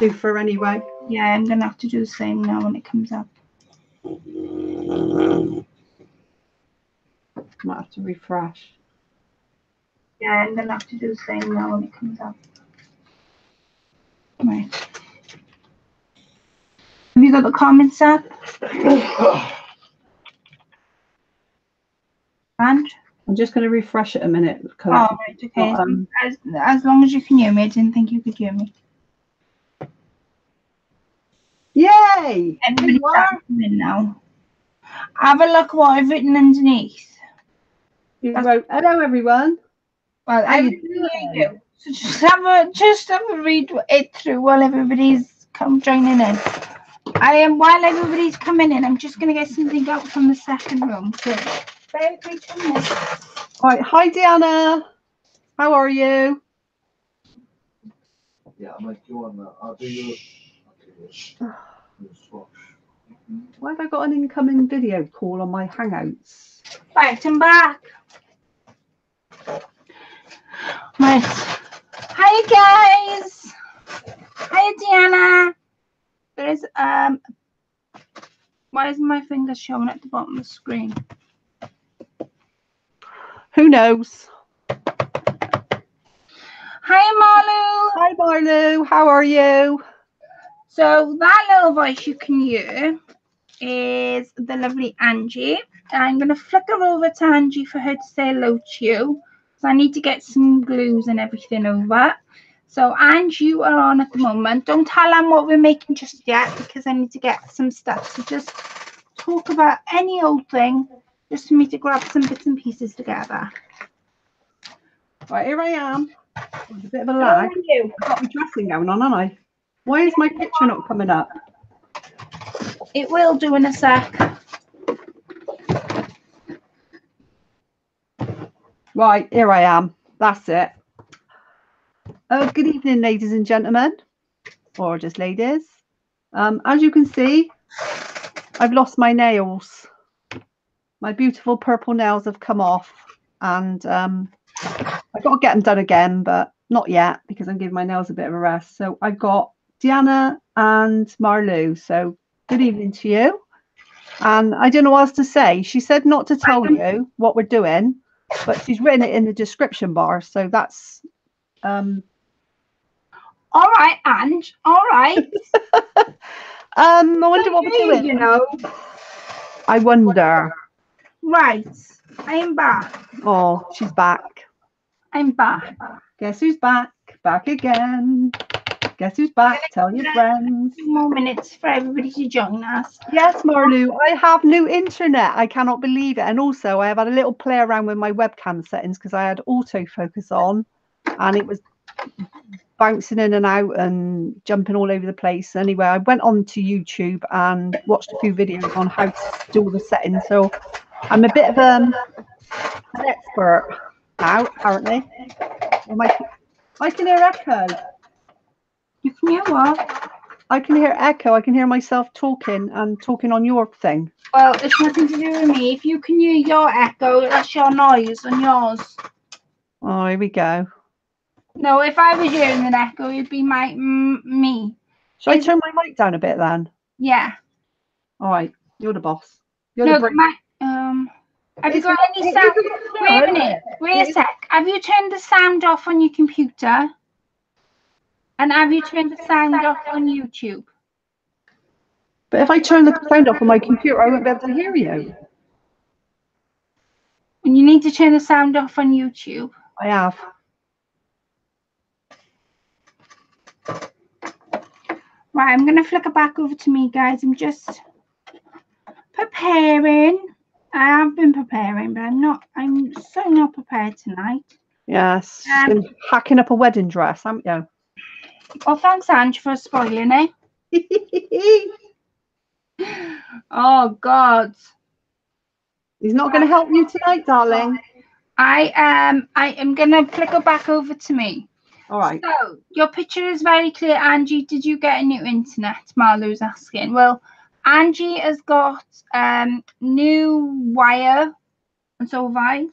do for her anyway. Yeah, I'm going to have to do the same now when it comes up. Might have to refresh. Yeah, I'm going to have to do the same now when it comes up. Right. Have you got the comments up? And? I'm just going to refresh it a minute. Oh, right, okay. As long as you can hear me, I didn't think you could hear me. Yay! Everybody's in now. Have a look what I've written underneath. You wrote, hello everyone. Well, you. So just have a read it through while everybody's joining in. While everybody's coming in, I'm just gonna get something out from the second room. So bear with me 2 minutes. Right, hi Deanna. How are you? Yeah, I might do on that. I'll do yours. Why have I got an incoming video call on my Hangouts? Right, I'm back. Right. Hi guys. Hi Deanna. There's why isn't my finger showing at the bottom of the screen? Who knows? Hi Marlu. Hi Marlu, how are you? So that little voice you can hear is the lovely Angie. I'm going to flicker over to Angie for her to say hello to you. So I need to get some glues and everything over. So Angie, you are on at the moment. Don't tell them what we're making just yet because I need to get some stuff. So just talk about any old thing just for me to grab some bits and pieces together. Right, here I am. There's a bit of a lag. I've got my dressing going on, haven't I? Why is my picture not coming up? It will do in a sec. Right, here I am. That's it. Good evening, ladies and gentlemen, or just ladies. As you can see, I've lost my nails. My beautiful purple nails have come off, and I've got to get them done again, but not yet because I'm giving my nails a bit of a rest. So I've got Deanna and Marlu. So good evening to you. And I don't know what else to say. She said not to tell you what we're doing, but she's written it in the description bar. So that's all right, Ange. All right. I wonder what we're doing. You know. I wonder. Right. I am back. Oh, she's back. I'm back. Guess who's back? Back again. Guess who's back? Tell your friends. 2 more minutes for everybody to join us. Yes, Marlu, I have new internet. I cannot believe it. And also, I have had a little play around with my webcam settings because I had autofocus on and it was bouncing in and out and jumping all over the place. Anyway, I went on to YouTube and watched a few videos on how to do all the settings. So I'm a bit of an expert now, apparently. I can hear echo. You can hear what? I can hear echo. I can hear myself talking and talking on your thing. Well, it's nothing to do with me. If you can hear your echo, that's your noise and yours. Oh, here we go. No, if I was hearing an echo, it'd be me. Shall I turn my mic down a bit then? Yeah. All right. You're the boss. You're the have you got any sound? Wait a minute. Wait a sec. Have you turned the sound off on your computer? And have you turned the sound off on YouTube? But if I turn the sound off on my computer, I won't be able to hear you. And you need to turn the sound off on YouTube. I have. Right, I'm going to flicker back over to me, guys. I'm just preparing. I have been preparing, but I'm so not prepared tonight. Yes. Been hacking up a wedding dress, haven't you? Oh, thanks, Ange, for spoiling it. Oh, God. He's not going to help you tonight, darling. I am going to flicker back over to me. All right. So, your picture is very clear, Angie. Did you get a new internet? Marlu's asking. Well, Angie has got new wire, and so have I.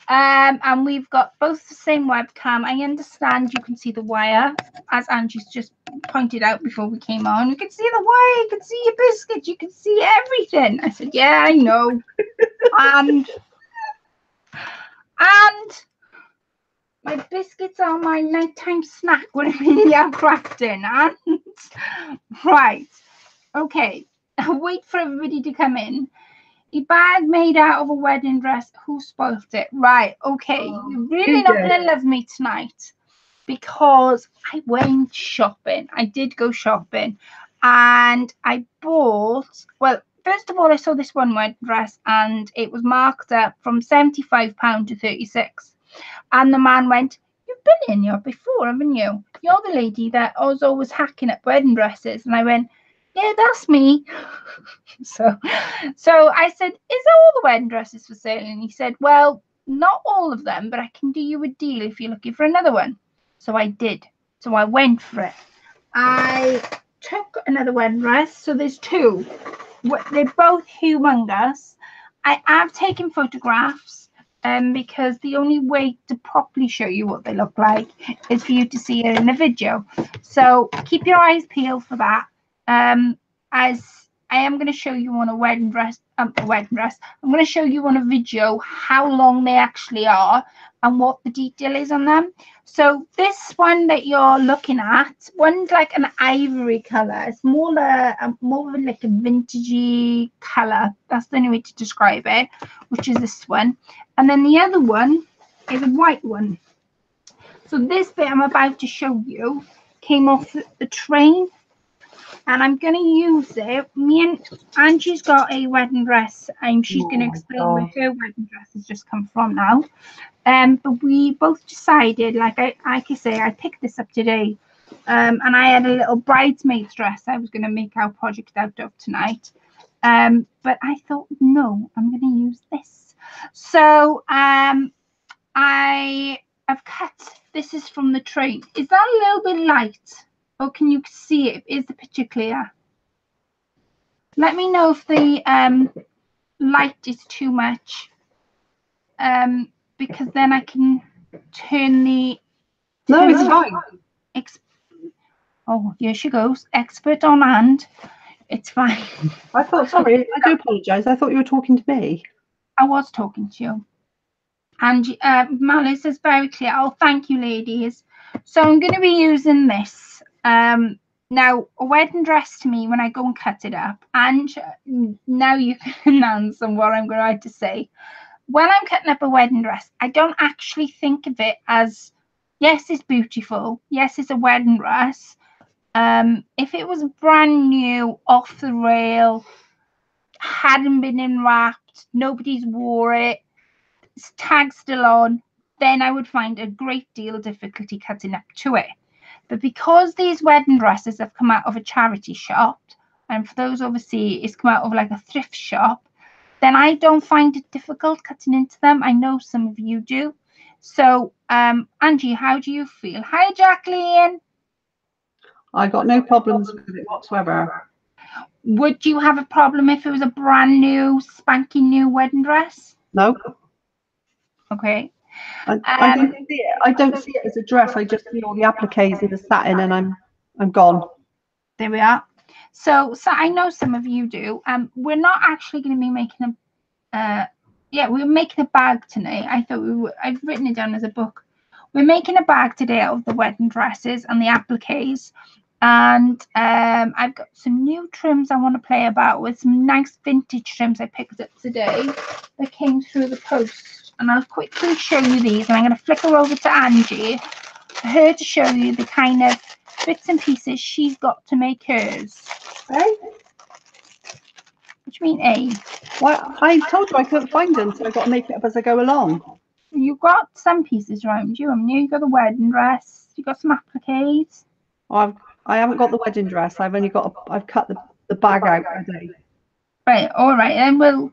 And we've got both the same webcam. I understand you can see the wire, as Angie's just pointed out before we came on. You can see the wire, you can see your biscuits, you can see everything. I said, yeah, I know. and my biscuits are my nighttime snack when I'm in the out crafting. And right, okay, wait for everybody to come in. A bag made out of a wedding dress. Who spoilt it? Right, okay. You're really not going to love me tonight because I went shopping. I did go shopping and I bought, well, first of all, I saw this one wedding dress and it was marked up from £75 to 36. And the man went, you've been in here before, haven't you? You're the lady that was always hacking up wedding dresses. And I went, yeah, that's me. So I said, is all the wedding dresses for sale? And he said, well, not all of them, but I can do you a deal if you're looking for another one. So I did. So I went for it. I took another wedding dress. So there's two. They're both humongous. I have taken photographs because the only way to properly show you what they look like is for you to see it in a video. So keep your eyes peeled for that. As I am going to show you on a wedding dress. I'm going to show you on a video how long they actually are and what the detail is on them. So this one that you're looking at, one's like an ivory color. It's more of like a vintagey color. That's the only way to describe it, which is this one. And then the other one is a white one. So this bit I'm about to show you came off the train. And I'm going to use it. Me and Angie's got a wedding dress. She's going to explain where her wedding dress has just come from now. But we both decided, like I say, I picked this up today. And I had a little bridesmaid's dress I was going to make our project out of tonight. But I thought, no, I'm going to use this. So I have cut. This is from the train. Is that a little bit light? Or can you see it? Is the picture clear? Let me know if the light is too much. Because then I can turn the... No, it's fine. Oh, here she goes. Expert on hand. It's fine. I thought, sorry, I do apologise. I thought you were talking to me. I was talking to you. And Malice is very clear. Oh, thank you, ladies. So I'm going to be using this. Now, a wedding dress to me, when I go and cut it up, and now you can answer what I'm going to say. When I'm cutting up a wedding dress, I don't actually think of it as, yes, it's beautiful. Yes, it's a wedding dress. If it was brand new, off the rail, hadn't been unwrapped, nobody's wore it, tag still on, then I would find a great deal of difficulty cutting up to it. But because these wedding dresses have come out of a charity shop, and for those overseas, it's come out of like a thrift shop, then I don't find it difficult cutting into them. I know some of you do. So, Angie, how do you feel? Hi, Jacqueline. I got no problems with it whatsoever. Would you have a problem if it was a brand new, spanking new wedding dress? No. Okay. I don't see it. I don't see it as a dress. I just see all the appliques in the satin, and I'm gone. There we are. So I know some of you do. We're not actually going to be making a. We're making a bag tonight. I thought we were. I've written it down as a book. We're making a bag today out of the wedding dresses and the appliques, and I've got some new trims I want to play about with. Some nice vintage trims I picked up today that came through the post. And I'll quickly show you these, and I'm going to flicker over to Angie for her to show you the kind of bits and pieces she's got to make hers. Hey? What do you mean, A? Well, I told you I couldn't find them, so I've got to make it up as I go along. You've got some pieces around you, haven't you? You've got the wedding dress. You've got some appliques. I haven't got the wedding dress. I've only got. I've cut the bag out today. Right. All right. Then we'll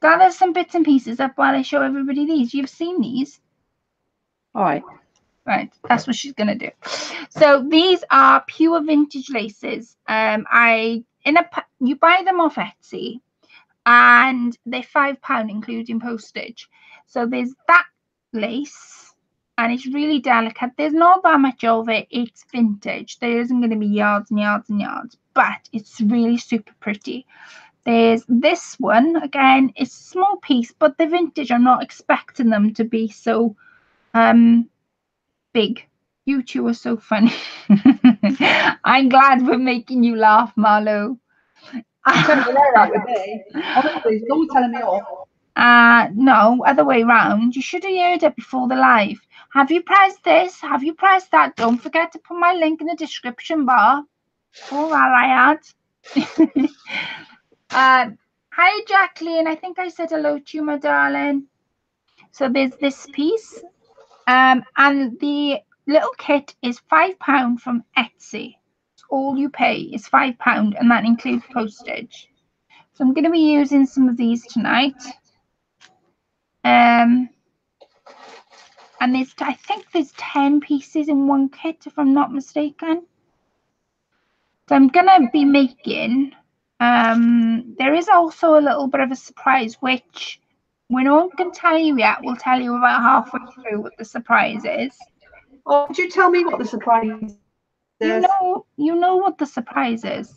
gather some bits and pieces up while I show everybody these. You've seen these. All right. Right, that's what she's gonna do. So these are pure vintage laces. You buy them off Etsy, and they're £5 including postage. So there's that lace, and it's really delicate. There's not that much of it. It's vintage. There isn't going to be yards and yards and yards, but it's really super pretty. There's this one, again, it's a small piece, but they're vintage. I'm not expecting them to be so big. You two are so funny. I'm glad we're making you laugh, Marlo. Honestly, you're always telling me off. No, other way round. You should have heard it before the live. Have you pressed this? Have you pressed that? Don't forget to put my link in the description bar. All that I had. Hi, Jacqueline. I think I said hello to you, my darling. So there's this piece. And the little kit is £5 from Etsy. All you pay is £5, and that includes postage. So I'm going to be using some of these tonight. And I think there's 10 pieces in one kit, if I'm not mistaken. So I'm going to be making, there is also a little bit of a surprise, which we don't can tell you yet. We'll tell you about halfway through what the surprise is. Oh, could you tell me what the surprise is? You know what the surprise is.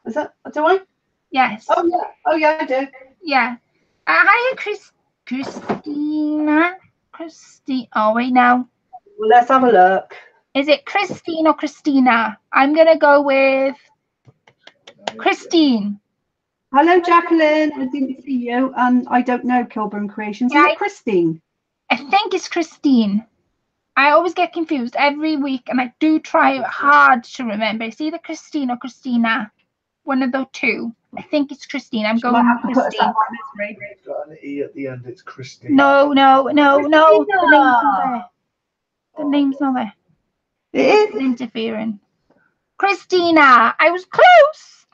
Is that, do I? Yes. Oh yeah, I do. Yeah. Hi, Christina. Oh, wait now. Well, let's have a look. Is it Christine or Christina? I'm going to go with Christine. Hello, Jacqueline. I didn't see you. I don't know Kilburn Creations. Is it Christine? I think it's Christine. I always get confused every week, and I do try hard to remember. It's either Christine or Christina. One of those two. I think it's Christine. I'm going with Christine. It's got an E at the end. It's Christine. No. The name's not there. It is. It's interfering. Christina. I was close.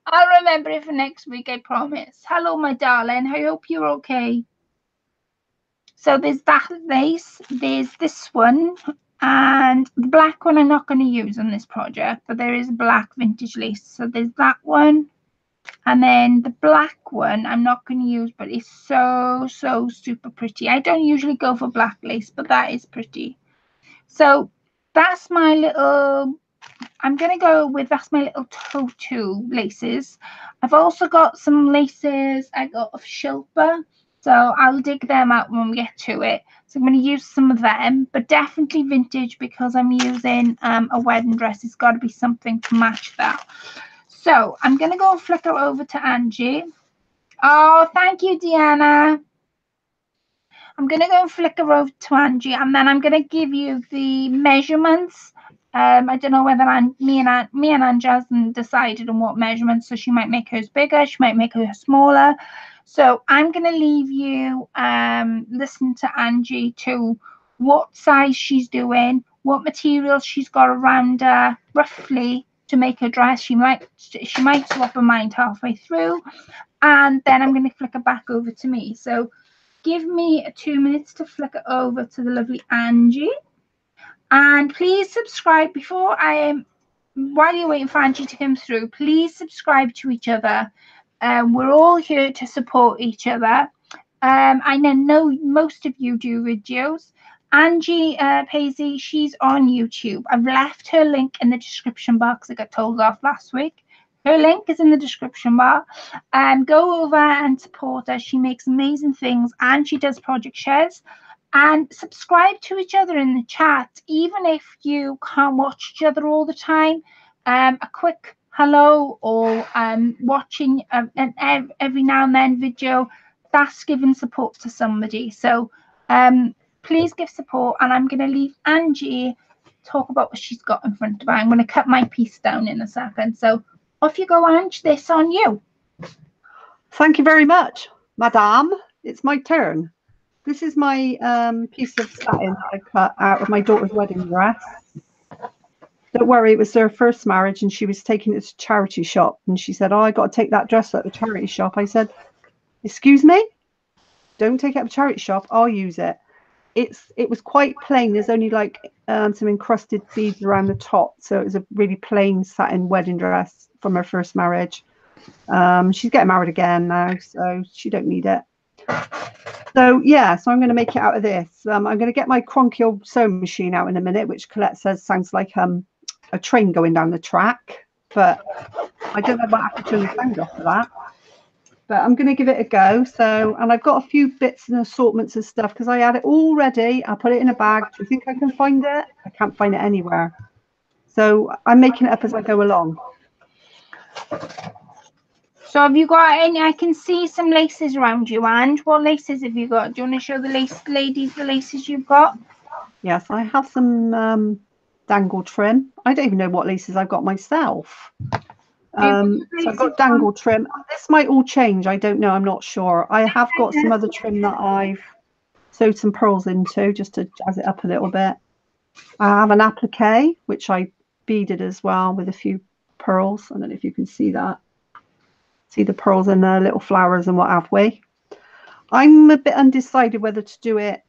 I'll remember it for next week, I promise. Hello, my darling. I hope you're okay. So there's that lace, there's this one, and the black one I'm not going to use on this project, but there is black vintage lace. So there's that one, and then the black one I'm not going to use, but it's so super pretty. I don't usually go for black lace, but that is pretty. So that's my little, that's my little totu laces. I've also got some laces I got of Shilpa. So I'll dig them out when we get to it. So I'm going to use some of them, but definitely vintage because I'm using a wedding dress. It's got to be something to match that. So I'm going to go and flicker over to Angie. Oh, thank you, Deanna. I'm going to go and flicker over to Angie, and then I'm going to give you the measurements. I don't know whether me and Angie hasn't decided on what measurements, so she might make hers bigger, she might make hers smaller. So I'm going to leave you listen to Angie to what size she's doing, what materials she's got around her roughly to make her dress. She might swap her mind halfway through, and then I'm going to flicker back over to me. So give me 2 minutes to flicker over to the lovely Angie. And please subscribe while you're waiting for Angie to come through, please subscribe to each other. We're all here to support each other. I know most of you do videos. Angie Paisey, she's on YouTube. I've left her link in the description box. I got told off last week. Her link is in the description bar. Go over and support her. She makes amazing things, and she does project shares. And subscribe to each other in the chat, even if you can't watch each other all the time. A quick hello or watching an every now and then video, that's giving support to somebody. So please give support, and I'm going to leave Angie talk about what she's got in front of her. I'm going to cut my piece down in a second. So off you go, Ange. This on you. Thank you very much, Madame. It's my turn. This is my piece of satin that I cut out of my daughter's wedding dress. Don't worry, it was her first marriage, and she was taking it to a charity shop, and she said, oh, I got to take that dress at the charity shop. I said, excuse me? Don't take it at the charity shop. I'll use it. It was quite plain. There's only like some encrusted beads around the top, so it was a really plain satin wedding dress from her first marriage. She's getting married again now, so she don't need it. So yeah, so I'm going to make it out of this. I'm going to get my Cronkiel sewing machine out in a minute, which Colette says sounds like a train going down the track, but I don't know if I have to turn the sound off for that. But I'm going to give it a go. So, and I've got a few bits and assortments of stuff because I had it all ready. I'll put it in a bag. Do you think I can find it? I can't find it anywhere. So I'm making it up as I go along. So have you got any? I can see some laces around you, Ange. What laces have you got? Do you want to show the ladies the laces you've got? Yes, I have some dangle trim. I don't even know what laces I've got myself. So I've got dangle trim. This might all change. I don't know. I'm not sure. I have got some other trim that I've sewed some pearls into just to jazz it up a little bit. I have an applique, which I beaded as well with a few pearls. I don't know if you can see that. See the pearls and the little flowers and what have we. I'm a bit undecided whether to do it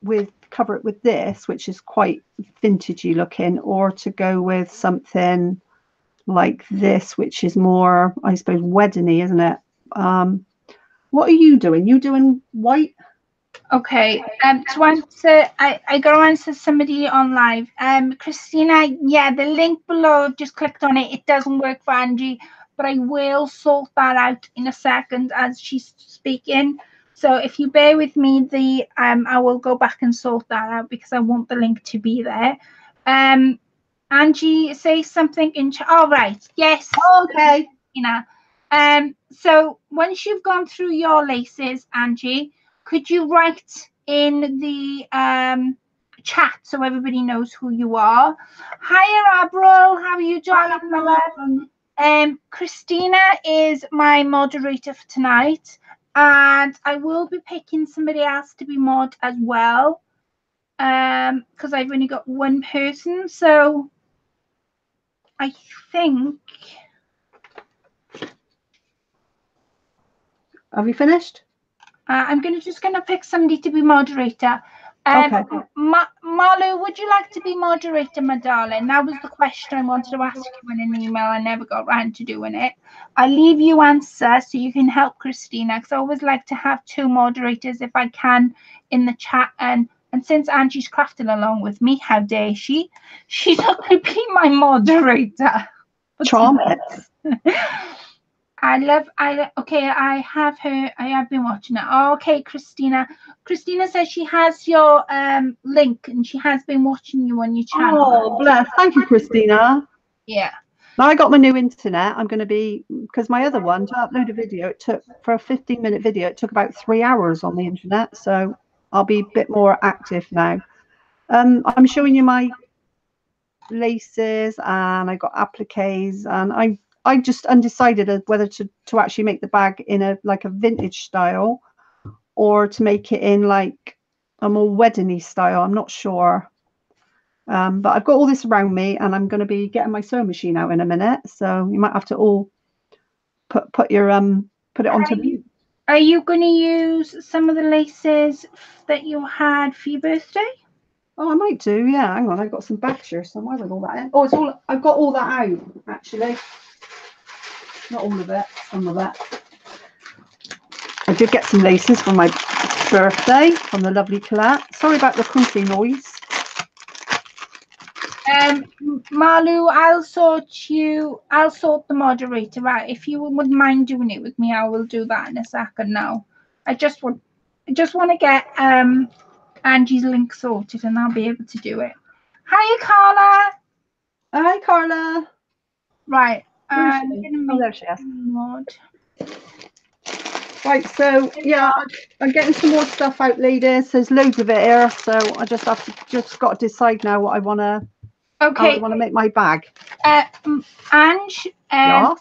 with, cover it with this, which is quite vintagey looking, or to go with something like this, which is more, I suppose, wedding-y, isn't it? What are you doing? You doing white? Okay. To answer, I got to answer somebody on live. Christina, yeah, the link below, I've just clicked on it. It doesn't work for Angie, but I will sort that out in a second as she's speaking. So if you bear with me, I will go back and sort that out because I want the link to be there. Angie, say something in chat. Oh, right. Yes. Okay. So once you've gone through your laces, Angie, could you write in the chat so everybody knows who you are? Hiya, Abril. How are you doing, Christina is my moderator for tonight, and I will be picking somebody else to be mod as well, because I've only got one person. So I think. Have you finished? I'm just gonna pick somebody to be moderator. Okay. Marlo, would you like to be moderator, my darling? That was the question I wanted to ask you in an email. I never got around to doing it. I'll leave you answer so you can help Christina, because I always like to have two moderators if I can in the chat. And since Angie's crafting along with me, how dare she? She's not going to be my moderator. Charming. Okay, I have been watching it. Oh, okay, Christina says she has your link and she has been watching you on your channel. Oh, bless. Thank you, Christina. Yeah. Now I got my new internet. I'm going to be, because my other one, to upload a video, it took, for a 15-minute video, it took about 3 hours on the internet. So I'll be a bit more active now. I'm showing you my laces, and I got appliques, and I just undecided whether to actually make the bag in a vintage style or to make it in like a more wedding-y style. I'm not sure. But I've got all this around me, and I'm going to be getting my sewing machine out in a minute. So you might have to all put it onto mute. Are you going to use some of the laces that you had for your birthday? Oh, I might do. Yeah, hang on. I've got some bags here somewhere with all that in. Oh, it's all. I've got all that out actually. Not all of it. Some of it. I did get some laces for my birthday from the lovely Colette. Sorry about the crinkly noise. Marlu, I'll sort the moderator out. If you wouldn't mind doing it with me, I will do that in a second now. I just want to get Angie's link sorted, and I'll be able to do it. Hiya, Carla. Hi, Carla. Right. I'm gonna make there she is. mod. Right, so yeah, I'm getting some more stuff out, ladies. There's loads of it here, so I just got to decide now what I want to. Okay. How I want to make my bag. Ange, Yes?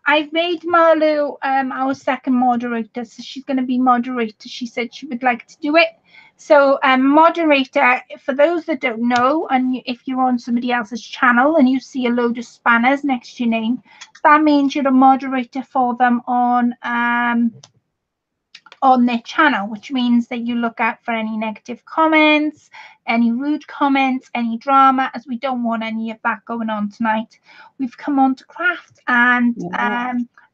I've made Marlu our second moderator, so she's going to be moderator. She said she would like to do it. So moderator, for those that don't know, and if you're on somebody else's channel and you see a load of spanners next to your name, that means you're a moderator for them on their channel, which means that you look out for any negative comments, any rude comments, any drama, as we don't want any of that going on tonight. We've come on to craft, and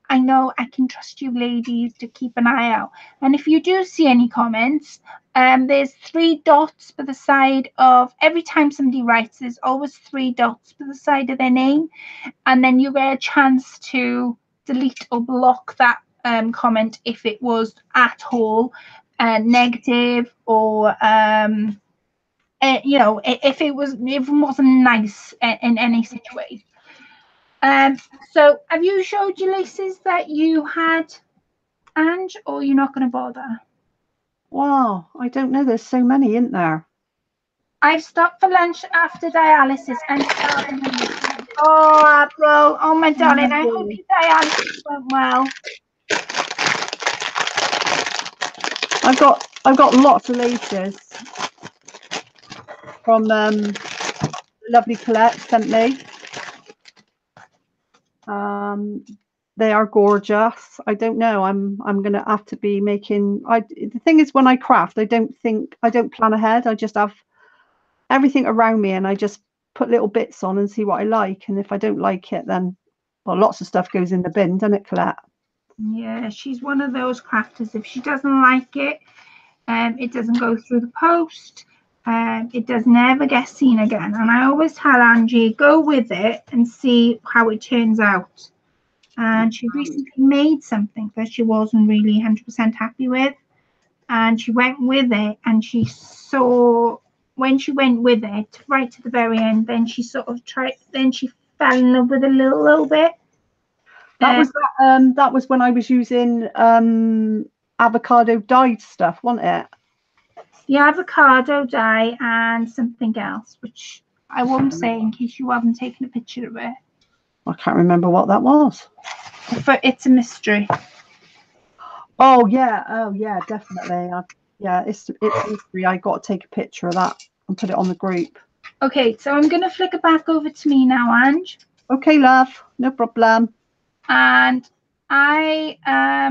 I know I can trust you ladies to keep an eye out. And if you do see any comments, there's 3 dots by the side of every time somebody writes, there's always 3 dots by the side of their name, and then you get a chance to delete or block that comment if it was at all negative, or you know, if it wasn't nice in any situation. So have you showed your laces that you had, Ange, or you're not going to bother? Wow, I don't know. There's so many, isn't there? I've stopped for lunch after dialysis and oh, April, oh my darling, I hope your dialysis went well. I've got lots of laces from lovely Colette sent me. They are gorgeous. I don't know. I'm gonna have to be making. The thing is, when I craft, I don't plan ahead. I just have everything around me, and I just put little bits on and see what I like. And if I don't like it, then well, lots of stuff goes in the bin, doesn't it, Colette? Yeah, she's one of those crafters. If she doesn't like it, it doesn't go through the post. It does never get seen again. And I always tell Angie, go with it and see how it turns out. And she recently made something that she wasn't really 100% happy with, and she went with it, and she saw when she went with it right to the very end, then she sort of she fell in love with it a little bit. That was when I was using avocado dyed stuff, wasn't it? The avocado dye and something else, which I won't say in case you haven't taken a picture of it. I can't remember what that was. But it's a mystery. Oh yeah, definitely. It's a mystery. I got to take a picture of that and put it on the group. Okay, so I'm gonna flick it back over to me now, Ange. Okay, love, no problem. And I,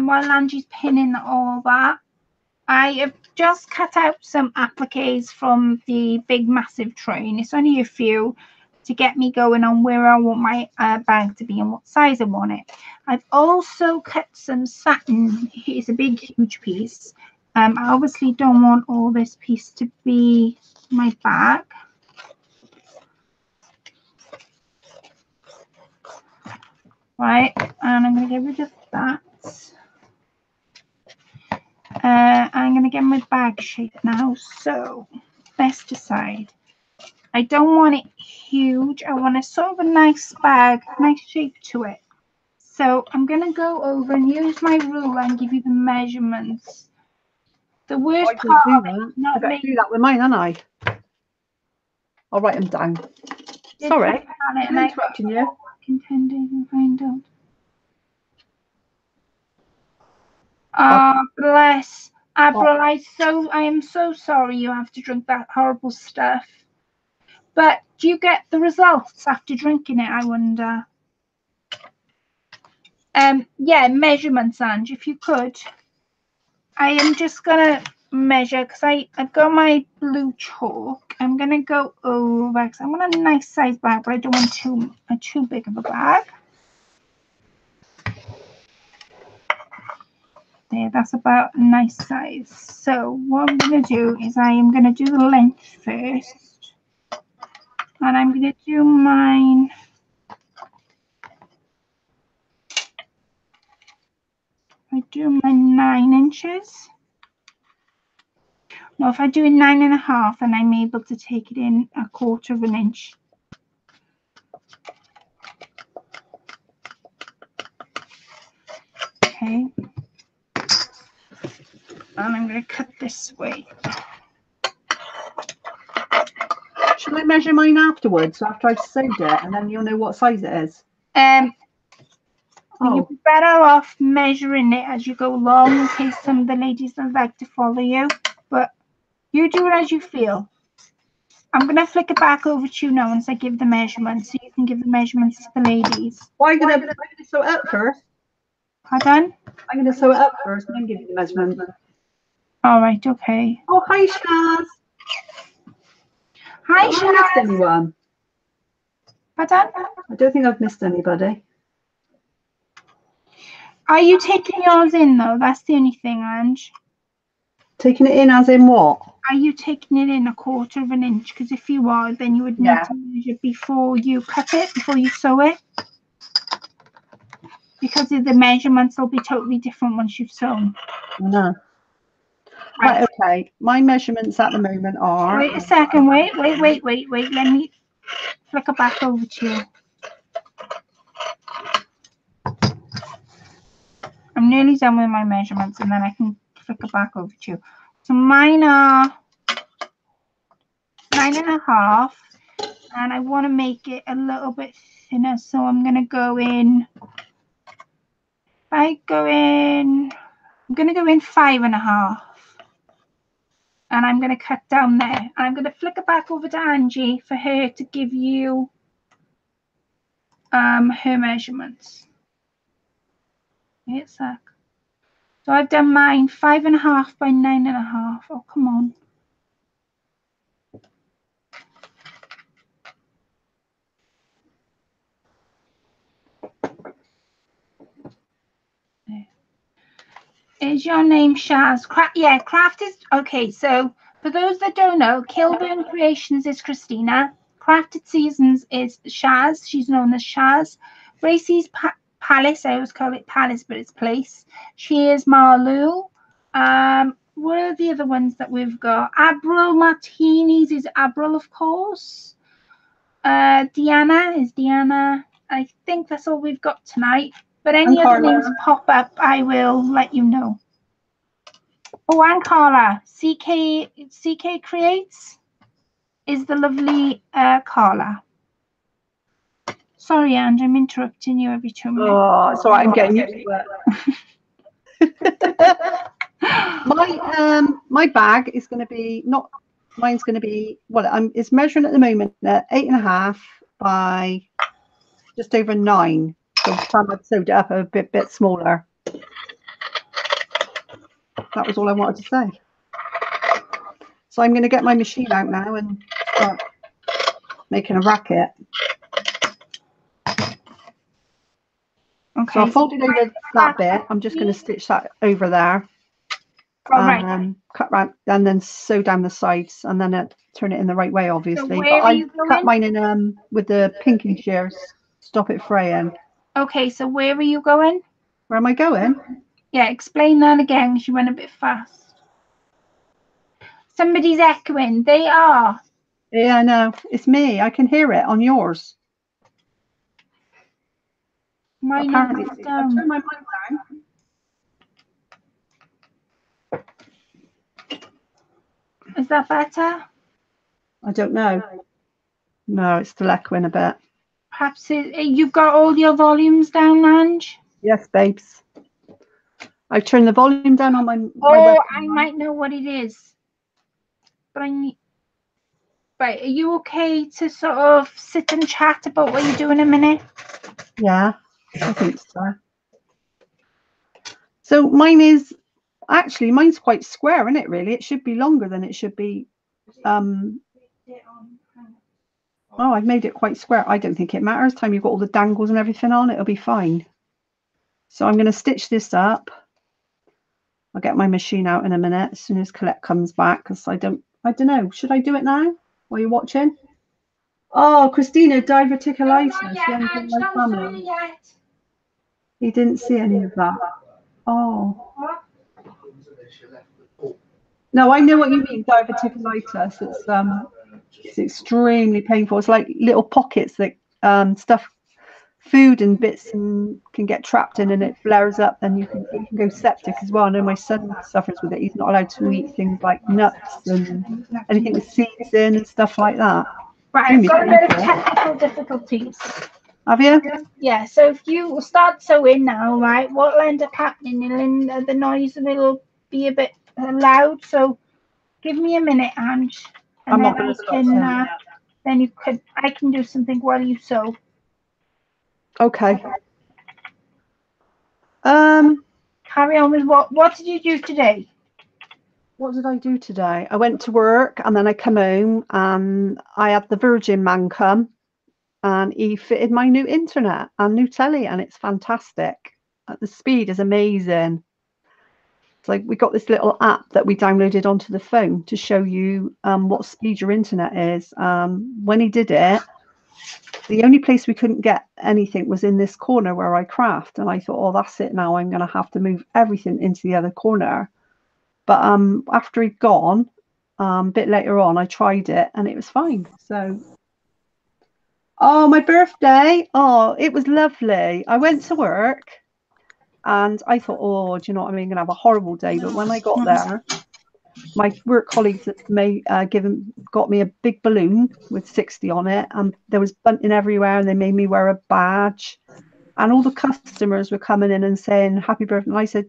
while Angie's pinning all that, I have just cut out some appliques from the big massive tray, and it's only a few to get me going on where I want my bag to be and what size I want it. I've also cut some satin. It's a big, huge piece. I obviously don't want all this piece to be my bag. Right, and I'm going to get rid of that. I'm going to get my bag shape now. So let's decide. I don't want it huge. I want a sort of a nice bag, nice shape to it. So I'm going to go over and use my ruler and give you the measurements. The worst part of it is not making... do that with mine, haven't I? I'll write them down. Sorry, I'm interrupting you. Contending and find out. Oh, bless. April, I am so sorry you have to drink that horrible stuff. But do you get the results after drinking it, I wonder? Yeah, measurements, Ange, if you could. I am just going to measure because I've got my blue chalk. I'm going to go over because I want a nice size bag, but I don't want too big of a bag. There, that's about a nice size. So what I'm going to do is I am going to do the length first. And I'm going to do mine. I do my 9 inches. No, if I do it 9.5, then I'm able to take it in 1/4 of an inch. Okay. And I'm going to cut this way. Shall I measure mine afterwards, after I've sewed it, and then you'll know what size it is? You'd be better off measuring it as you go along in case some of the ladies don't like to follow you. But you do it as you feel. I'm going to flick it back over to you now once I give the measurements, so you can give the measurements to the ladies. Well, I'm going to sew it up first. Pardon? I'm going to sew it up first and then give you the measurement. All right, okay. Oh, hi, Shaz. Hi, Shaz. Have I missed anyone? Pardon? I don't think I've missed anybody. Are you taking yours in though? That's the only thing, Ange. Taking it in as in what? Are you taking it in 1/4 of an inch? Because if you are, then you would need to measure before you cut it, before you sew it. Because the measurements will be totally different once you've sewn. No. Right, okay. My measurements at the moment are... Wait a second, wait. Let me flick it back over to you. I'm nearly done with my measurements and then I can flick it back over to you. So mine are 9.5 and I want to make it a little bit thinner, so I'm going to go in, I'm going to go in 5.5 and I'm going to cut down there. And I'm going to flick it back over to Angie for her to give you her measurements. Wait a sec. So I've done mine 5.5 by 9.5. Oh, come on. Is your name Shaz? Yeah, Craft is okay. So for those that don't know, Kilburn Creations is Christina. Crafted Seasons is Shaz. She's known as Shaz. Gracie's Palace. I always call it Palace, but it's Place. She is Marlou. What are the other ones that we've got? Abril Martinis is Abril, of course. Deanna is Deanna. I think that's all we've got tonight. But any other names pop up, I will let you know. Oh, and Carla. CK Creates is the lovely Carla. Sorry, Ange, I'm interrupting you every 2 minutes. Oh, it's all right. I'm getting used to it. My bag is going to be mine's going to be, well, it's measuring at the moment at 8.5 by just over 9. So I've sewed it up a bit smaller. That was all I wanted to say. So I'm going to get my machine out now and start making a racket. Okay. So I'll fold it over that bit. I'm just going to stitch that over there. Cut round and then sew down the sides and then turn it in the right way, obviously. So but I cut mine in with the pinking shears, stop it fraying. Okay, so where are you going? Where am I going? Yeah, explain that again because you went a bit fast. Somebody's echoing. They are. Yeah, I know. It's me. I can hear it on yours. Apparently, I turned my mic down. Is that better? I don't know. No, it's still echoing a bit. Perhaps you've got all your volumes down, Ange? Yes, babes. I've turned the volume down on my I might know what it is. But I need... Right, are you okay to sort of sit and chat about what you're doing a minute? Yeah, I think so. So mine's quite square, isn't it, really? It should be longer than it should be. Oh, I've made it quite square. I don't think it matters. Time you've got all the dangles and everything on, it'll be fine. So I'm going to stitch this up. I'll get my machine out in a minute as soon as Colette comes back, because I don't know. Should I do it now while you're watching? Oh, Christina, diverticulitis. He didn't see any of that. Oh. No, I know what you mean, diverticulitis. It's extremely painful. It's like little pockets that stuff, food and bits and can get trapped in, and it flares up. Then you can go septic as well. I know my son suffers with it. He's not allowed to eat things like nuts and anything with seeds in and stuff like that. Right, I've got a bit of technical difficulties. Have you? Yeah, so if you start sewing now, right, what'll end up happening, the noise will be a bit loud. So give me a minute, Ange, and then I can do something while you sew. Okay. Carry on with what did you do today? What did I do today? I went to work and then I come home and I had the Virgin man come and he fitted my new internet and new telly, and it's fantastic. The speed is amazing. It's like we got this little app that we downloaded onto the phone to show you what speed your internet is. When he did it, the only place we couldn't get anything was in this corner where I craft, and I thought, oh, that's it now. I'm going to have to move everything into the other corner. But after he'd gone, a bit later on, I tried it and it was fine. So, oh, my birthday. Oh, it was lovely. I went to work and I thought, oh, do you know what I mean? I'm going to have a horrible day. But when I got there, my work colleagues got me a big balloon with 60 on it, and there was bunting everywhere, and they made me wear a badge, and all the customers were coming in and saying happy birthday. And I said,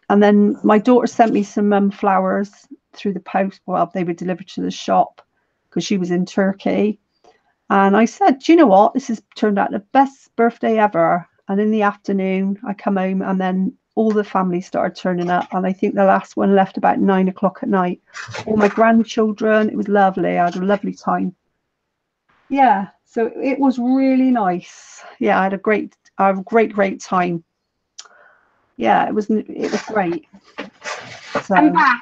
and then my daughter sent me some flowers through the post. Well, they were delivered to the shop because she was in Turkey. And I said, do you know what? This has turned out the best birthday ever. And in the afternoon, I come home and then all the family started turning up. And I think the last one left about 9 o'clock at night. All my grandchildren. It was lovely. I had a lovely time. Yeah, so it was really nice. Yeah, I had a great time. Yeah, it was great. So I'm back.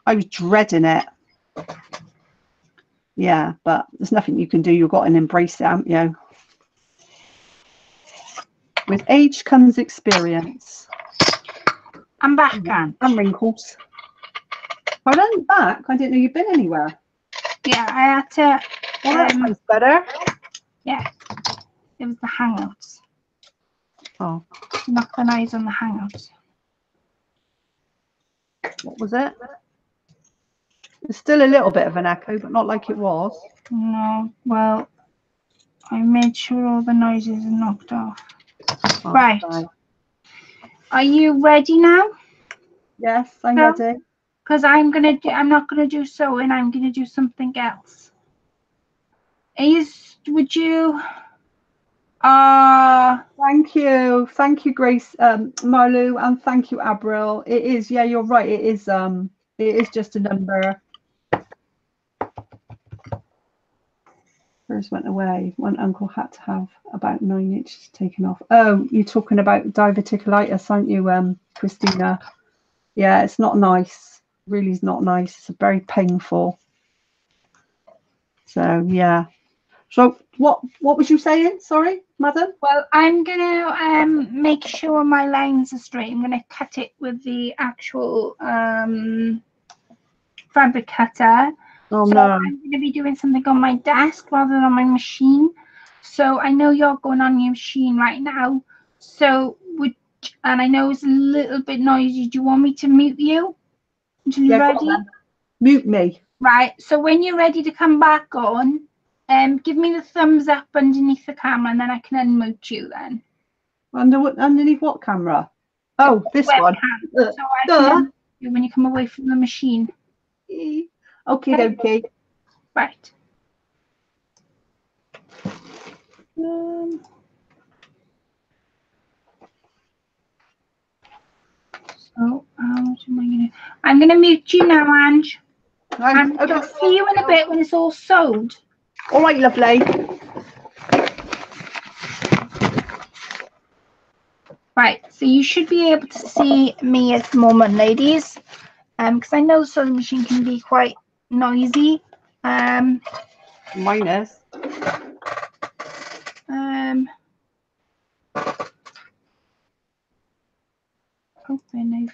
I was dreading it. Yeah, but there's nothing you can do. You've got to embrace it, haven't you? With age comes experience. I'm back, Anne. And wrinkles. Pardon? Back? I didn't know you'd been anywhere. Yeah, I had to. Well, that sounds better. Yeah, it was the Hangouts. Oh. Knock the eyes on the Hangouts. What was it? It's still a little bit of an echo, but not like it was. No, well, I made sure all the noises are knocked off. Oh, right. Sorry. Are you ready now? Yes, I'm ready. Because I'm not gonna do sewing. I'm gonna do something else. Would you? Thank you, Grace, Marlou, and thank you, Abril. It is, yeah, you're right. It is just a number. First went away. One uncle had to have about 9 inches taken off. Oh, you're talking about diverticulitis, aren't you, Christina? Yeah, it's not nice. Really is not nice. It's very painful. So yeah. So what was you saying? Sorry, madam? Well, I'm gonna make sure my lines are straight. I'm gonna cut it with the actual fabric cutter. Oh so no. I'm gonna be doing something on my desk rather than on my machine. So I know you're going on your machine right now. So and I know it's a little bit noisy. Do you want me to mute you until you're ready? Mute me. Right. So when you're ready to come back on, give me the thumbs up underneath the camera, and then I can unmute you then. Underneath what camera? Oh, this one. So I can unmute you when you come away from the machine. Okay. Right. So I'm gonna mute you now, Ange. And I'll see you in a bit when it's all sewed. All right, lovely. Right, so you should be able to see me at the moment, ladies. Because I know the sewing machine can be quite noisy. Mine is. Open.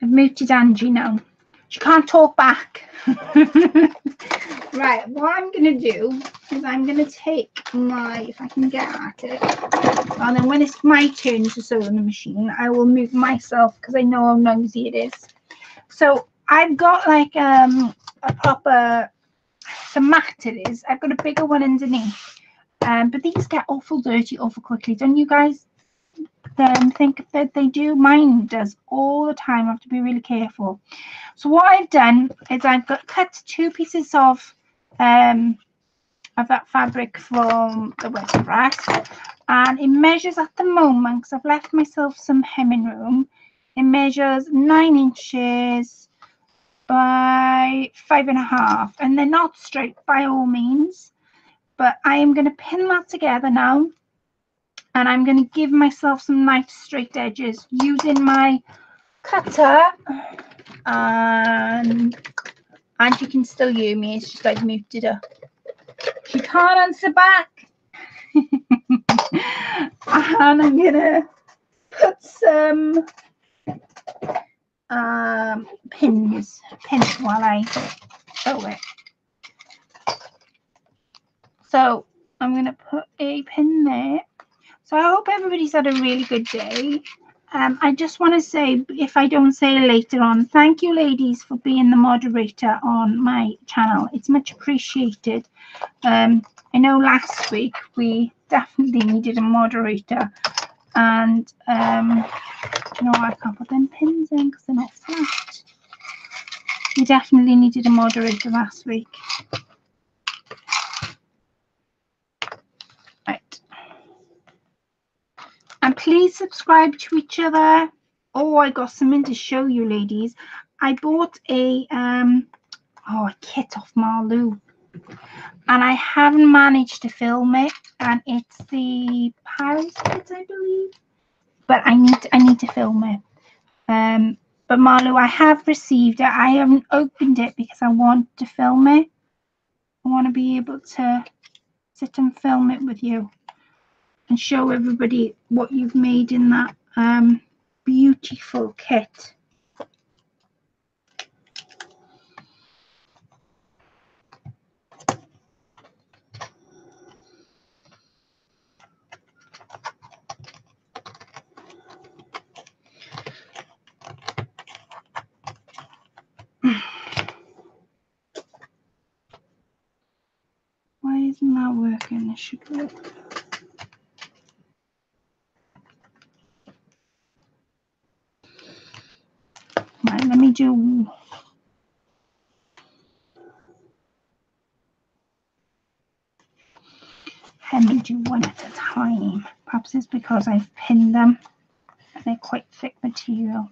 I've muted Angie now. She can't talk back. Right, what I'm going to do is I'm going to take if I can get at it, and then when it's my turn to sew on the machine, I will mute myself because I know how noisy it is. So I've got like a proper, the mat it is. I've got a bigger one underneath. But these get awful dirty awful quickly. Don't you guys think that they do? Mine does all the time. I have to be really careful. So what I've done is I've cut 2 pieces of that fabric from the wedding dress, and it measures at the moment, because I've left myself some hemming room, it measures 9 inches by 5.5, and they're not straight by all means, But I am going to pin that together now, and I'm going to give myself some nice straight edges using my cutter. And you can still hear me, it's just I've muted her. She can't answer back. And I'm gonna put some pins while I sew it. So I'm gonna put a pin there. So I hope everybody's had a really good day. I just want to say, if I don't say it later on, thank you ladies for being the moderator on my channel. It's much appreciated. I know last week we definitely needed a moderator, and you know, I can't put them pins in because they're not flat. We definitely needed a moderator last week. Right. And please subscribe to each other. Oh, I got something to show you ladies. I bought a kit off Marlou, and I haven't managed to film it, and it's the Paris kit, I believe, but I need to film it. But Marlou, I have received it. I haven't opened it because I want to film it. I want to be able to sit and film it with you and show everybody what you've made in that beautiful kit. Why isn't that working? It should work. Right, let me do. Let me do one at a time. Perhaps it's because I've pinned them and they're quite thick material.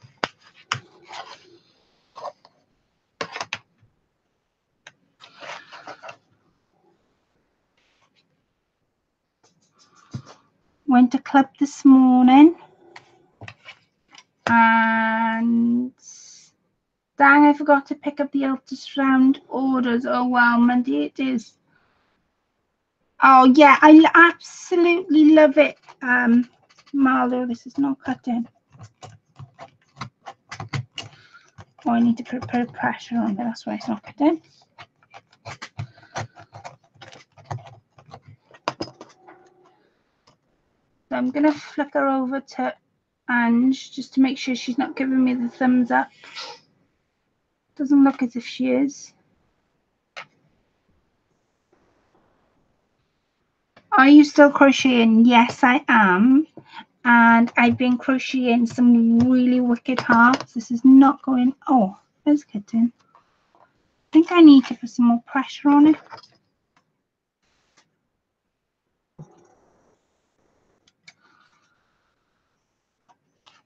Went to club this morning and dang, I forgot to pick up the ultrasound orders. Oh wow, Monday it is. Oh yeah, I absolutely love it. Marlo, this is not cutting. Oh, I need to put pressure on it, that's why it's not cutting. So I'm gonna flicker over to Ange just to make sure she's not giving me the thumbs up. Doesn't look as if she is. Are you still crocheting? Yes, I am. And I've been crocheting some really wicked hearts. This is not going. Oh, there's kitten. I think I need to put some more pressure on it.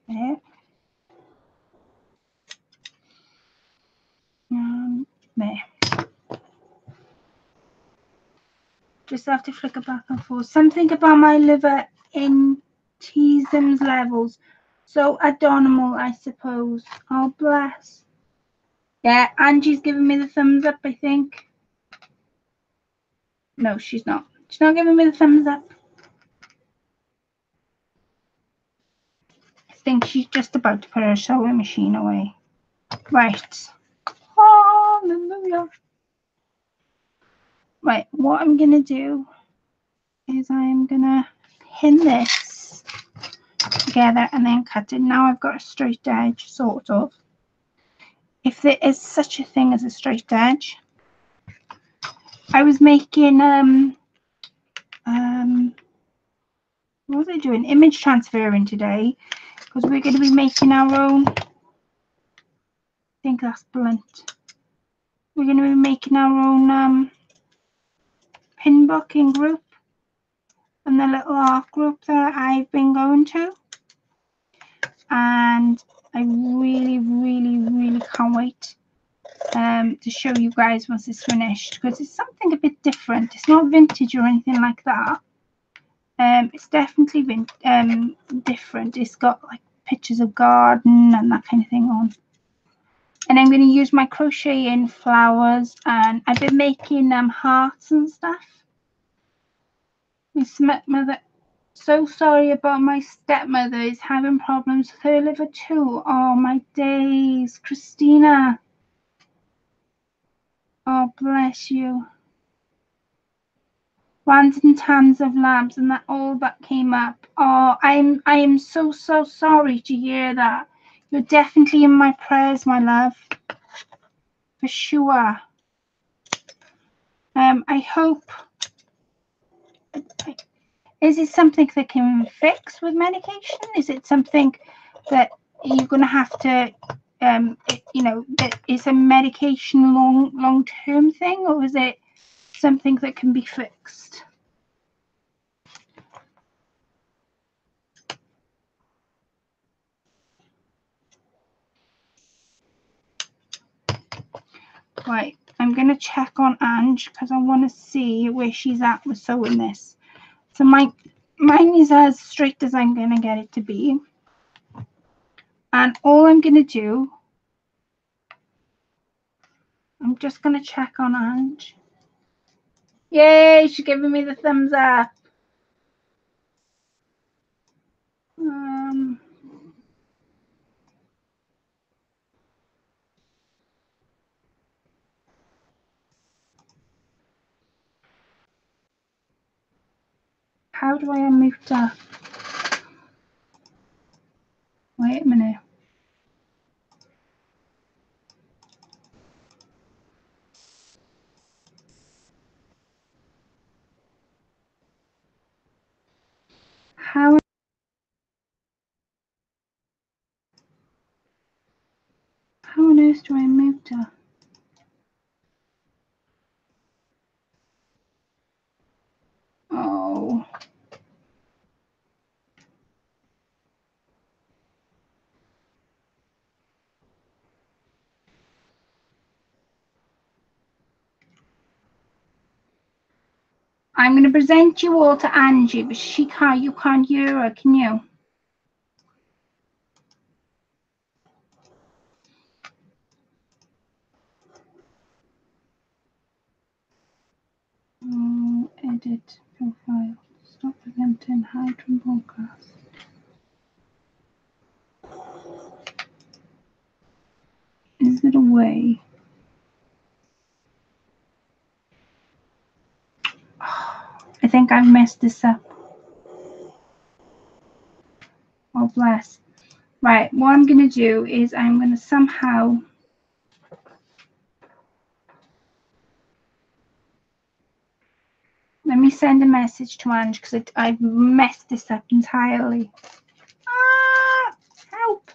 There. There. Just have to flicker back and forth. Something about my liver in T-Sims levels. So abnormal, I suppose. Oh, bless. Yeah, Angie's giving me the thumbs up, I think. No, she's not. She's not giving me the thumbs up. I think she's just about to put her sewing machine away. Right. Hallelujah. Right, what I'm going to do is I'm going to pin this together and then cut it. Now I've got a straight edge, sort of. If there is such a thing as a straight edge. I was making, what was I doing? Image transferring today, because we're going to be making our own, I think that's blunt. We're going to be making our own pin book in group and the little art group that I've been going to. And I really, really, really can't wait to show you guys once it's finished, because it's something a bit different. It's not vintage or anything like that. It's definitely different. It's got like pictures of garden and that kind of thing on. And I'm going to use my crochet in flowers, and I've been making hearts and stuff. My stepmother, so sorry about my stepmother, is having problems with her liver too. Oh my days, Christina. Oh bless you. Rans and tans of lamps, and that all that came up. Oh, I am so sorry to hear that. You're definitely in my prayers, my love, for sure. I hope. Is it something that can fix with medication? Is it something that you're going to have to, you know, that is a medication long-term thing, or is it something that can be fixed? Right, I'm going to check on Ange because I want to see where she's at with sewing this. So mine is as straight as I'm going to get it to be. And all I'm going to do, I'm just going to check on Ange. Yay, she's giving me the thumbs up. How do I unmute her? Wait a minute. How on earth do I unmute her? Oh. I'm going to present you all to Angie, but you can't hear her, can you? Edit profile. Stop presenting. Hide from broadcast. Is it a way? I think I've messed this up. Oh, bless. Right, what I'm going to do is I'm going to somehow... Let me send a message to Ange because I've messed this up entirely. Ah, help.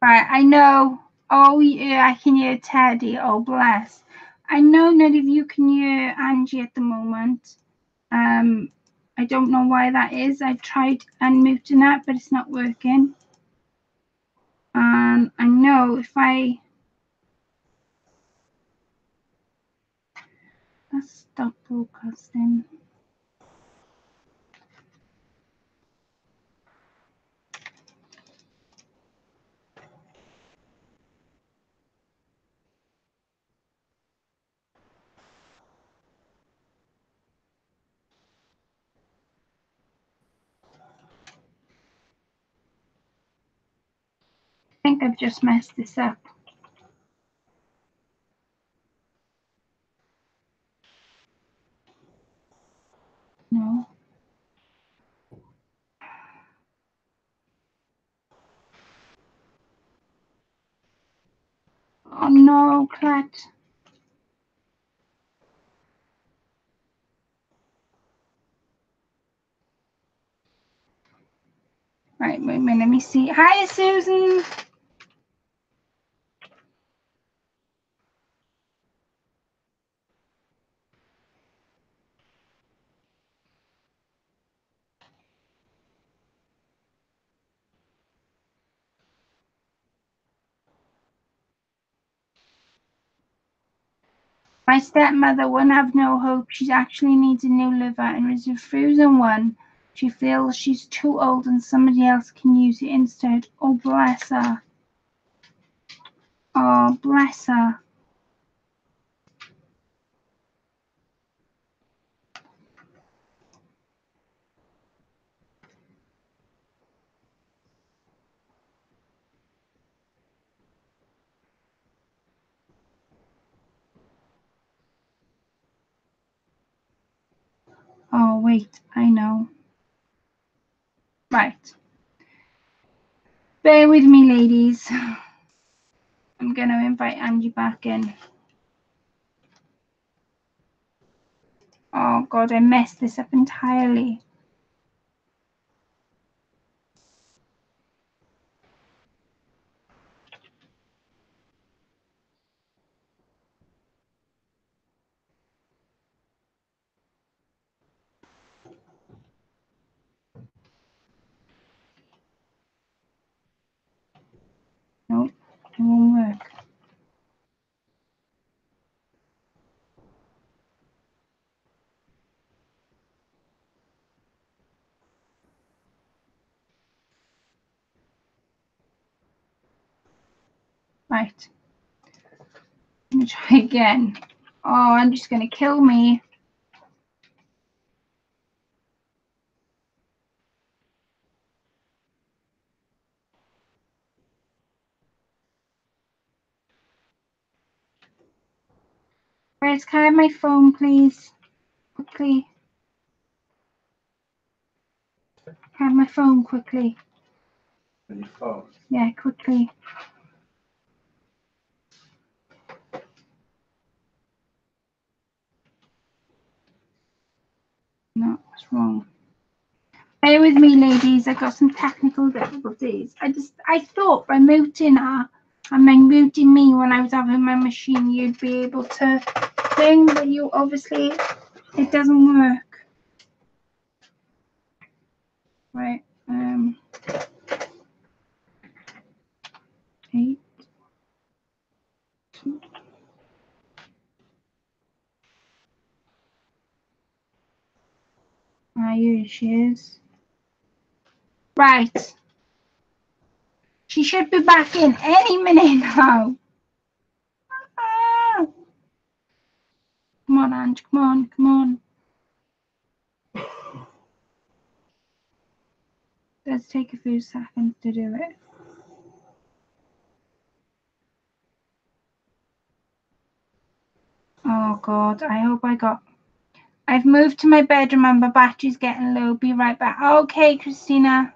Right, I know. Oh, yeah, I can hear Teddy. Oh, bless. I know none of you can hear Angie at the moment. I don't know why that is. I've tried unmuting that, but it's not working. And I know if I... Let's stop broadcasting. I think I've just messed this up. No. Oh no, Clet. Right, wait a minute, let me see. Hi, Susan. My stepmother won't have no hope. She actually needs a new liver and is a frozen one. She feels she's too old and somebody else can use it instead. Oh, bless her. Oh, bless her. Oh, wait, I know. Right. Bear with me, ladies. I'm going to invite Angie back in. Oh, God, I messed this up entirely. Nope, it won't work. Right. Let me try again. Oh, I'm just going to kill me. Where's, can I have my phone, please? Quickly. Can I have my phone quickly? Your phone. Yeah, quickly. No, what's wrong? Bear with me, ladies. I got some technical difficulties. I thought by muting her and then muting me when I was having my machine, you'd be able to sing, but you obviously, it doesn't work. Right. 8, 2. Here she is. Right. She should be back in any minute now. Ah. Come on, Ange. Come on. Come on. Let's take a few seconds to do it. Oh, God. I hope I got... I've moved to my bedroom and my battery's getting low. Be right back. Okay, Christina.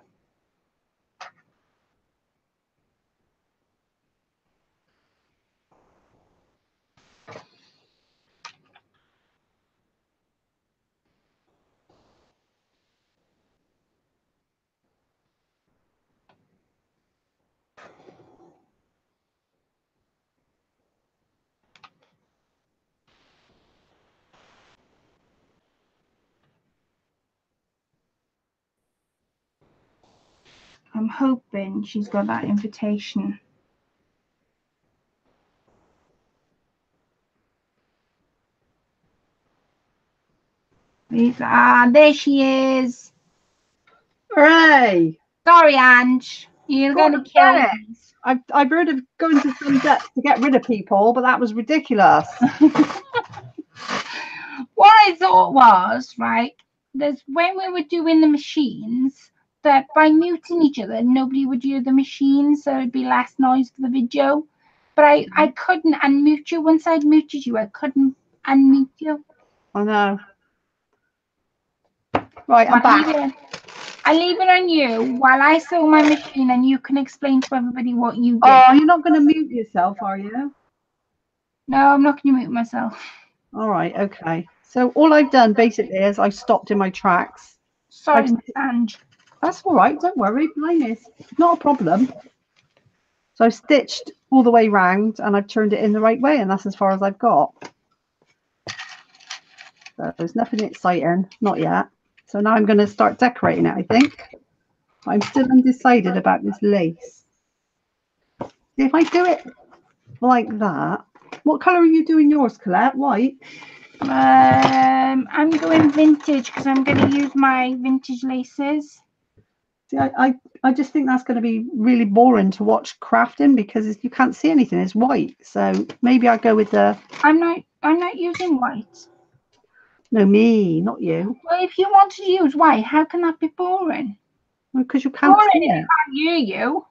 I'm hoping she's got that invitation. Please. Ah, there she is. Hooray! Sorry, Ange. You're going to kill me. I've heard of going to some depths to get rid of people, but that was ridiculous. What I thought was, right, there's when we were doing the machines, that by muting each other, nobody would hear the machines, so it'd be less noise for the video. But I couldn't unmute you. Once I'd muted you, I couldn't unmute you. I know. Right, I'm back. I leave it on you while I sew my machine and you can explain to everybody what you did. Oh, you're not going to mute yourself, are you? No, I'm not going to mute myself. All right, okay. So all I've done basically is I've stopped in my tracks. Sorry, Ms Angie. That's all right, don't worry, mine is not a problem. So I've stitched all the way round and I've turned it in the right way, and that's as far as I've got. So there's nothing exciting, not yet. So now I'm going to start decorating it, I think. I'm still undecided about this lace. See, if I do it like that, what colour are you doing yours, Colette? White? I'm going vintage because I'm going to use my vintage laces. See, I just think that's going to be really boring to watch crafting because you can't see anything. It's white. So maybe I'll go with the... I'm not using white. No, me, not you. Well, if you want to use white, how can that be boring? Because you can't Boring see if it. I can't hear you.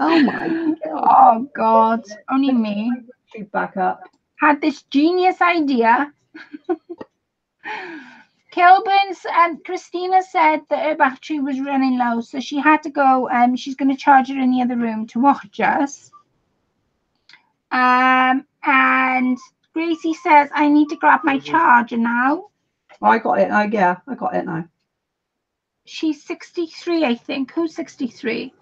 Oh my God. Oh God, only me. Back up. Had this genius idea. Kilburns and Christina said that her battery was running low, so she had to go. She's going to charge it in the other room to watch us. And Gracie says, I need to grab my charger now. Oh, I got it. Yeah, I got it now. She's 63, I think. Who's 63?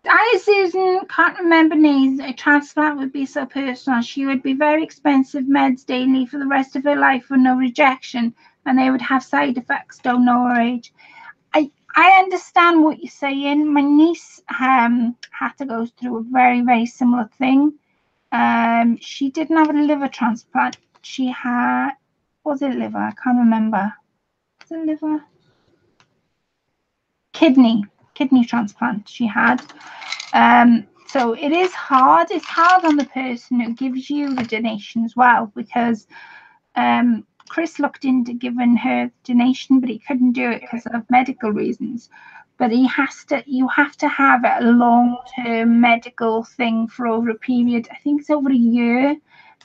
I, Susan, can't remember names. A transplant would be so personal. She would be very expensive meds daily for the rest of her life with no rejection, and they would have side effects. Don't know her age. I understand what you're saying. My niece had to go through a very, very similar thing. She didn't have a liver transplant. She had, was it liver? I can't remember. Was it liver? Kidney transplant she had. So it is hard. It's hard on the person who gives you the donation as well, because Chris looked into giving her donation, but he couldn't do it because of medical reasons. But you have to have a long-term medical thing for over a period. I think it's over a year,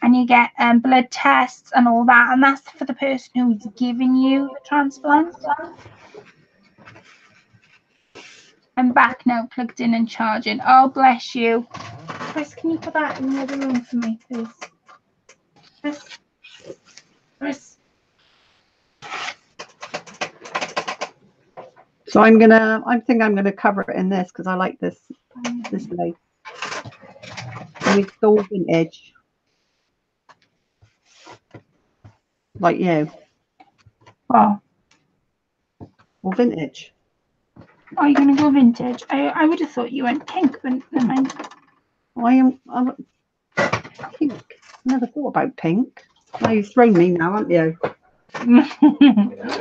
and you get blood tests and all that, and that's for the person who's giving you the transplant. I'm back now, plugged in and charging. Oh, bless you. Chris, can you put that in the other room for me, please? Chris. So I think I'm gonna cover it in this because I like this lace. And it's all vintage. Like you. Oh. Or vintage. Are you going to go vintage? I would have thought you went pink, but never mind. I'm pink. Never thought about pink. Now you've thrown me now, haven't you?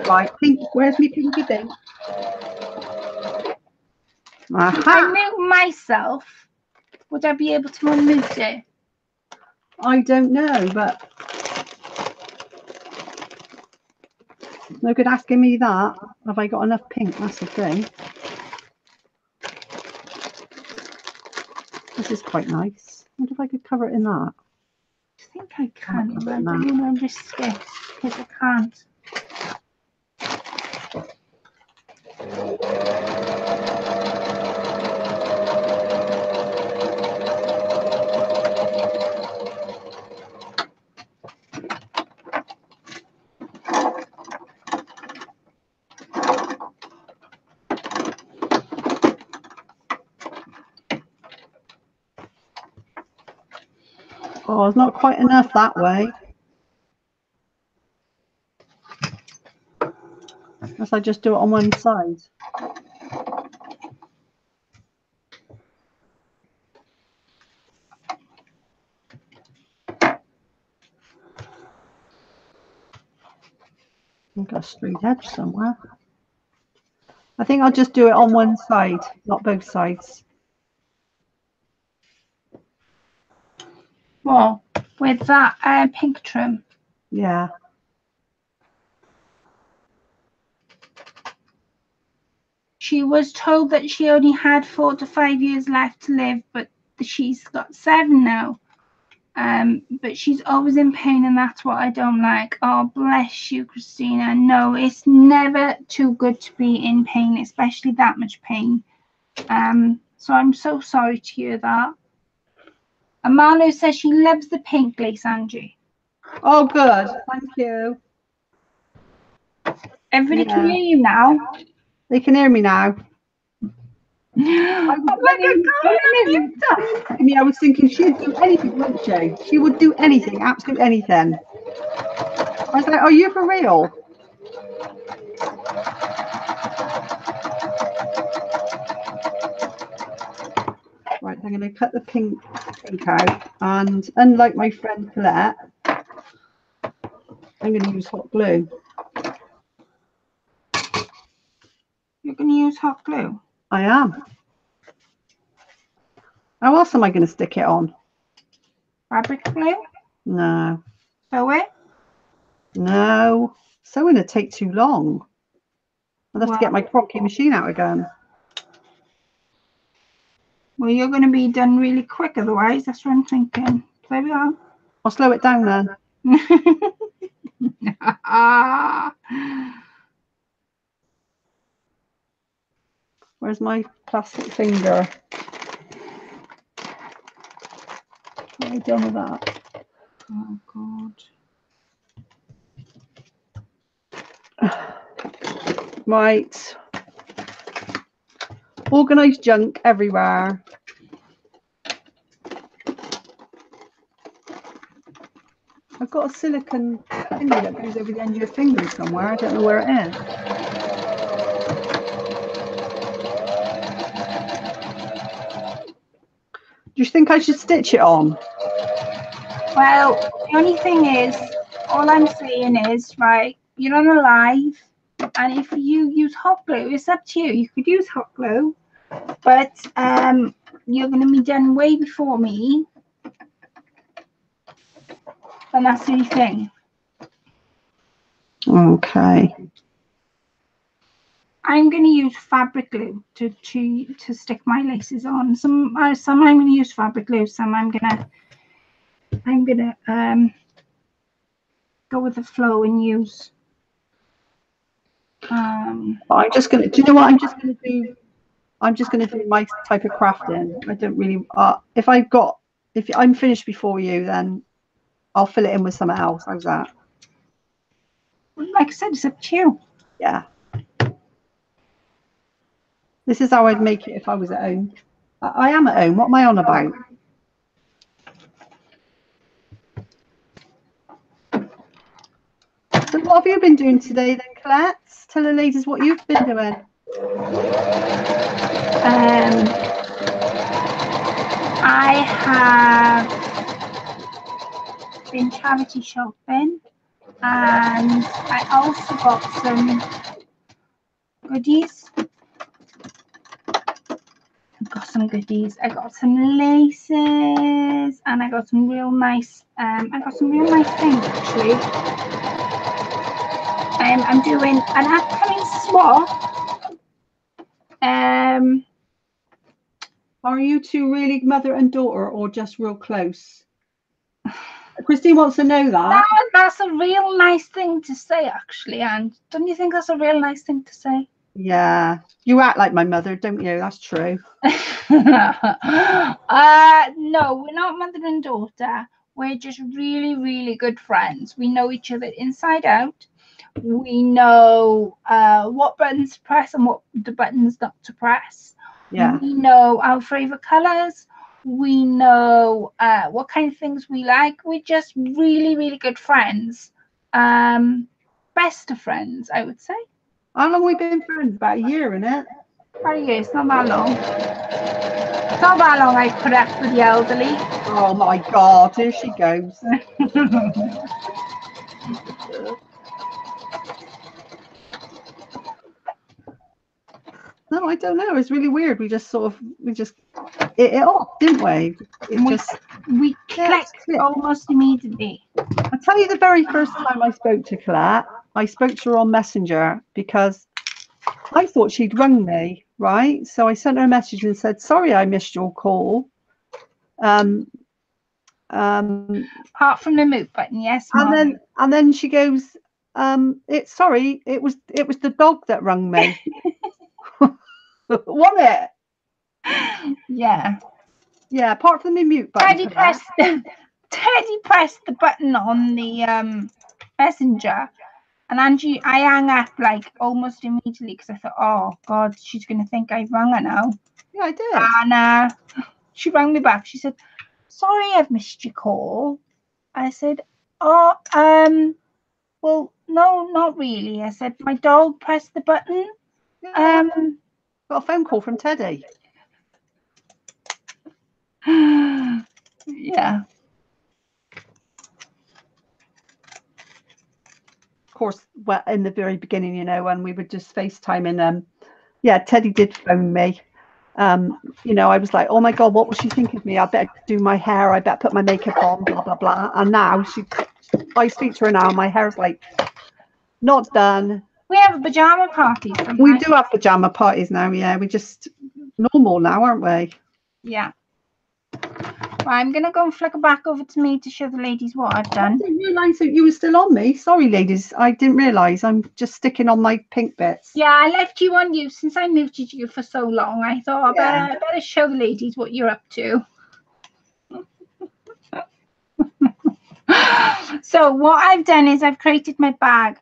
Right, pink. Where's my pinky thing? Aha! If I mute myself, would I be able to unmute it? I don't know, but no good asking me that. Have I got enough pink? That's the thing. This is quite nice. I wonder if I could cover it in that. I think I can, but I don't want to risk it because I can't. Oh, it's not quite enough that way. Unless I just do it on one side. I've got a straight edge somewhere. I think I'll just do it on one side, not both sides. Well, with that pink trim. Yeah. She was told that she only had 4 to 5 years left to live, but she's got 7 now. But she's always in pain, and that's what I don't like. Oh, bless you, Christina. No, it's never too good to be in pain, especially that much pain. So I'm so sorry to hear that. And Marlo says she loves the pink lace, Angie. Oh, good. Thank you. Everybody can Yeah. hear you now. They can hear me now. Oh my God, I mean, I was thinking she'd do anything, wouldn't she? She would do anything, absolutely anything. I was like, are you for real? Right, I'm going to cut the pink out, and unlike my friend Colette, I'm going to use hot glue. You're going to use hot glue? I am. How else am I going to stick it on? Fabric glue? No. Sew it? No. Sewing would take too long. I'll have to get my crocky machine out again. Well, you're going to be done really quick otherwise. That's what I'm thinking. There we are. I'll slow it down then. Where's my plastic finger? What have I done with that? Oh, God. Right. Organised junk everywhere. I've got a silicone thingy that goes over the end of your finger somewhere. I don't know where it is. Do you think I should stitch it on? Well, the only thing is, all I'm saying is, right, you're on a live, and if you use hot glue, it's up to you. You could use hot glue, but you're going to be done way before me. And that's the only thing. Okay. I'm going to use fabric glue to stick my laces on. Some I'm going to use fabric glue. Some I'm gonna go with the flow and use. I'm just gonna. Do you know what I'm just gonna do? I'm just gonna do my type of crafting. I don't really. If I'm finished before you, then I'll fill it in with something else. How's that? Like I said, it's up to you. Yeah. This is how I'd make it if I was at home. I am at home. What am I on about? So what have you been doing today then, Colette? Tell the ladies what you've been doing. I have been charity shopping, and I also got some goodies. I got some laces, and I got some real nice. I got some real nice things actually. I'm doing an upcoming swap. Are you two really mother and daughter, or just real close? Christine wants to know that. That's a real nice thing to say, actually, and don't you think that's a real nice thing to say? Yeah, you act like my mother, don't you? That's true. No, we're not mother and daughter. We're just really, really good friends. We know each other inside out. We know what buttons to press and what the buttons not to press. Yeah. We know our favorite colors. We know what kind of things we like. We're just really, really good friends. Best of friends, I would say. How long have we been friends? About a year, isn't it? About a year. It's not that long. It's not that long. I put up with the elderly. Oh my God! Here she goes. No, I don't know. It's really weird. We just hit it off, didn't we? We clicked almost immediately. I'll tell you, the very first time I spoke to Colette, I spoke to her on Messenger because I thought she'd rung me, right? So I sent her a message and said, "Sorry, I missed your call." Apart from the mute button, yes. And then she goes, it was the dog that rung me." Wasn't it? Yeah. Yeah, apart from the mute button. Teddy pressed the button on the messenger, and Angie, I hung up like almost immediately because I thought, oh God, she's going to think I rang her now. Yeah, I did. And she rang me back. She said, sorry, I've missed your call. I said, oh, well, no, not really. I said, my dog pressed the button. Yeah. Got a phone call from Teddy. Yeah. Of course, well, in the very beginning, you know, when we were just FaceTiming, yeah, Teddy did phone me. You know, I was like, oh my God, what will she think of me? I better do my hair. I better put my makeup on, blah, blah, blah. And now I speak to her now. My hair's like not done. We have a pajama party. We do have pajama parties now. Yeah, we just normal now, aren't we? Yeah. Well, I'm going to go and flicker back over to me to show the ladies what I've done. I didn't realise that you were still on me. Sorry, ladies. I didn't realise. I'm just sticking on my pink bits. Yeah, I left you on you since I muted you for so long. I thought I better show the ladies what you're up to. So what I've done is I've created my bag.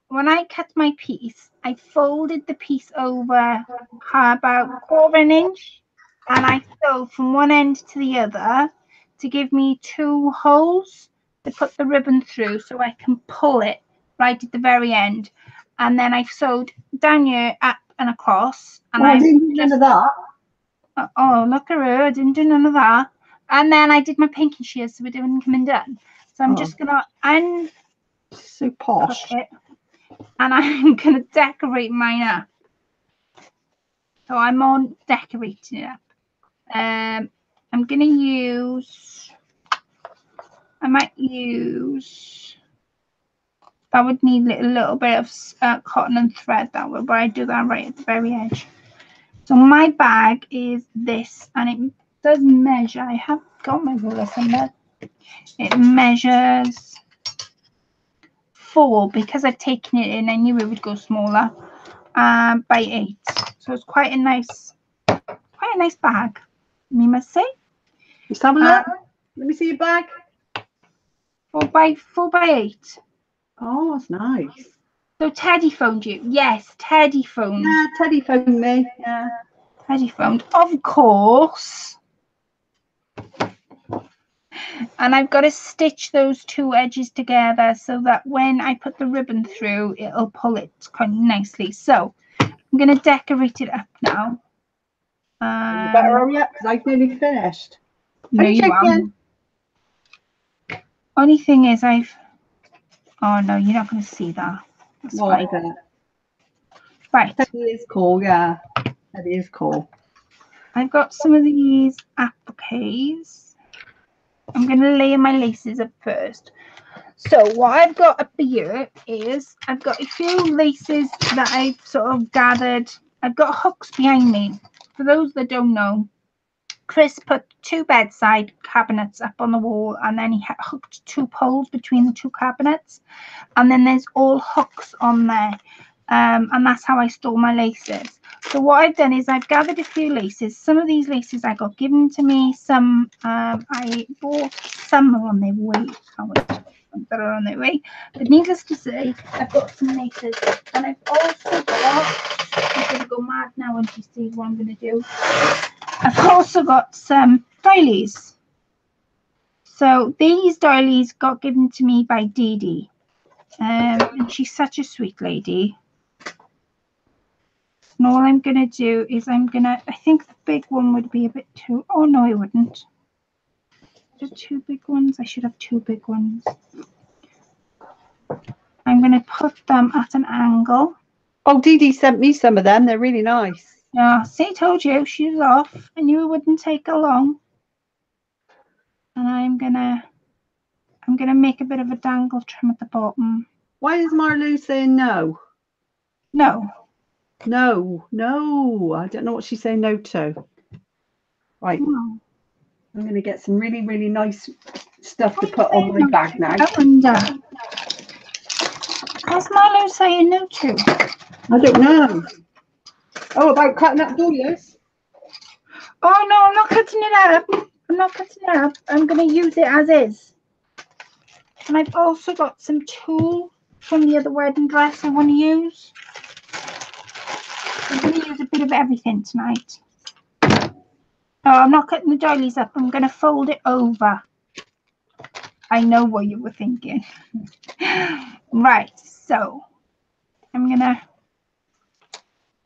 When I cut my piece, I folded the piece over about 1/4 inch, and I sewed from one end to the other to give me 2 holes to put the ribbon through so I can pull it right at the very end. And then I've sewed down here, up and across. And I didn't do none of that. Oh, look at her. I didn't do none of that. And then I did my pinking shears so it didn't come undone. So I'm just going to so posh. it, and I'm going to decorate mine up. So I'm on decorating it up. I'm going to use, I might use, that would need a little bit of cotton and thread, that would, but I do that right at the very edge. So my bag is this, and it does measure, I have got my ruler somewhere. It measures 4, because I've taken it in, I knew it would go smaller, by 8. So it's quite a nice bag, you must say. Let's have a look. Let me see your bag. 4 by 8. Oh, that's nice. So Teddy phoned you? Yes, Teddy phoned. Yeah, Teddy phoned me. Yeah. Teddy phoned, of course. And I've got to stitch those 2 edges together so that when I put the ribbon through, it'll pull it quite nicely. So I'm going to decorate it up now. You better hurry up because I've nearly finished. No, you haven't. Only thing is oh no, you're not going to see that. That's What fine. is it? Right. Teddy is cool, yeah. Teddy is cool. I've got some of these appliques. I'm going to layer my laces up first. So what I've got up here is I've got a few laces that I've sort of gathered. I've got hooks behind me. For those that don't know, Chris put 2 bedside cabinets up on the wall, and then he hooked 2 poles between the 2 cabinets, and then there's all hooks on there, and that's how I store my laces. So what I've done is I've gathered a few laces. Some of these laces I got given to me, some I bought, some are on their way. That are on their way, but needless to say, I've got some laces, and I've also got, I'm going to go mad now when she sees what I'm going to do. I've also got some doilies. So these doilies got given to me by Dee Dee, and she's such a sweet lady. And all I'm going to do is I think the big one would be a bit too, oh no it wouldn't. Are 2 big ones? I should have 2 big ones. I'm going to put them at an angle. Oh, Dee Dee sent me some of them. They're really nice. Yeah, see, told you she was off. I knew it wouldn't take her long. And I'm gonna make a bit of a dangle trim at the bottom. Why is Marlou saying no? No. No, no. I don't know what she's saying no to. Right. No. I'm going to get some really, really nice stuff to put on my bag now. I wonder. What's Marlo saying no to? I don't know. Oh, about cutting up doilies? Oh no, I'm not cutting it up. I'm not cutting it up. I'm going to use it as is. And I've also got some tulle from the other wedding dress I want to use. I'm going to use a bit of everything tonight. Oh, I'm not cutting the doilies up. I'm going to fold it over. I know what you were thinking. Right, so I'm going to,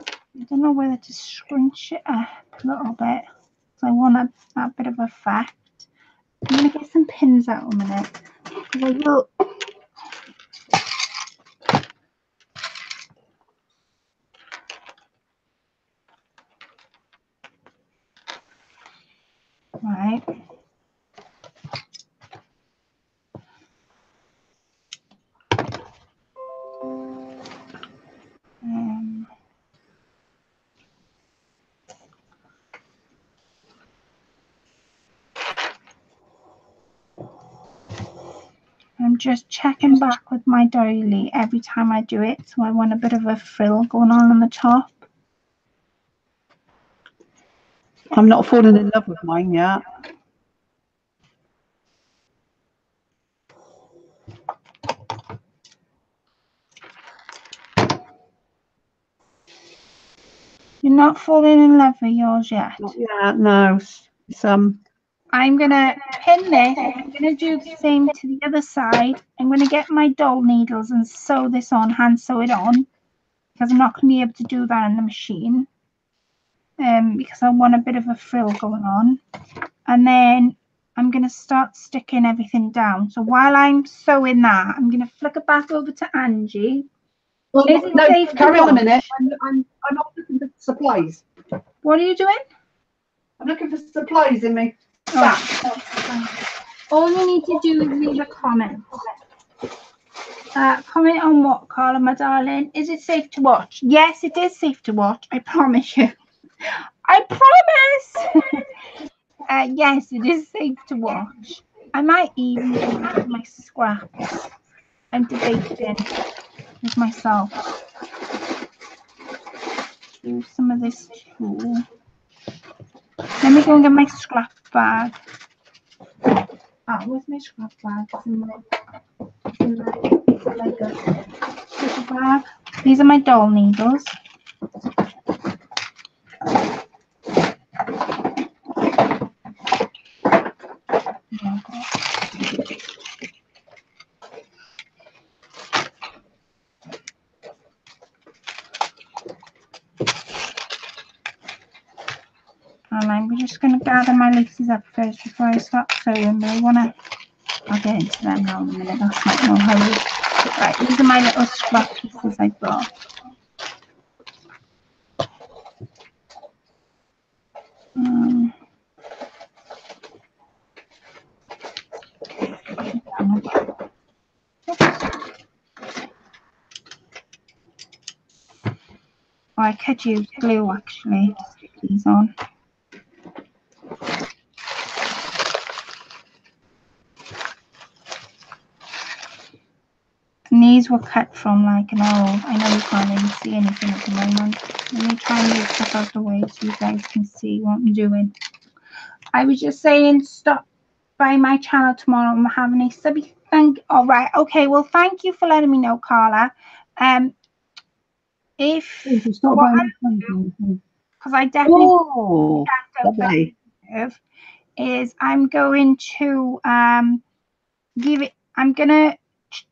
I don't know whether to scrunch it up a little bit. So I want that bit of effect. I'm going to get some pins out in a minute. Because I will. Right. I'm just checking back with my doily every time I do it. So I want a bit of a frill going on the top. I'm not falling in love with mine yet. You're not falling in love with yours yet? Not yet, no. It's, I'm going to pin this. I'm going to do the same to the other side. I'm going to get my doll needles and sew this on, hand sew it on. Because I'm not going to be able to do that in the machine. Because I want a bit of a frill going on. And then I'm going to start sticking everything down. So while I'm sewing that, I'm going to flick it back over to Angie. well, Is it no, safe to carry on a watch? minute. I'm not looking for supplies. What are you doing? I'm looking for supplies in my stack. All you need to do is leave a comment. Comment on what, Carla, my darling? Is it safe to watch? Yes, it is safe to watch. I promise you. I promise. Yes, it is safe to watch. I might even use my scraps. I'm debating with myself. Do some of this too. Let me go and get my scrap bag. Ah, where's my scrap bag? It's in like a little bag. These are my doll needles. And I'm just going to gather my laces up first before I start sewing, but I'll get into them now in a minute. That's not no hurry. Right, these are my little scrap pieces I got. Oh, I could use glue actually to stick these on. And these were cut from like an old, I know you can't really see anything at the moment. Let me try and move stuff out the way so you guys can see what I'm doing. I was just saying stop by my channel tomorrow. I'm having a subby all right, okay, well thank you for letting me know, Carla. If because I definitely is I'm going to I'm gonna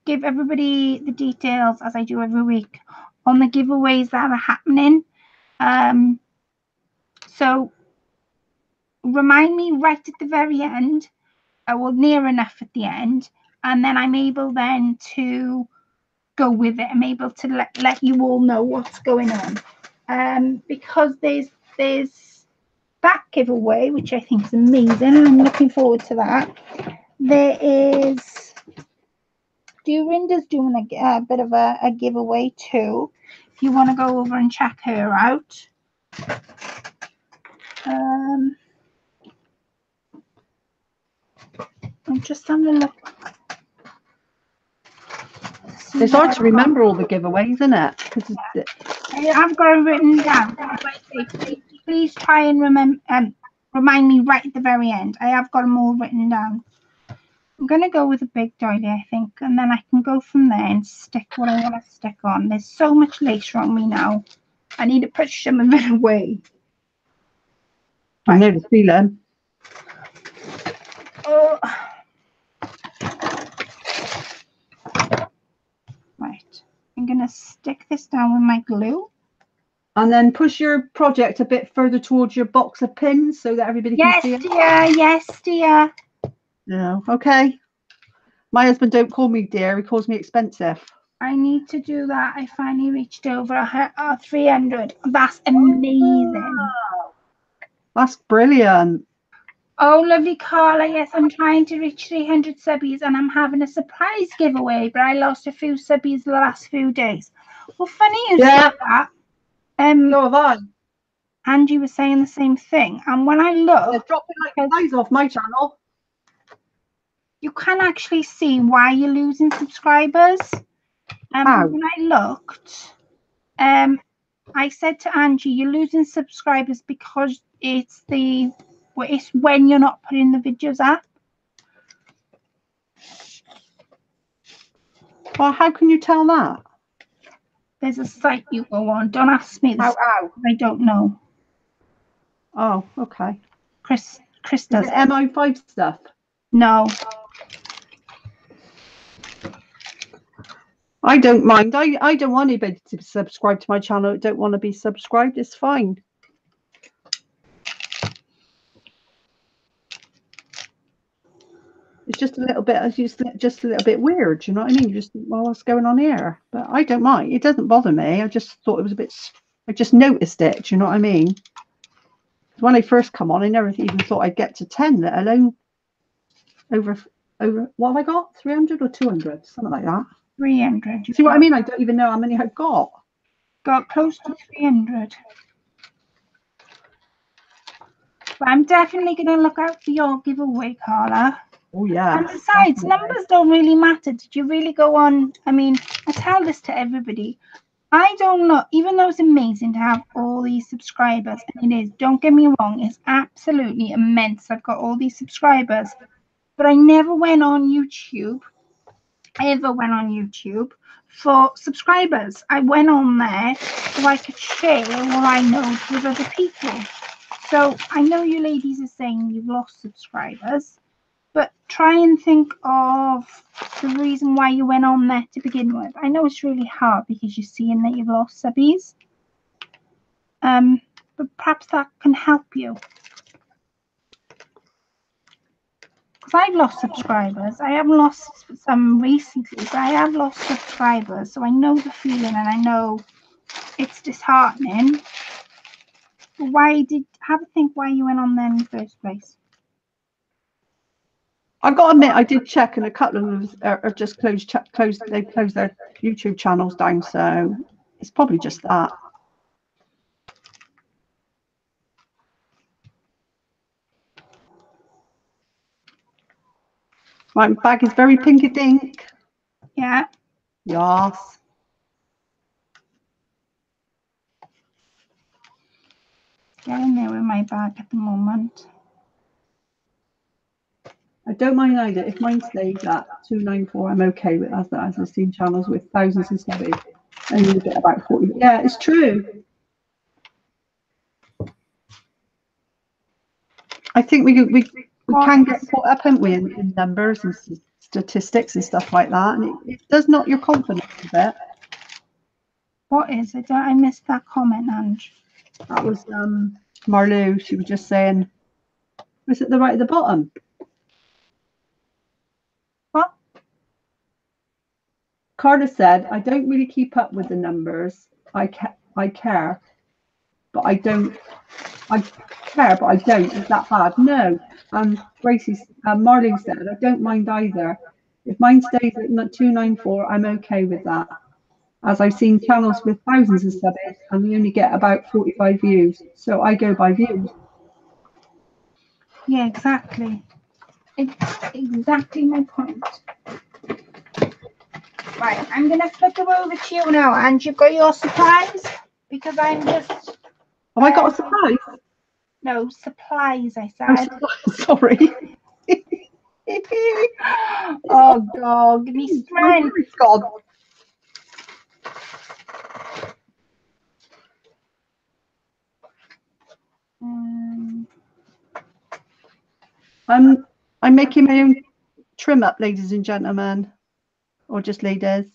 give everybody the details as I do every week on the giveaways that are happening. So remind me right at the very end, well near enough at the end, and then I'm able then to go with it. I'm able to let you all know what's going on. Because there's that giveaway, which I think is amazing, and I'm looking forward to that. There is Dorinda's doing a bit of a giveaway too. If you want to go over and check her out. I'm just having a look. It's hard to remember all the giveaways, isn't it? I've got it written down. Please try and remember. remind me right at the very end. I have got them all written down. I'm going to go with a big doily, I think, and then I can go from there and stick what I want to stick on. There's so much lace on me now. I need to push some of it away. I know the feeling. Oh. Right. I'm going to stick this down with my glue. And then push your project a bit further towards your box of pins so that everybody can see it. Yes, dear. No, okay. My husband don't call me dear, he calls me expensive. I need to do that. I finally reached over 300. That's amazing. That's brilliant. Oh, lovely Carla. Yes, I'm trying to reach 300 subbies and I'm having a surprise giveaway, but I lost a few subbies the last few days. Well, funny you say that. So have I. Angie was saying the same thing. And when I look, they're dropping like flies off my channel. You can actually see why you're losing subscribers. When I looked, I said to Angie, you're losing subscribers because it's when you're not putting the videos up. Well, how can you tell that? There's a site you go on. Don't ask me. How? I don't know. Oh, okay. Chris does it. MI5 stuff? No. I don't mind. I don't want anybody to subscribe to my channel. I don't want to be subscribed. It's fine. It's just a little bit, just a little bit weird. You know what I mean? You just think, well, what's going on here? But I don't mind. It doesn't bother me. I just thought it was a bit. I just noticed it. Do you know what I mean? When I first come on, I never even thought I'd get to 10, let alone over. What have I got? 300 or 200? Something like that. 300. See what I mean? I don't even know how many I've got. Got close to 300. But I'm definitely going to look out for your giveaway, Carla. Oh, yeah. And besides, numbers don't really matter. Did you really go on? I mean, I tell this to everybody. I don't know, even though it's amazing to have all these subscribers, and it is, don't get me wrong, it's absolutely immense. I've got all these subscribers, but I never went on YouTube. For subscribers. I went on there so I could share what I know with other people. So I know you ladies are saying you've lost subscribers, but try and think of the reason why you went on there to begin with. I know it's really hard because you're seeing that you've lost subbies, but perhaps that can help you. Because I've lost subscribers. I haven't lost some recently, but I have lost subscribers. So I know the feeling and I know it's disheartening. But have a think why you went on there in the first place. I've got to admit, I did check, and a couple of them are just closed. They closed their YouTube channels down, so it's probably just that. My bag is very pinky dink. Yeah. Yes. Getting there with my bag at the moment. I don't mind either. If mine stays at 294, I'm okay with as I've seen channels with thousands and subbies. I need a bit about 40. Yeah, it's true. I think we can get caught up, haven't we, in numbers and statistics and stuff like that, and it does knock your confidence a bit. What is it? I missed that comment, Ange. That was Marlou. She was just saying, was it the right at the bottom? What? Carter said, I don't really keep up with the numbers. I care, but I don't. I care, but I don't. Is that bad? No. Marlene said, I don't mind either. If mine stays at 294, I'm okay with that. As I've seen channels with thousands of subs and we only get about 45 views. So I go by views. Yeah, exactly. It's exactly my point. Right, I'm going to flip it over to you now, and you've got your surprise because I'm just... Have I got a surprise? No, supplies, I Oh, said. sorry. Oh, God. Give me My strength. voice gone. I'm making my own trim up, ladies and gentlemen, or just ladies.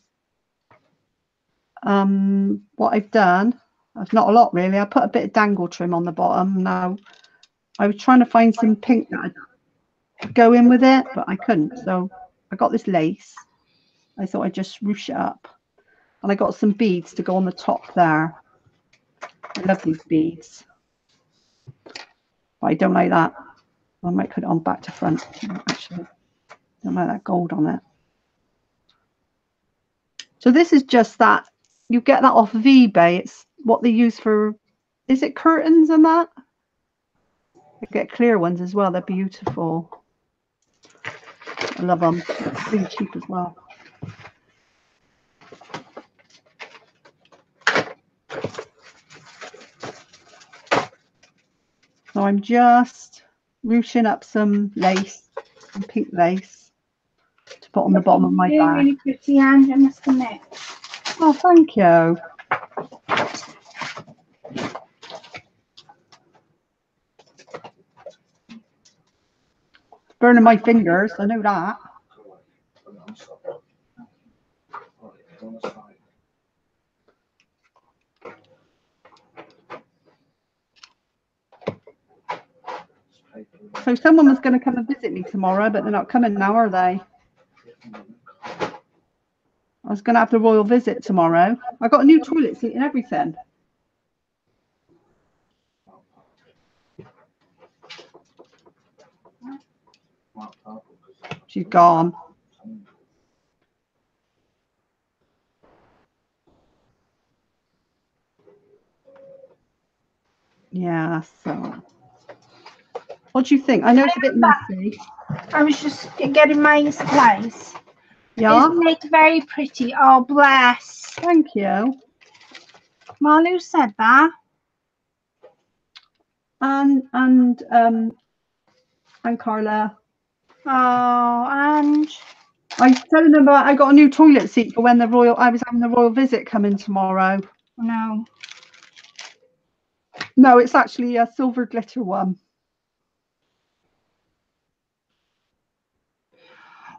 What I've done, I've not a lot really. I put a bit of dangle trim on the bottom. Now I was trying to find some pink that I'd go in with it, but I couldn't. So I got this lace. I thought I'd just ruche it up, and I got some beads to go on the top there. I love these beads, but I don't like that. I might put it on back to front. Actually, I don't like that gold on it. So this is just that. You get that off of eBay. It's what they use for, is it curtains and that? I get clear ones as well. They're beautiful. I love them. It's really cheap as well. So I'm just ruching up some lace, some pink lace, to put on the bottom of my bag. Really pretty, Ange, I must admit. Oh, thank you. Burning my fingers, I know that. So someone was going to come and visit me tomorrow, but they're not coming now, are they? I was going to have the royal visit tomorrow. I got a new toilet seat and everything. She's gone. Yeah, so what do you think? I know it's a bit messy. I was just getting my supplies. Yeah. Isn't it very pretty? Oh, bless. Thank you. Malu said that. And Carla. Oh, Ange. I was telling them about I got a new toilet seat for when I was having the royal visit coming tomorrow. No. No, it's actually a silver glitter one.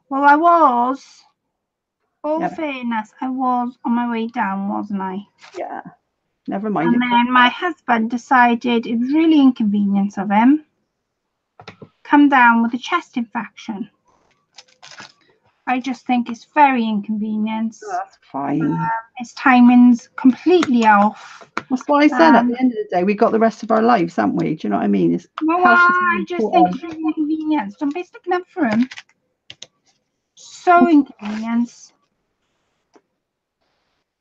Well, I was. All Yeah. fairness, I was on my way down, wasn't I? Yeah. Never mind. And then my husband decided it was really inconvenient of him. Come down with a chest infection. I just think it's very inconvenient. That's fine. His timing's completely off. That's what I said. At the end of the day, we got the rest of our lives, haven't we? Do you know what I mean? Well, I just think it's really inconvenient. Don't be sticking up for him. So inconvenienced.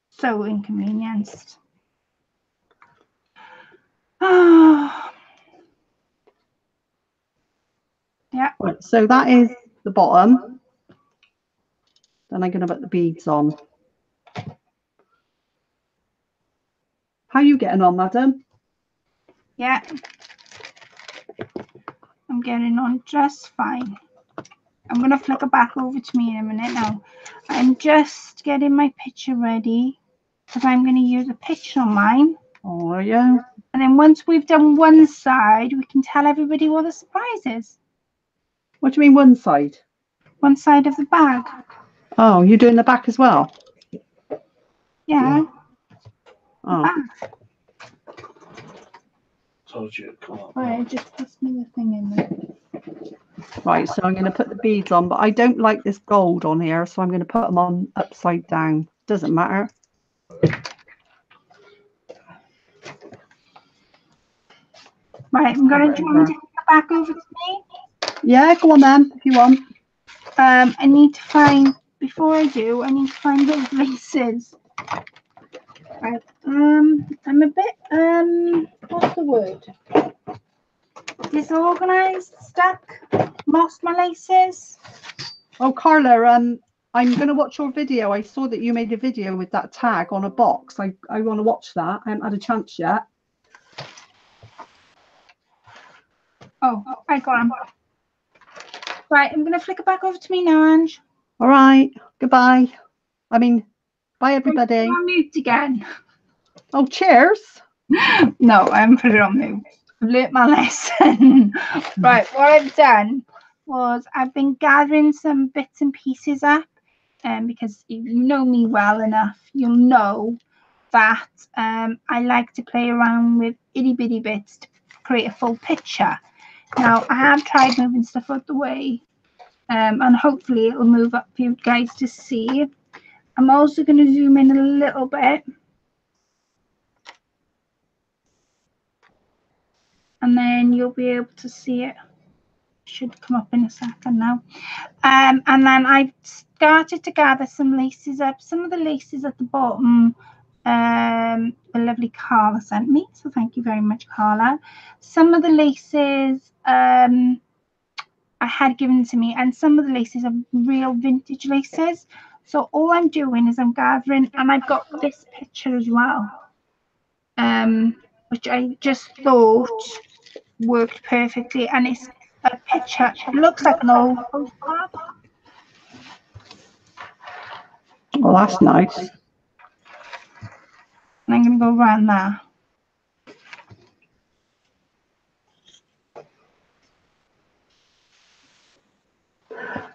So inconvenienced. Yeah. Right, so that is the bottom. Then I'm going to put the beads on. How are you getting on, madam? Yeah. I'm getting on just fine. I'm going to flick it back over to me in a minute now. I'm just getting my picture ready because I'm going to use a picture on mine. Oh, yeah. And then once we've done one side, we can tell everybody what the surprise is. What do you mean one side? One side of the bag. Oh, you're doing the back as well? Yeah. Oh. Back. Told you to come up. Right, just pass me the thing in there. Right, so I'm going to put the beads on, but I don't like this gold on here, so I'm going to put them on upside down. Doesn't matter. Right, I'm going to take it back over to me. Yeah, go on then, if you want. I need to find, before I do, I need to find those laces. Right, I'm a bit, what's the word? Disorganized, stuck, lost my laces. Oh, Carla, I'm going to watch your video. I saw that you made a video with that tag on a box. I want to watch that. I haven't had a chance yet. Oh, I got him. Right, I'm going to flick it back over to me now, Ange. All right. Goodbye. I mean, bye, everybody. I'm on mute again. Oh, cheers. No, I haven't put it on mute. I've learnt my lesson. Right, what I've done was I've been gathering some bits and pieces up, because if you know me well enough, you'll know that I like to play around with itty bitty bits to create a full picture. Now, I have tried moving stuff out the way, and hopefully it'll move up for you guys to see. I'm also going to zoom in a little bit. And then you'll be able to see it. Should come up in a second now. And then I've started to gather some laces up. Some of the laces at the bottom, the lovely Carla sent me. So thank you very much, Carla. Some of the laces I had given to me, and some of the laces are real vintage laces. So all I'm doing is I'm gathering, and I've got this picture as well, which I just thought worked perfectly, and it's a picture. It looks like an old postcard. Oh, that's nice. And I'm going to go around there.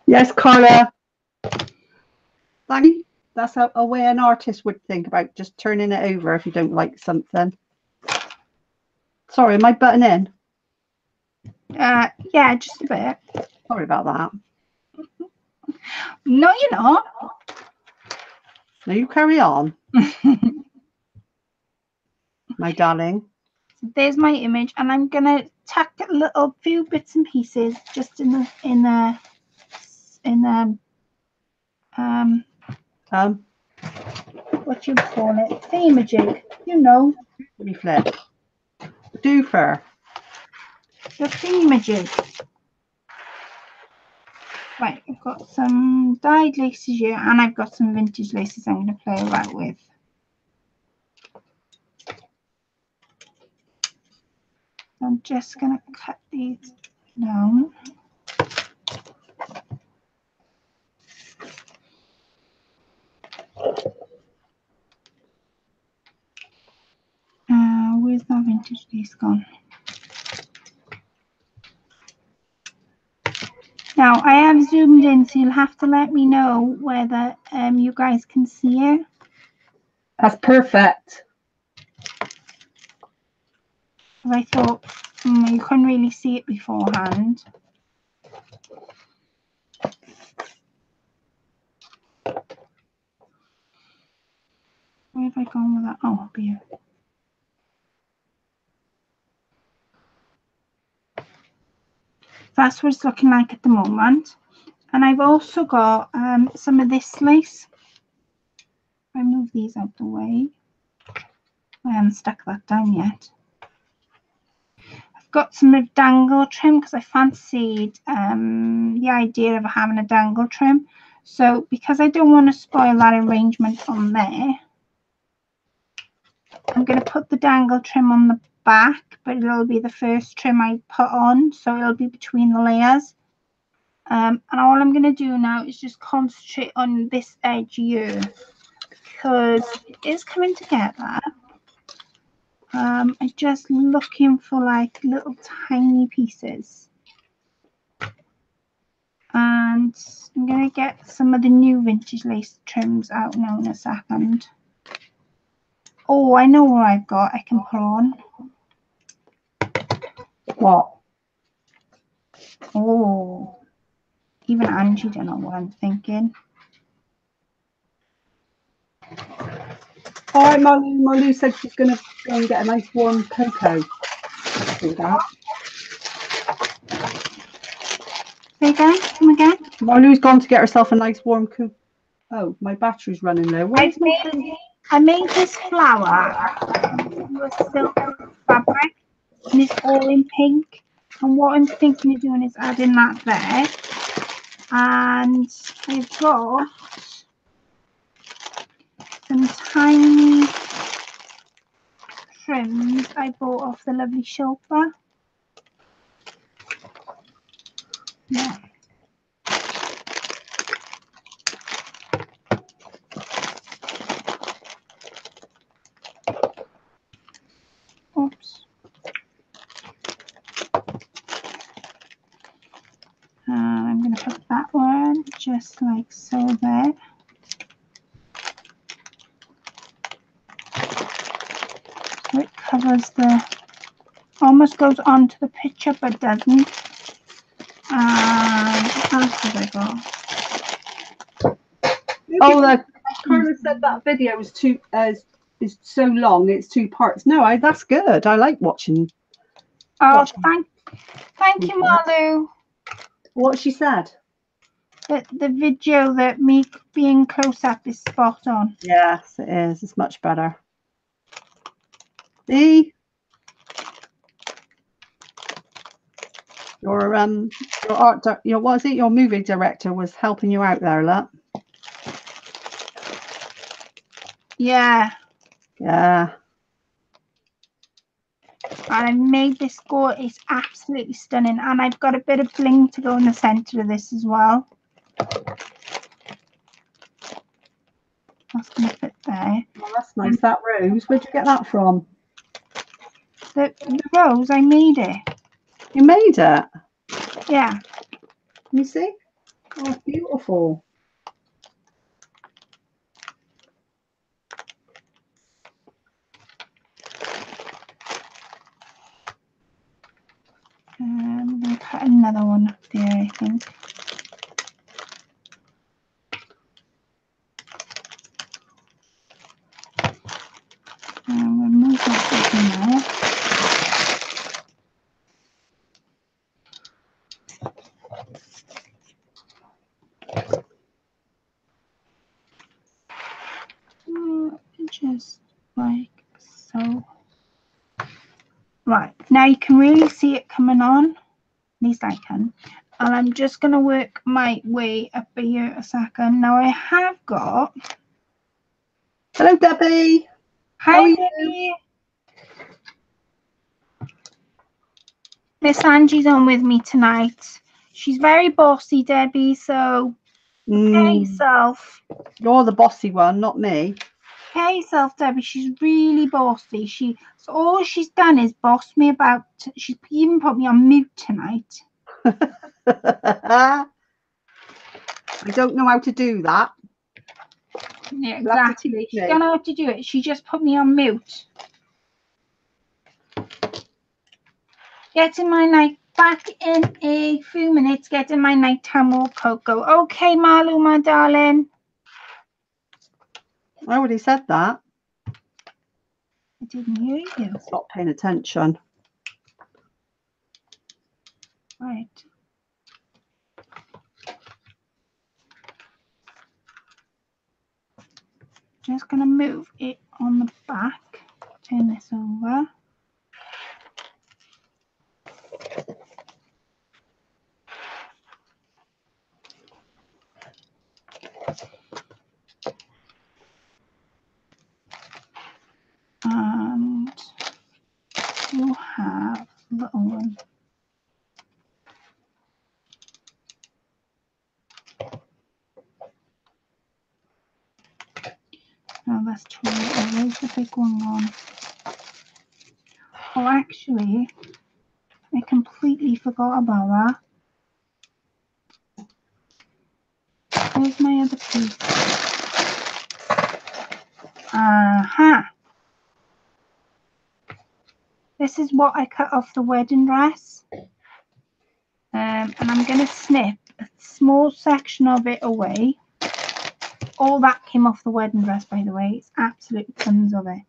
Yes, Carla. Thank you. That's a way an artist would think about just turning it over if you don't like something. Sorry, am I butting in? Yeah, just a bit. Sorry about that. No, you're not. No, you carry on. My darling. So there's my image, and I'm gonna tack a little few bits and pieces just in the what you call it, thingamajig, you know. Let me flip. Doofer. The thingamajig. Right, I've got some dyed laces here, and I've got some vintage laces I'm going to play around with. I'm just going to cut these down. Where's my vintage lace gone? Now, I have zoomed in, so you'll have to let me know whether you guys can see it. That's perfect. I thought you couldn't really see it beforehand. Where have I gone with that? Oh, up here. That's what it's looking like at the moment. And I've also got some of this lace. I move these out the way. I haven't stuck that down yet. I've got some of dangle trim because I fancied the idea of having a dangle trim. So because I don't want to spoil that arrangement on there, I'm going to put the dangle trim on the back, but it'll be the first trim I put on, so it'll be between the layers. And all I'm going to do now is just concentrate on this edge here because it is coming together. I'm just looking for like little tiny pieces. And I'm going to get some of the new vintage lace trims out now in a second. Oh, I know what I've got I can put on. What? Oh, even Angie don't know what I'm thinking. All right, Malu said she's going to go and get a nice warm cocoa. Let's do that. Say again? Come again? Malu's gone to get herself a nice warm cocoa. Oh, my battery's running low. I made this flower with silk fabric, and it's all in pink. And what I'm thinking of doing is adding that there. And I've got some tiny trims I bought off the lovely Shilpa. Yeah. Oops. I'm going to put that one just like so there. So it covers the, almost goes onto the picture but doesn't. What else have I got? Oh, Carla said that video is is so long. It's 2 parts. No, that's good. I like watching. Oh, thank you, Malu. What she said. The video that me being close up is spot on. Yes, it is. It's much better. See, your your movie director was helping you out there, look. Yeah. Yeah. And I made this go. It's absolutely stunning. And I've got a bit of bling to go in the centre of this as well. That's going to fit there. Oh, that's nice. That rose. Where'd you get that from? The rose, I made it. You made it? Yeah. Let me see. Oh, it's beautiful. I'm going to cut another one up there, I think. We'll move that in there. Just like so. Right, now you can really see it coming on. At least I can. And I'm just going to work my way up here a second. Now I have got... Hello, Debbie. Hi, Debbie. Miss Angie's on with me tonight. She's very bossy, Debbie, so behave yourself. You're the bossy one, not me. Behave yourself, Debbie. She's really bossy. So all she's done is boss me about... She's even put me on mute tonight. I don't know how to do that. Yeah, exactly. She don't know how to do it. She just put me on mute. Getting my night back in a few minutes. Getting my nighttime walk, Coco. Okay, Malu, my darling. I already said that. I didn't hear you. Stop paying attention. Right. Just going to move it on the back. Turn this over. And you have the little one. Now that's too little. Where's the big one gone? Oh, actually, I completely forgot about that. Where's my other piece? Aha! This is what I cut off the wedding dress. And I'm going to snip a small section of it away. All that came off the wedding dress, by the way. It's absolute tons of it.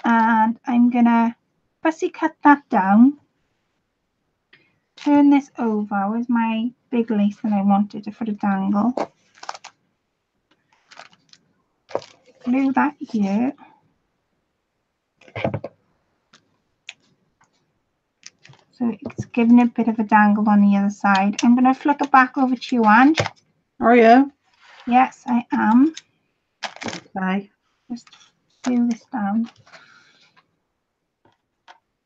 And I'm going to fussy cut that down. Turn this over. Where's my big lace that I wanted for the dangle? Glue that here. So it's giving a bit of a dangle on the other side. I'm going to flick it back over to you, Ange. Are you? Yes, I am. Okay. Just do this down.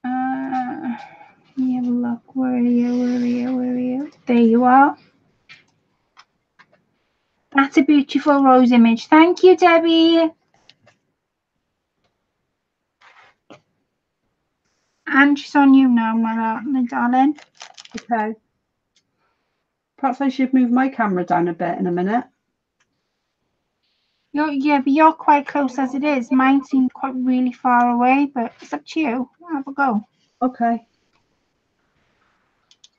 Let me have a look. Where are you? Where are you? Where are you? There you you are. That's a beautiful rose image. Thank you, Debbie. And she's on you now, my darling. Okay. Perhaps I should move my camera down a bit in a minute. Yeah, but you're quite close as it is. Mine seemed quite really far away, but it's up to you. Have a go. Okay.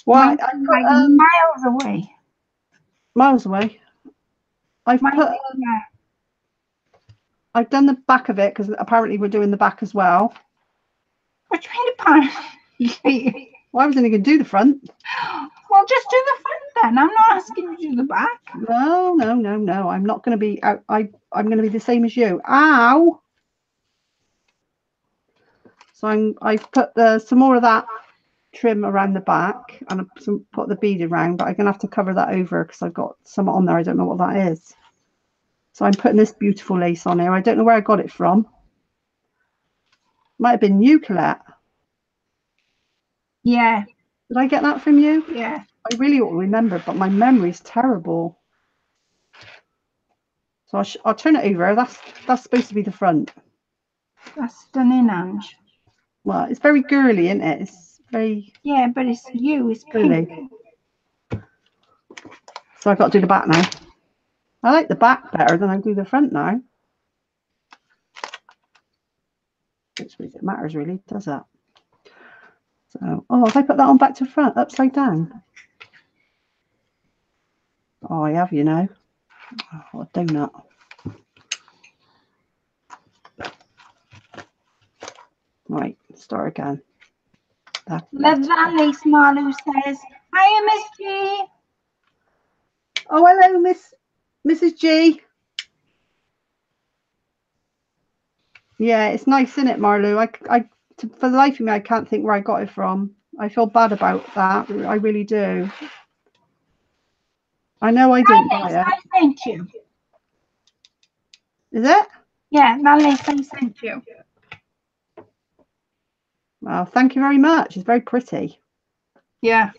Well, Mine seemed like miles away. Miles away. I've done the back of it because apparently we're doing the back as well. What do you mean apparently? Well, I was only going to do the front. Well, just do the front then. I'm not asking you to do the back. No. I'm not going to be out. I'm going to be the same as you. Ow! So I've put some more of that trim around the back and put the bead around, but I'm going to have to cover that over because I've got some on there. I don't know what that is. So I'm putting this beautiful lace on here. I don't know where I got it from. Might have been you, Colette. Yeah. Did I get that from you? Yeah. I really ought to remember, but my memory's terrible. So I'll turn it over. That's supposed to be the front. That's stunning, Ange. Well, it's very girly, isn't it? It's very... Yeah, but it's you. It's girly. pink. So I've got to do the back now. I like the back better than I do the front now. Which means it matters really, does that? So, oh, have I put that on back to front, upside down? Oh, I have, you know. Oh, what a donut. Right, start again. Love that lace, Marlu says. Hiya, Miss G. Oh, hello, Mrs. G. Yeah, it's nice, isn't it, Marlu? For the life of me, I can't think where I got it from. I feel bad about that. I really do. I know I didn't buy it. I sent you. Is it? Yeah, that lace I sent you. Well, thank you very much. It's very pretty. Yeah.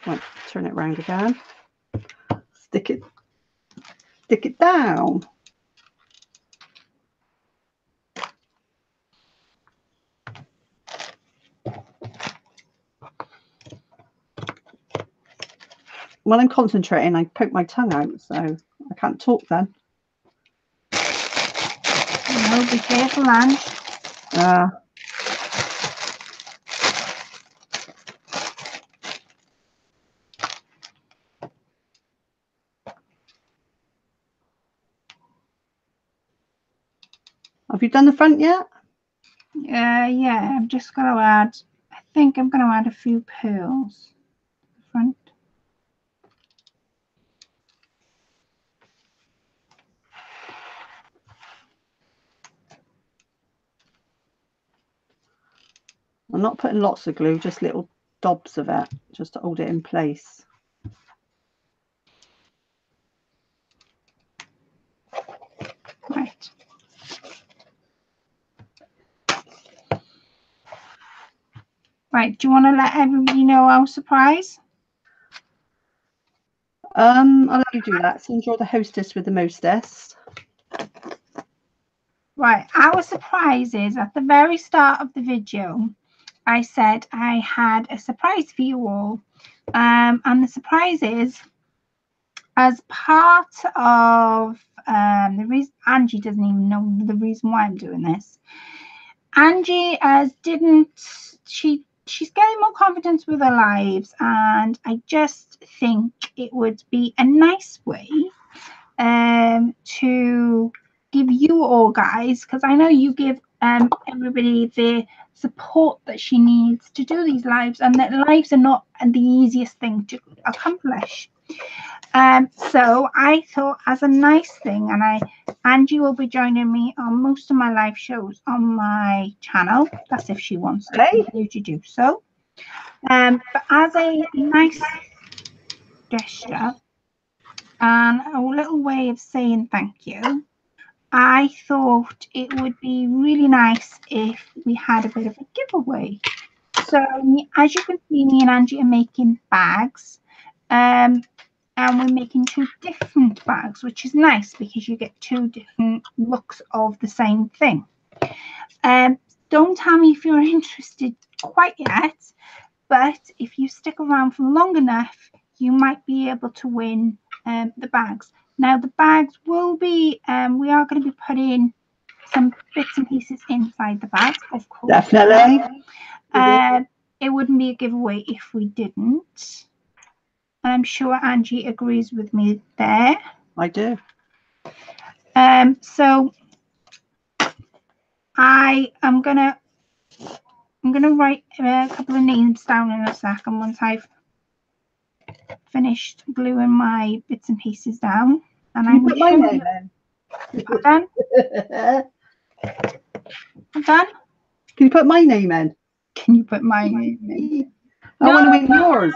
Right, turn it round again. Stick it down. When I'm concentrating, I poke my tongue out, so I can't talk then. No, be careful, Ange. Have you done the front yet? Yeah, I've just got to add, I think I'm going to add a few pearls. Front. I'm not putting lots of glue, just little dobs of it, just to hold it in place. Right. Right, do you want to let everybody know our surprise? I'll let you do that. Since you're the hostess with the mostest. Right, our surprise is at the very start of the video, I said I had a surprise for you all. And the surprise is, as part of the reason, Angie doesn't even know the reason why I'm doing this. Angie she's getting more confidence with her lives, and I just think it would be a nice way to give you all guys, because I know you give everybody the support that she needs to do these lives, and that lives are not the easiest thing to accomplish. So I thought, as a nice thing, and Angie will be joining me on most of my live shows on my channel. That's if she wants to continue to do so. But as a nice gesture and a little way of saying thank you, I thought it would be really nice if we had a bit of a giveaway. So as you can see, me and Angie are making bags, and we're making 2 different bags, which is nice because you get 2 different looks of the same thing. Don't tell me if you're interested quite yet, but if you stick around for long enough, you might be able to win the bags. Now the bags will be, we are going to be putting some bits and pieces inside the bags, of course. Definitely. It wouldn't be a giveaway if we didn't. I'm sure Angie agrees with me there. I do. So I'm gonna write a couple of names down in a second once I've finished gluing my bits and pieces down. And Can you put my name in? Done? Done? Can you put my name in? Can you put my name in? I want to win yours.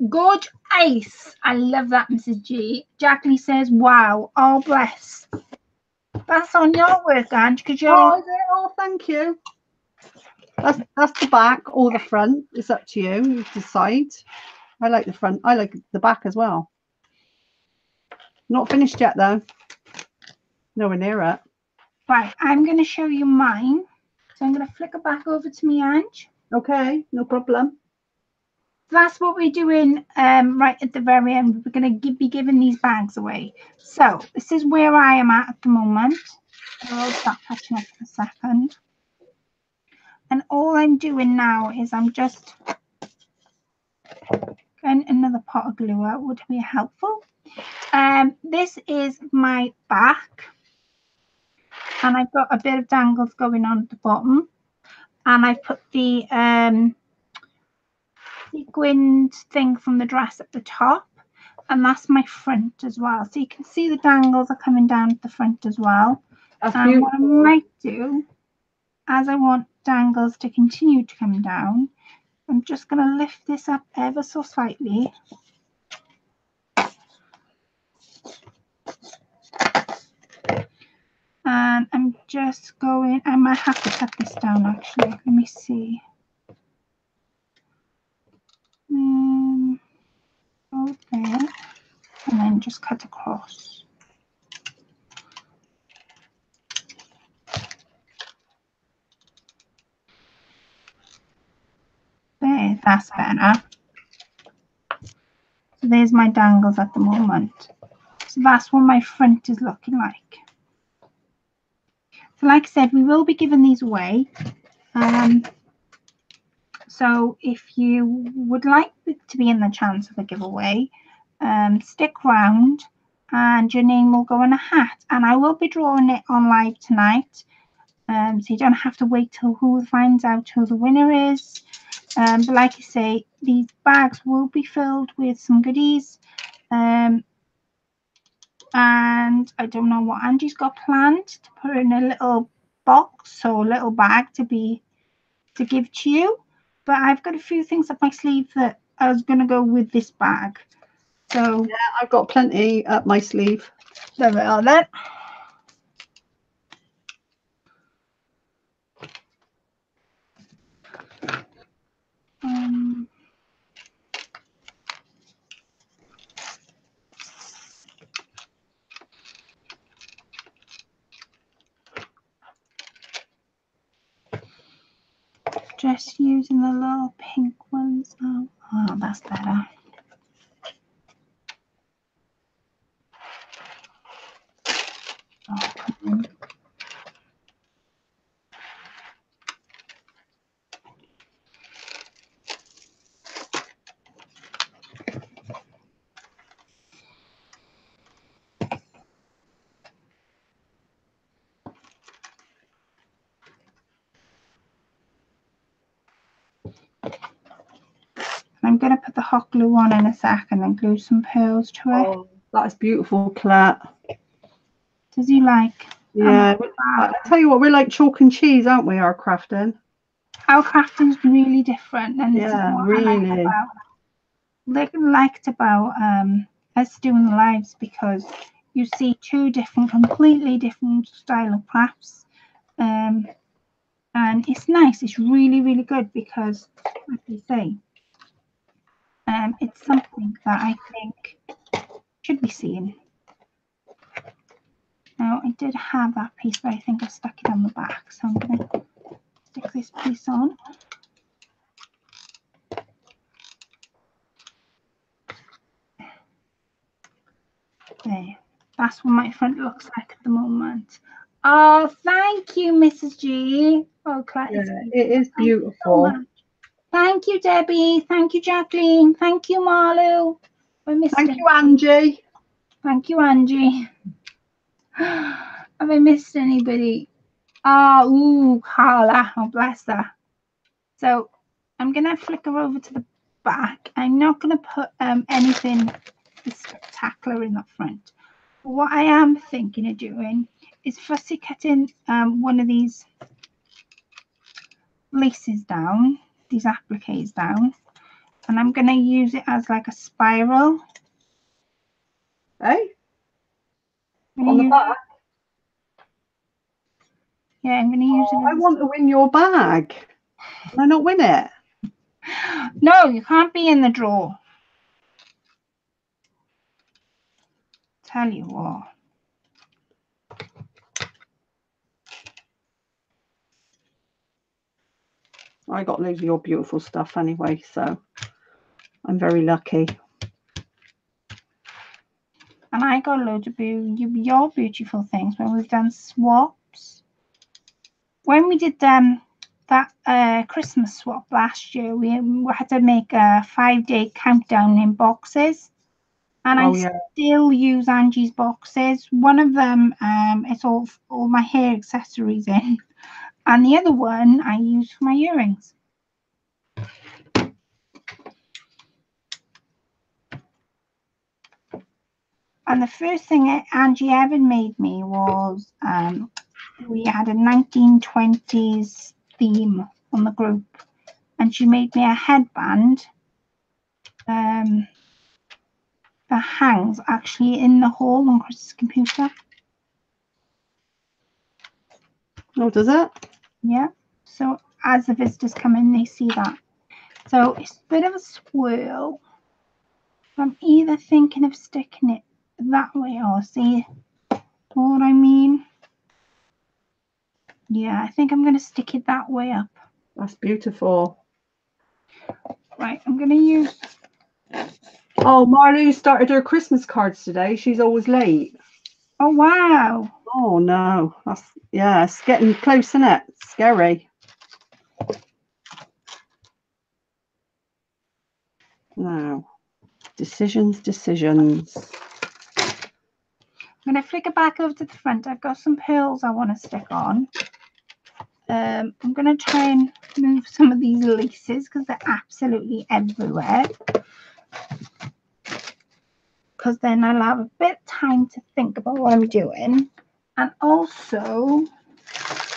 Gorge Ice. I love that, Mrs. G. Jackie says, wow, oh bless. That's on your work, Ange, because you're... Oh, thank you. That's the back or the front. It's up to you. You decide. I like the front. I like the back as well. Not finished yet, though. Nowhere near it. Right, I'm going to show you mine. So I'm going to flick it back over to me, Ange. Okay, no problem. That's what we're doing right at the very end. We're going to be giving these bags away. So this is where I am at the moment. I'll start catching up in a second. And all I'm doing now is I'm just getting another pot of glue out. Would be helpful. This is my back. And I've got a bit of dangles going on at the bottom. And I put the sequined thing from the dress at the top, and that's my front as well. So you can see the dangles are coming down at the front as well. That's and beautiful. what I might do, as I want dangles to continue to come down, I'm just going to lift this up ever so slightly. And I'm just going, I might have to cut this down actually. Let me see. Go there, and then just cut across. There, that's better. So there's my dangles at the moment. So that's what my front is looking like. So like I said, we will be giving these away. So if you would like to be in the chance of a giveaway, stick around and your name will go in a hat. And I will be drawing it on live tonight. So you don't have to wait till who finds out who the winner is. But like I say, these bags will be filled with some goodies. And I don't know what Angie's got planned to put in a little box or a little bag to give to you. But I've got a few things up my sleeve that I was going to go with this bag. So yeah, I've got plenty up my sleeve. There we are then. Just using the little pink ones now. Oh, that's better. Oh, come on. I'm going to put the hot glue on in a second and glue some pearls to it. Oh, that's beautiful, Claire. Does he like? Yeah, I tell you what, we're like chalk and cheese, aren't we, our crafting? Our crafting's really different, and this Yeah, is what really. I liked about us doing the lives, because you see two completely different style of crafts. And it's nice. It's really, really good because, like you say, it's something that I think should be seen. Now, I did have that piece, but I think I stuck it on the back. So I'm going to stick this piece on. There. That's what my front looks like at the moment. Oh, thank you, Mrs. G. Oh, Claire, Yeah, it is beautiful. So thank you, Debbie. Thank you, Jacqueline. Thank you, Marlo. Thank you, Angie. Thank you, Angie. Have I missed anybody? Oh, ooh, Carla. Oh, bless her. So I'm going to flicker over to the back. I'm not going to put anything spectacular in the front. What I am thinking of doing is fussy cutting one of these laces down, these appliques down, and I'm going to use it as like a spiral. Hey? On the back? Yeah, I'm going to use it. I want to win your bag. Can I not win it? No, you can't be in the draw. Tell you what. I got loads of your beautiful stuff anyway, so I'm very lucky. And I got loads of your beautiful things when we've done swaps. When we did that Christmas swap last year, we had to make a 5-day countdown in boxes. And I still use Angie's boxes. One of them, it's all my hair accessories in. And the other one I use for my earrings. And the first thing Angie ever made me was we had a 1920s theme on the group. And she made me a headband that hangs actually in the hall on Chris's computer. Oh, does it? Yeah. So as the visitors come in, they see that. So it's a bit of a swirl. I'm either thinking of sticking it that way or see what I mean. Yeah, I think I'm going to stick it that way up. That's beautiful. Right, I'm going to use... Oh, Marlou started her Christmas cards today. She's always late. Oh, wow. Oh, no. That's, yeah, it's getting close, isn't it? Scary. Now, decisions. I'm going to flick it back over to the front. I've got some pearls I want to stick on. I'm going to try and move some of these laces because they're absolutely everywhere. Because then I'll have a bit of time to think about what I'm doing. And also,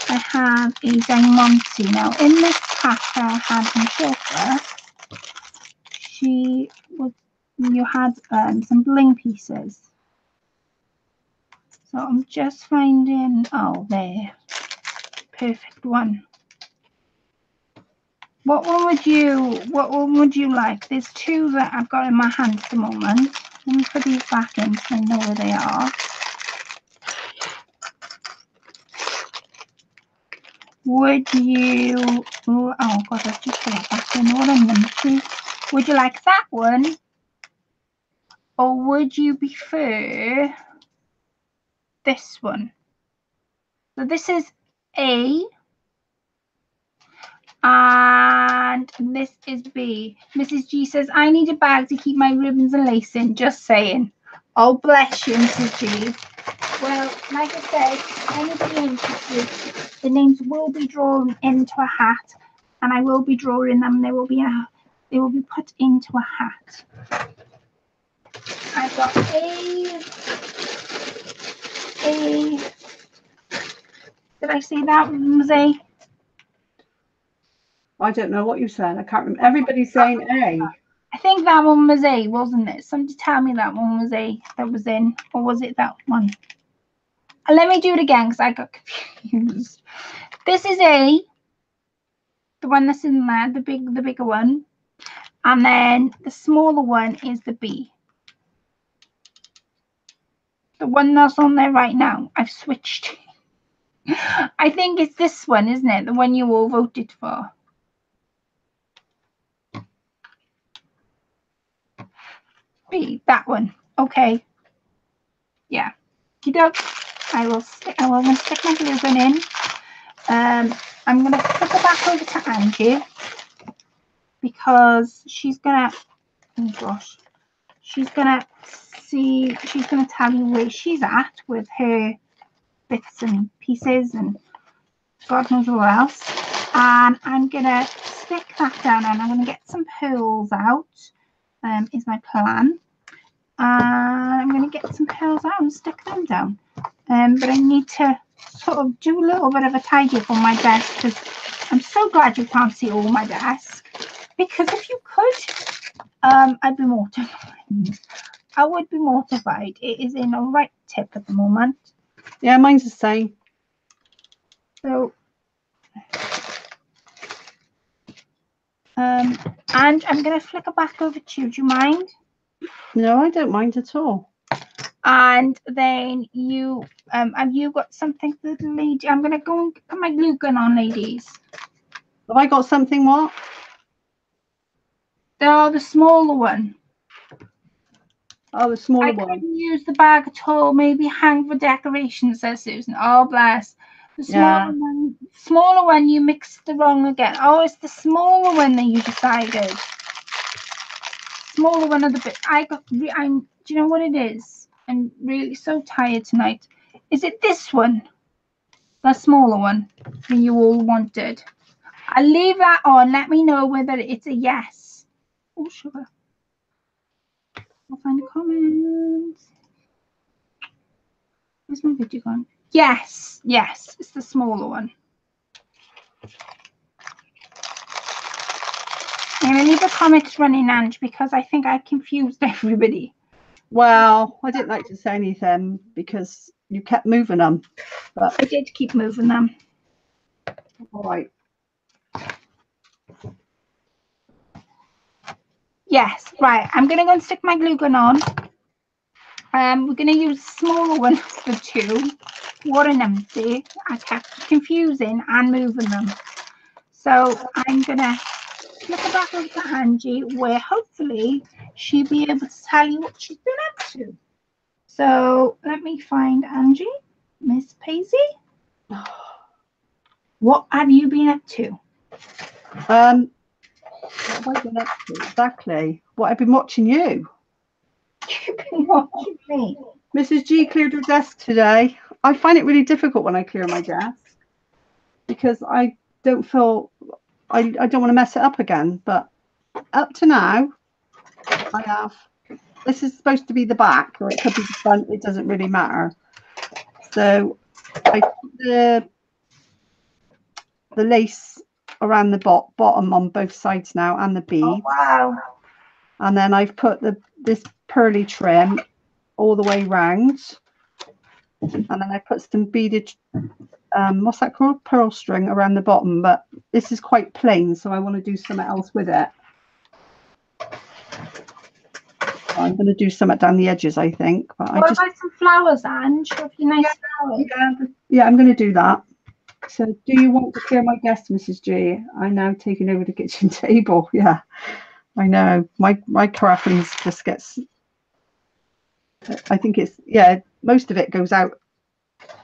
I have a diamante. Now, in this pack I had from Shilpa, you had some bling pieces. So I'm just finding, oh, there, perfect one. What one would you like? There's two that I've got in my hand at the moment. Let me put these back in so I know where they are. Would you, oh God, I've just put that back in. What I'm going to do, would you like that one? Or would you prefer this one? So this is A. And this is B. Mrs. G says, I need a bag to keep my ribbons and lace in. Just saying. Oh, bless you, Mrs. G. Well, like I said, anybody interested, the names will be drawn into a hat, and I will be drawing them. They will be put into a hat. I've got A. Did I say that was A? I don't know what you're saying. I can't remember. Everybody's saying A. I think that one was A, wasn't it? Somebody tell me that one was A that was in, or was it that one? Let me do it again because I got confused. This is A, the one that's in there, the bigger one, and then the smaller one is the B. The one that's on there right now, I've switched. I think it's this one, isn't it? The one you all voted for. B, that one. Okay. Yeah. I will stick my glue gun in. I'm gonna flip it back over to Angie because she's gonna, oh gosh, she's gonna tell you where she's at with her bits and pieces and God knows what else. And I'm gonna stick that down and I'm gonna get some pearls out, is my plan. And I'm going to get some pearls out and stick them down. But I need to sort of do a little bit of a tidy up on my desk because I'm so glad you can't see all my desk. Because if you could, I'd be mortified. I would be mortified. It is in a right tip at the moment. Yeah, mine's the same. So, and I'm going to flick it back over to you. Do you mind? No, I don't mind at all. And then you, have you got something for the lady? I'm going to go and put my glue gun on, ladies. Have I got something what? Oh, the smaller one. Oh, the smaller I one. couldn't use the bag at all. Maybe hang for decoration, says Susan. Oh, bless. The smaller one, you mixed the wrong again. Oh, it's the smaller one that you decided. Smaller one of the bit. Do you know what it is? I'm really so tired tonight. Is it this one? The smaller one that you all wanted. I'll leave that on. Let me know whether it's a yes. Oh, sugar. I'll find the comments. Where's my video gone? Yes, yes, it's the smaller one. I'm going to leave the comments running, Ange, because I think I confused everybody. Well, I didn't like to say anything because you kept moving them. But I did keep moving them. All right. Yes, right. I'm going to go and stick my glue gun on. We're going to use a smaller one for two. What an empty. I kept confusing and moving them. So I'm going to flip it back over to Angie, where hopefully she'll be able to tell you what she's been up to. So let me find Angie. Ms Paisey. What have you been up to? What have I been up to? Exactly. What I've been watching you. You've been watching me. Mrs. G cleared her desk today. I find it really difficult when I clear my desk because I don't feel I don't want to mess it up again. But up to now, I have. This is supposed to be the back, or it could be the front. It doesn't really matter. So I put the lace around the bottom on both sides now, and the beads. Oh, wow. And then I've put this pearly trim all the way round, and then I put some beaded what's that called, pearl string around the bottom, but this is quite plain, so I want to do something else with it. I'm going to do something down the edges, I think. But what about some flowers, Ange? Have you nice flowers? Yeah, I'm going to do that. So, do you want to clear my desk, Mrs. G? I'm now taking over the kitchen table. Yeah, I know. My caraffins just gets. I think it's, yeah, most of it goes out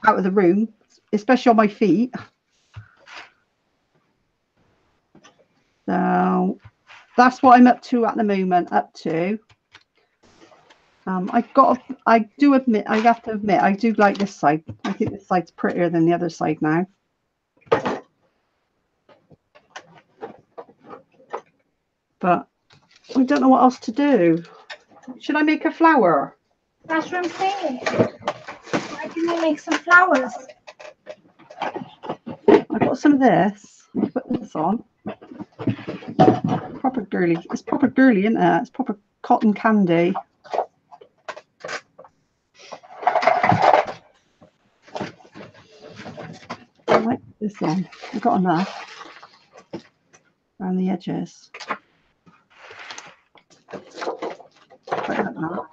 of the room, especially on my feet. So that's what I'm up to at the moment. I do admit, I have to admit, I do like this side. I think this side's prettier than the other side now. But I don't know what else to do. Should I make a flower? That's what I'm saying. Why can you make some flowers? I've got some of this. I'll put this on. proper girly. It's proper girly, isn't it? It's proper cotton candy. I like this one. I've got enough around the edges. Like that.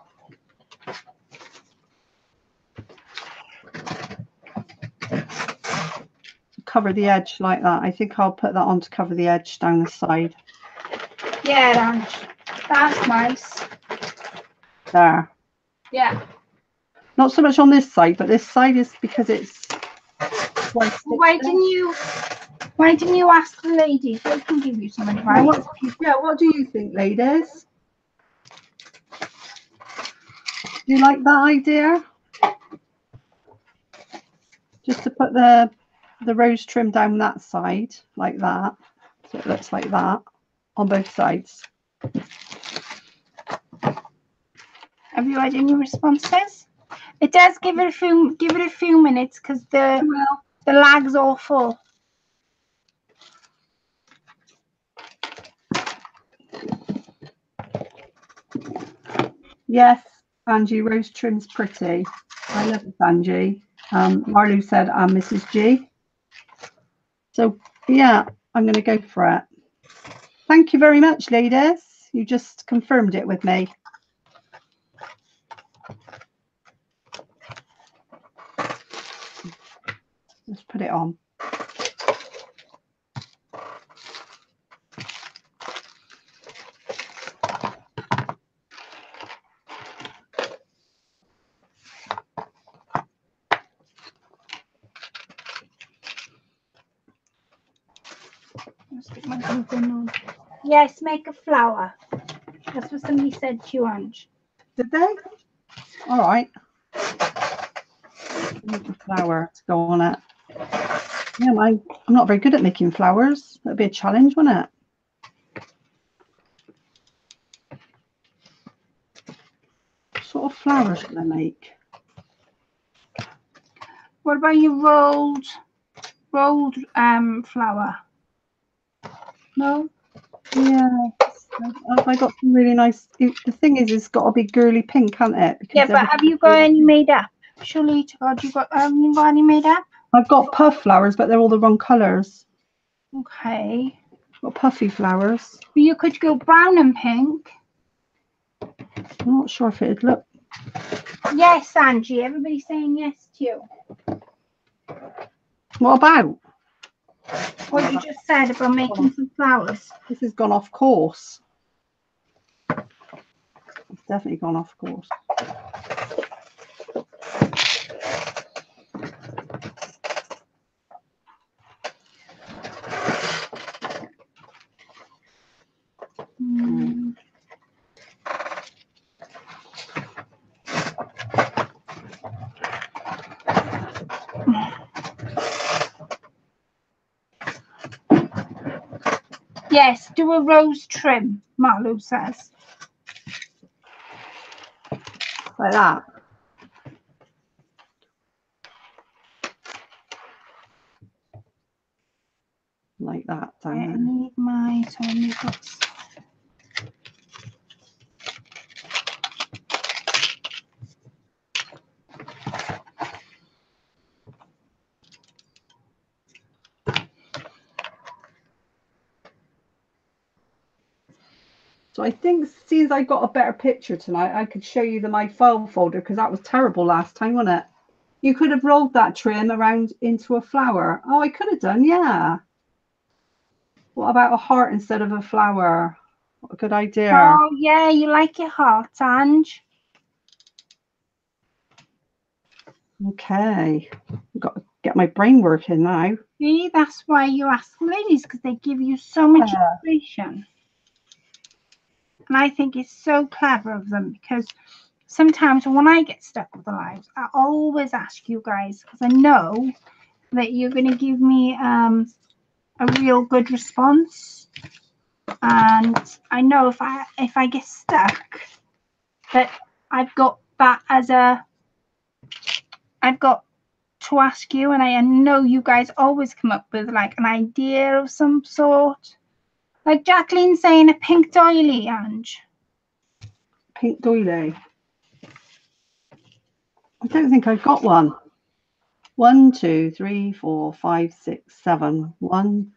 Cover the edge like that. I think I'll put that on to cover the edge down the side. Yeah, Ange. That's nice. There. Yeah. Not so much on this side, but this side is because it's Why didn't you ask the ladies? They can give you some advice. What do you think, ladies? Do you like that idea? Just to put the rose trim down that side like that, so it looks like that on both sides. Have you had any responses? It does give it a few minutes because the lag's awful. Yes, Angie, rose trim's pretty. I love it, Angie. Marlou said, I'm Mrs. G. So yeah, I'm going to go for it. Thank you very much, ladies. You just confirmed it with me. Let's put it on. Stick my gluten on. Yes, make a flower. That's what somebody said to you, Ange. Did they? All right. Make a flower to go on it. Yeah, I'm not very good at making flowers. That'd be a challenge, wouldn't it? What sort of flowers should I make? What about your rolled flower? No? Yeah. Have I got some really nice? The thing is, it's got to be girly pink, can't it? Because yeah, but have you got any made up? Surely to God, you got any made up? I've got puff flowers, but they're all the wrong colours. Okay. I've got puffy flowers. But you could go brown and pink. I'm not sure if it'd look. Yes, Angie. Everybody's saying yes to you. What about? What you just said about making some flowers. This has gone off course. It's definitely gone off course. Yes, do a rose trim, Marlo says. Like that. Like that down I there. need my makeups. So I think, seeing as I got a better picture tonight, I could show you my file folder, because that was terrible last time, wasn't it? You could have rolled that trim around into a flower. Oh, I could have done, yeah. What about a heart instead of a flower? What a good idea. Oh, yeah, you like your heart, Ange. Okay. I've got to get my brain working now. See, that's why you ask ladies, because they give you so much information. And I think it's so clever of them, because sometimes when I get stuck with the lives, I always ask you guys, because I know that you're going to give me a real good response. And I know if I get stuck, that I've got that as I've got to ask you, and I know you guys always come up with like an idea of some sort. Like Jacqueline saying a pink doily, Ange. Pink doily. I don't think I've got one. 1, 2, 3, 4, 5, 6, 7. 1,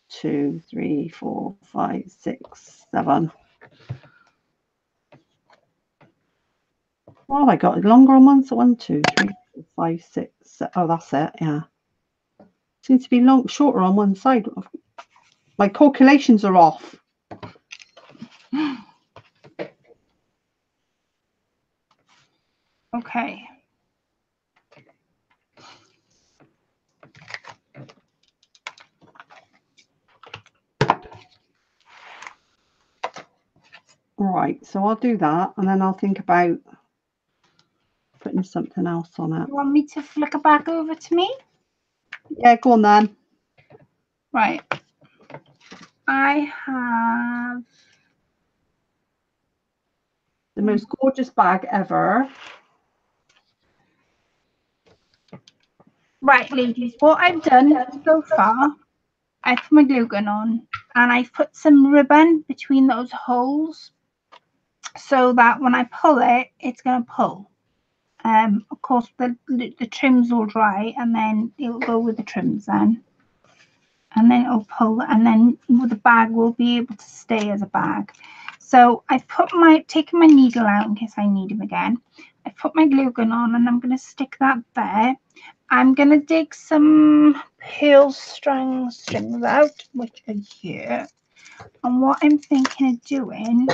2, 3, 4, 5, 6, 7. What have I got? Longer on one? So 1, 2, 3, 4, 5, 6, 7. Oh, that's it. Yeah. Seems to be shorter on one side. My calculations are off. Okay. Right, so I'll do that and then I'll think about putting something else on it. You want me to flick it back over to me? Yeah, go on then. Right. I have The most gorgeous bag ever. Right, ladies, what I've done so far, I put my glue gun on and I've put some ribbon between those holes so that when I pull it, it's going to pull. Of course, the trims will dry and then it'll go with the trims then. And then it'll pull and then the bag will be able to stay as a bag. So I've taken my needle out in case I need them again. I've put my glue gun on and I'm going to stick that there. I'm going to dig some pearl strings out, which are here. And what I'm thinking of doing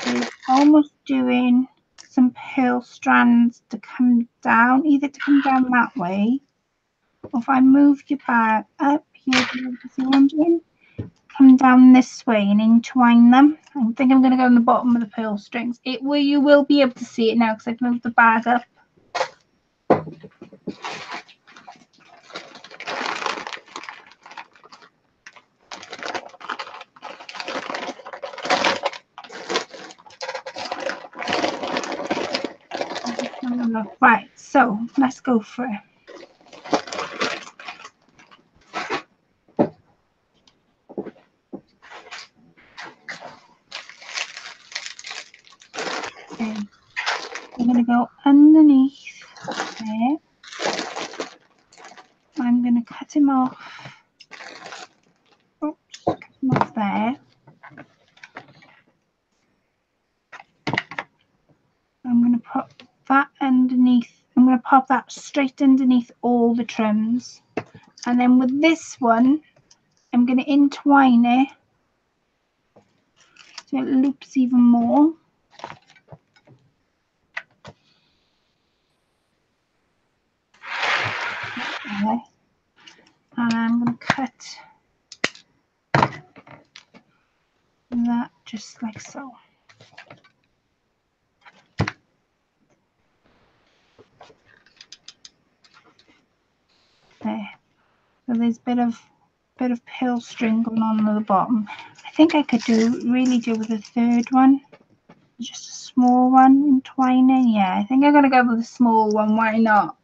is almost doing some pearl strands to come down, either to come down that way, or if I move your bag up here, you see what I'm doing? Come down this way and entwine them. I think I'm going to go on the bottom of the pearl strings. You will be able to see it now because I've moved the bag up. Right, so let's go for it. Okay, I'm going to go underneath there. I'm going to cut him off. Oops, cut him off there. I'm going to pop that underneath. I'm going to pop that straight underneath all the trims. And then with this one, I'm going to entwine it so it loops even more. Okay. And I'm going to cut that just like so. There. So there's a bit of pearl string going on at the bottom. I think I could really do with a third one. Just a small one entwining. Yeah, I think I'm going to go with a small one. Why not?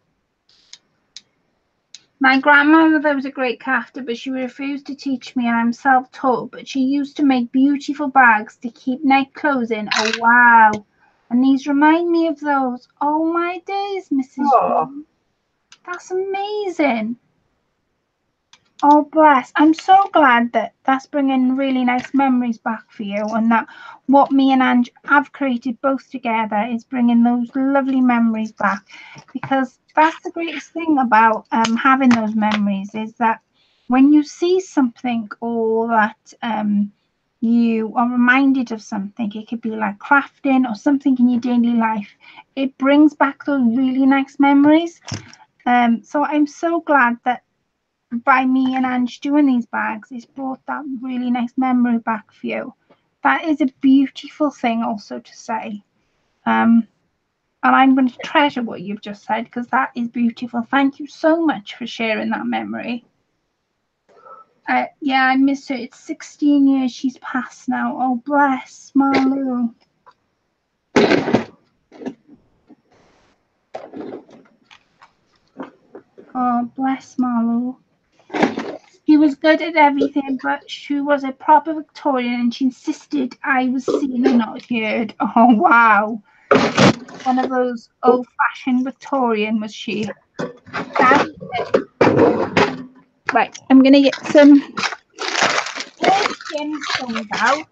My grandmother was a great crafter, but she refused to teach me, and I'm self-taught. But she used to make beautiful bags to keep night clothes in. Oh, wow. And these remind me of those. Oh, my days, Mrs. Oh. That's amazing. Oh, bless. I'm so glad that that's bringing really nice memories back for you, and that what me and Ange have created both together is bringing those lovely memories back, because that's the greatest thing about having those memories, is that when you see something or that you are reminded of something, it could be like crafting or something in your daily life, it brings back those really nice memories. So I'm so glad that by me and Ange doing these bags, it's brought that really nice memory back for you. That is a beautiful thing also to say. And I'm going to treasure what you've just said, because that is beautiful. Thank you so much for sharing that memory. Yeah, I miss her. It's 16 years she's passed now. Oh, bless Marlou. Oh, bless Marlou. She was good at everything, but she was a proper Victorian, and she insisted I was seen and not heard. Oh, wow. One of those old-fashioned Victorian, was she? Right, I'm going to get some stones out.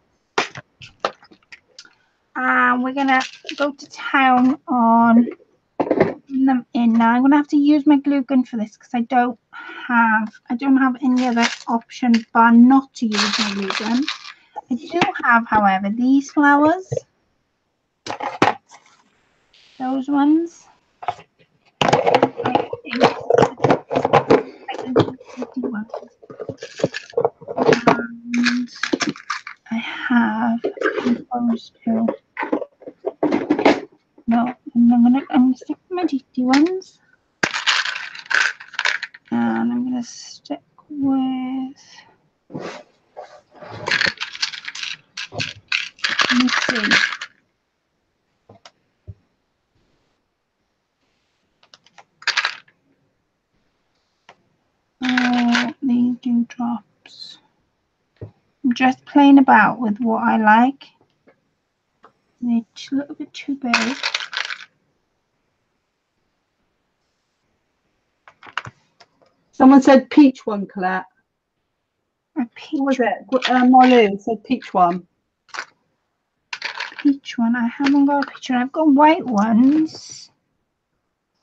And we're going to go to town on them in now. I'm going to have to use my glue gun for this because I don't have any other option but not to use my glue gun. I do have, however, these flowers. Those ones. And I have those two. No, I'm gonna stick with my GT ones. And I'm gonna stick with, let me see. Oh, these dewdrops. I'm just playing about with what I like. They're a little bit too big. Someone said peach one, Colette. A peach. What was it? Molly said peach one. Peach one. I haven't got a peach one. I've got white ones.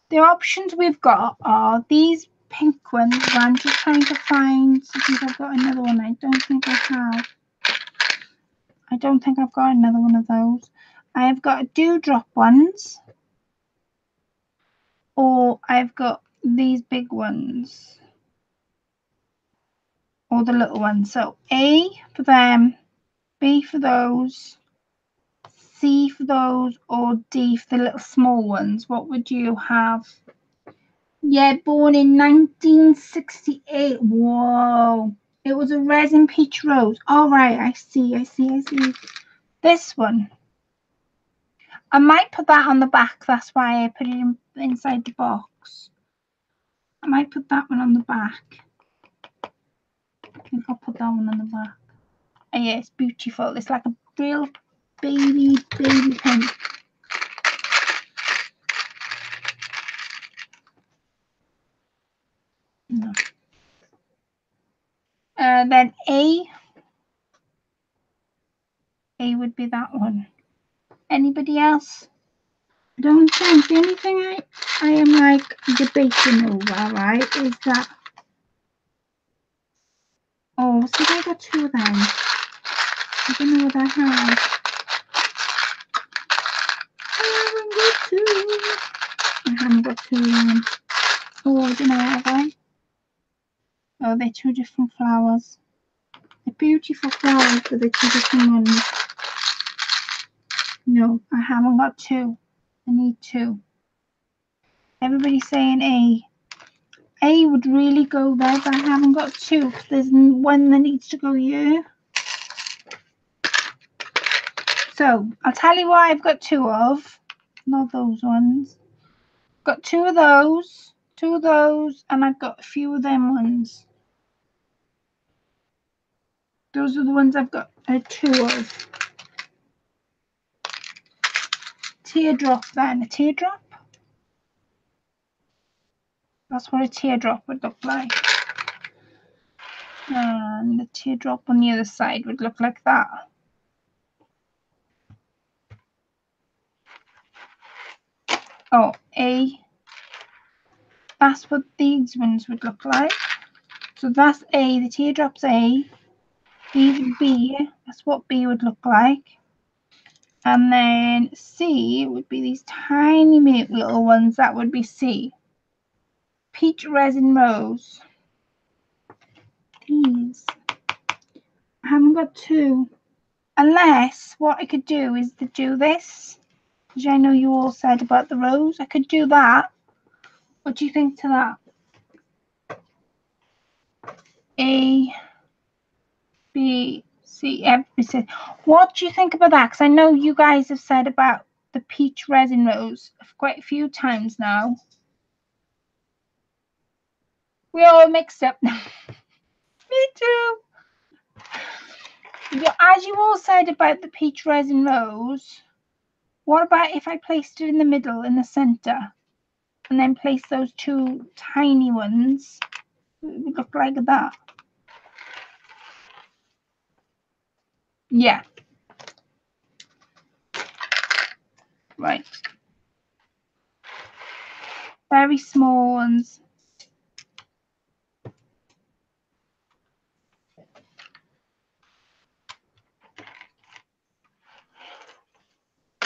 The options we've got are these pink ones. I'm just trying to find if I've got another one. I don't think I have. I don't think I've got another one of those. I've got dewdrop ones. Or I've got these big ones. Or the little ones. So A for them, B for those, C for those, or D for the little small ones. What would you have? Yeah, born in 1968. Whoa. It was a resin peach rose. All right, I see. This one. I might put that on the back. That's why I put it inside the box. I might put that one on the back. I think I'll put that one on the back. Oh, yeah, it's beautiful. It's like a real baby pink. No. Then A would be that one. Anybody else? I don't think. The only thing I am like debating over, right, is that. Oh, see, I got two of them. I don't know what I have. I haven't got two of them. Oh, I don't know, have I? Oh, they're two different flowers. They're beautiful flowers, but they're two different ones. No, I haven't got two. I need two. Everybody's saying A. A would really go there, but I haven't got two. There's one that needs to go here. So I'll tell you what I've got two of. Not those ones. Got two of those, and I've got a few of them ones. Those are the ones I've got two of. Teardrop then. A teardrop? That's what a teardrop would look like. And the teardrop on the other side would look like that. Oh, A. That's what these ones would look like. So that's A, the teardrop's A. These are B, that's what B would look like. And then C would be these tiny little ones, that would be C. Peach resin rose. These. I haven't got two. Unless what I could do is to do this. Because I know you all said about the rose. I could do that. What do you think to that? A, B, C, everybody said. What do you think about that? Because I know you guys have said about the peach resin rose quite a few times now. We're all mixed up now. Ms too. Yeah, as you all said about the peach resin rose, what about if I placed it in the middle, in the center, and then place those two tiny ones? It would look like that. Yeah. Right. Very small ones.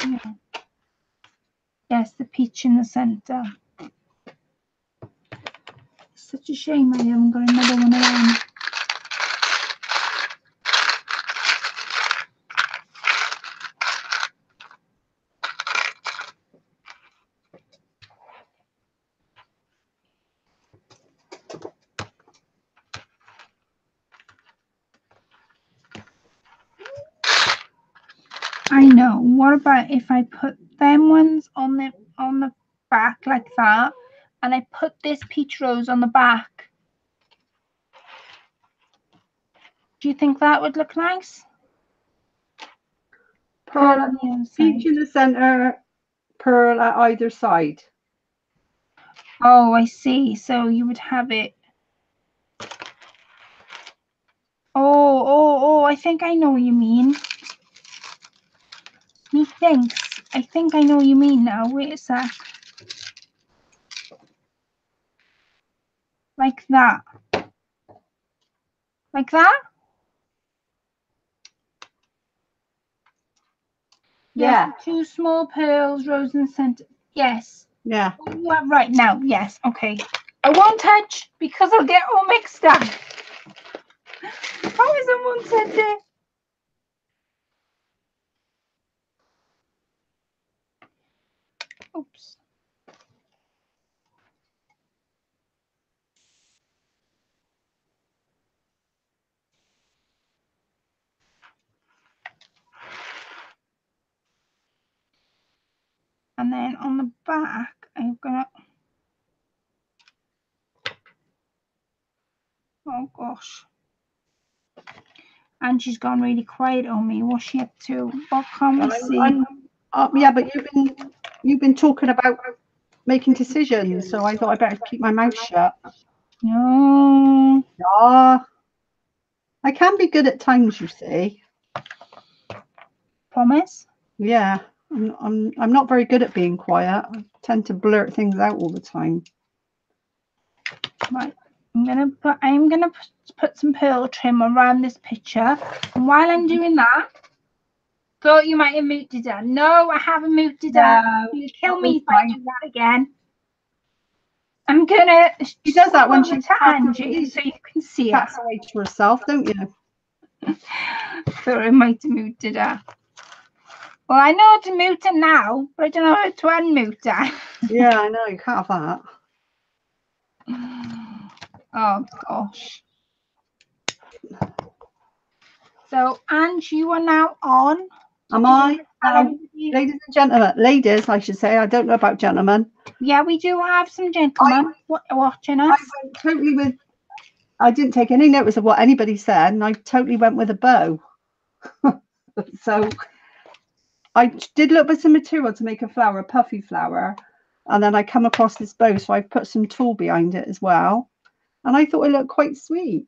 Yeah. Yes, the peach in the center. Such a shame I haven't got another one around. I know. What about if I put them ones on the back like that, and I put this peach rose on the back? Do you think that would look nice? Pearl on the other side. Peach in the center, pearl at either side. Oh, I see. So you would have it. Oh, I think I know what you mean. Methinks. I think I know what you mean now. Wait a sec. Like that. Like that? Yeah. Yes, two small pearls, rose in the center. Yes. Yeah. You are right now. Yes. Okay. I won't touch because I'll get all mixed up. How is someone said it? Oops. And then on the back, I'm gonna. Oh gosh. And she's gone really quiet on me. What's she up to? What can we see? Yeah, but you've been talking about making decisions, so I thought I better keep my mouth shut. No. Yeah. I can be good at times, you see. Promise? Yeah. I'm not very good at being quiet. I tend to blurt things out all the time. Right. I'm gonna put some pearl trim around this picture. And while I'm doing that, thought you might have muted her. No, I haven't muted her. You'll kill me if I do that again. I'm gonna. She does that when she's Angie, so you can see her. Chats away to herself, don't you? Thought I might have muted her. Well, I know how to mute her now, but I don't know how to unmute her. Yeah, I know, you can't have that. Oh gosh. So, Ange, you are now on. Am I? Ladies and gentlemen, ladies, I should say. I don't know about gentlemen. Yeah, we do have some gentlemen watching us. I went totally with. I didn't take any notice of what anybody said, and I totally went with a bow. So I did look for some material to make a flower, a puffy flower, and then I come across this bow, so I put some tulle behind it as well, and I thought it looked quite sweet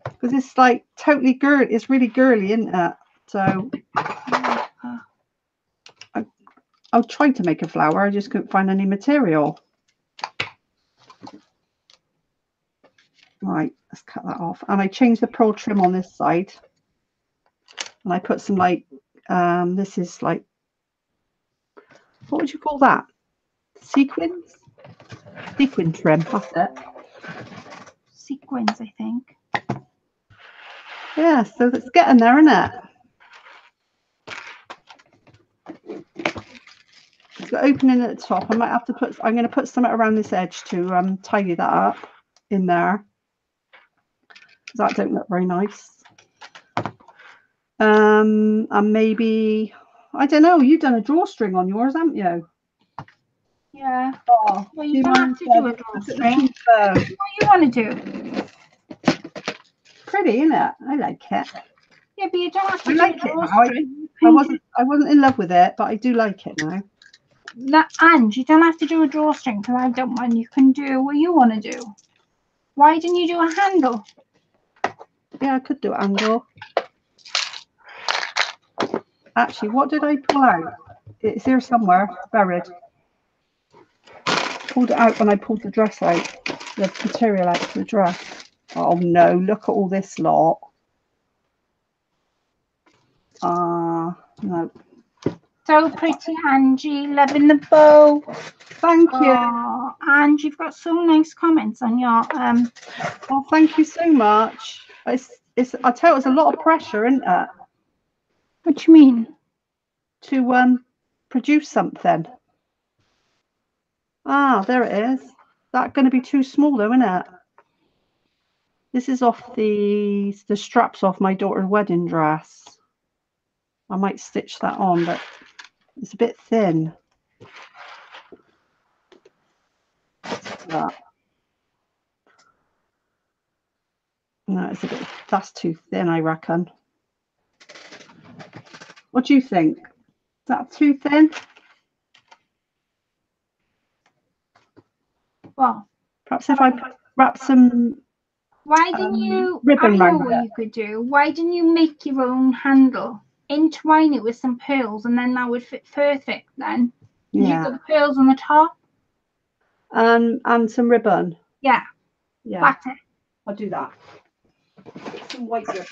because it's like totally girly. It's really girly, isn't it? So I tried to make a flower. I just couldn't find any material. Right, let's cut that off. And I changed the pearl trim on this side, and I put some like this is like, what would you call that? Sequin trim. That's it. Sequins, I think. Yeah, so it's getting there, isn't it? It's got opening at the top. I might have to put. I'm going to put something around this edge to tidy that up in there. That don't look very nice. And maybe, I don't know, you've done a drawstring on yours, haven't you? Yeah. Oh, well, you don't have to do a drawstring. What do you want to do? pretty, isn't it? I like it. Yeah, but you don't have to I do like a it now. drawstring. I wasn't in love with it, but I do like it now. And you don't have to do a drawstring because I don't mind. You can do what you want to do. Why didn't you do a handle? Yeah, I could do an angle. Actually, what did I pull out? It's here somewhere. It's buried. Pulled it out when I pulled the dress out. The material out of the dress. Oh no, look at all this lot. No. So pretty, Angie. Loving the bow. Thank you. Oh, and you've got so nice comments on your Oh, thank you so much. It's I tell you, it's a lot of pressure, isn't it? What do you mean? To produce something. Ah, there it is. That's going to be too small though, isn't it? This is off the straps off my daughter's wedding dress. I might stitch that on, but it's a bit thin. That. No, it's a bit. That's too thin, I reckon. What do you think? Is that too thin? Well, Perhaps if I wrap some why didn't you? ribbon I know around what it. you could do. Why didn't you make your own handle? Entwine it with some pearls, and then that would fit perfect. Then Yeah. you've got the pearls on the top. And some ribbon. Yeah. Yeah. That's it. I'll do that. Some white ribbon.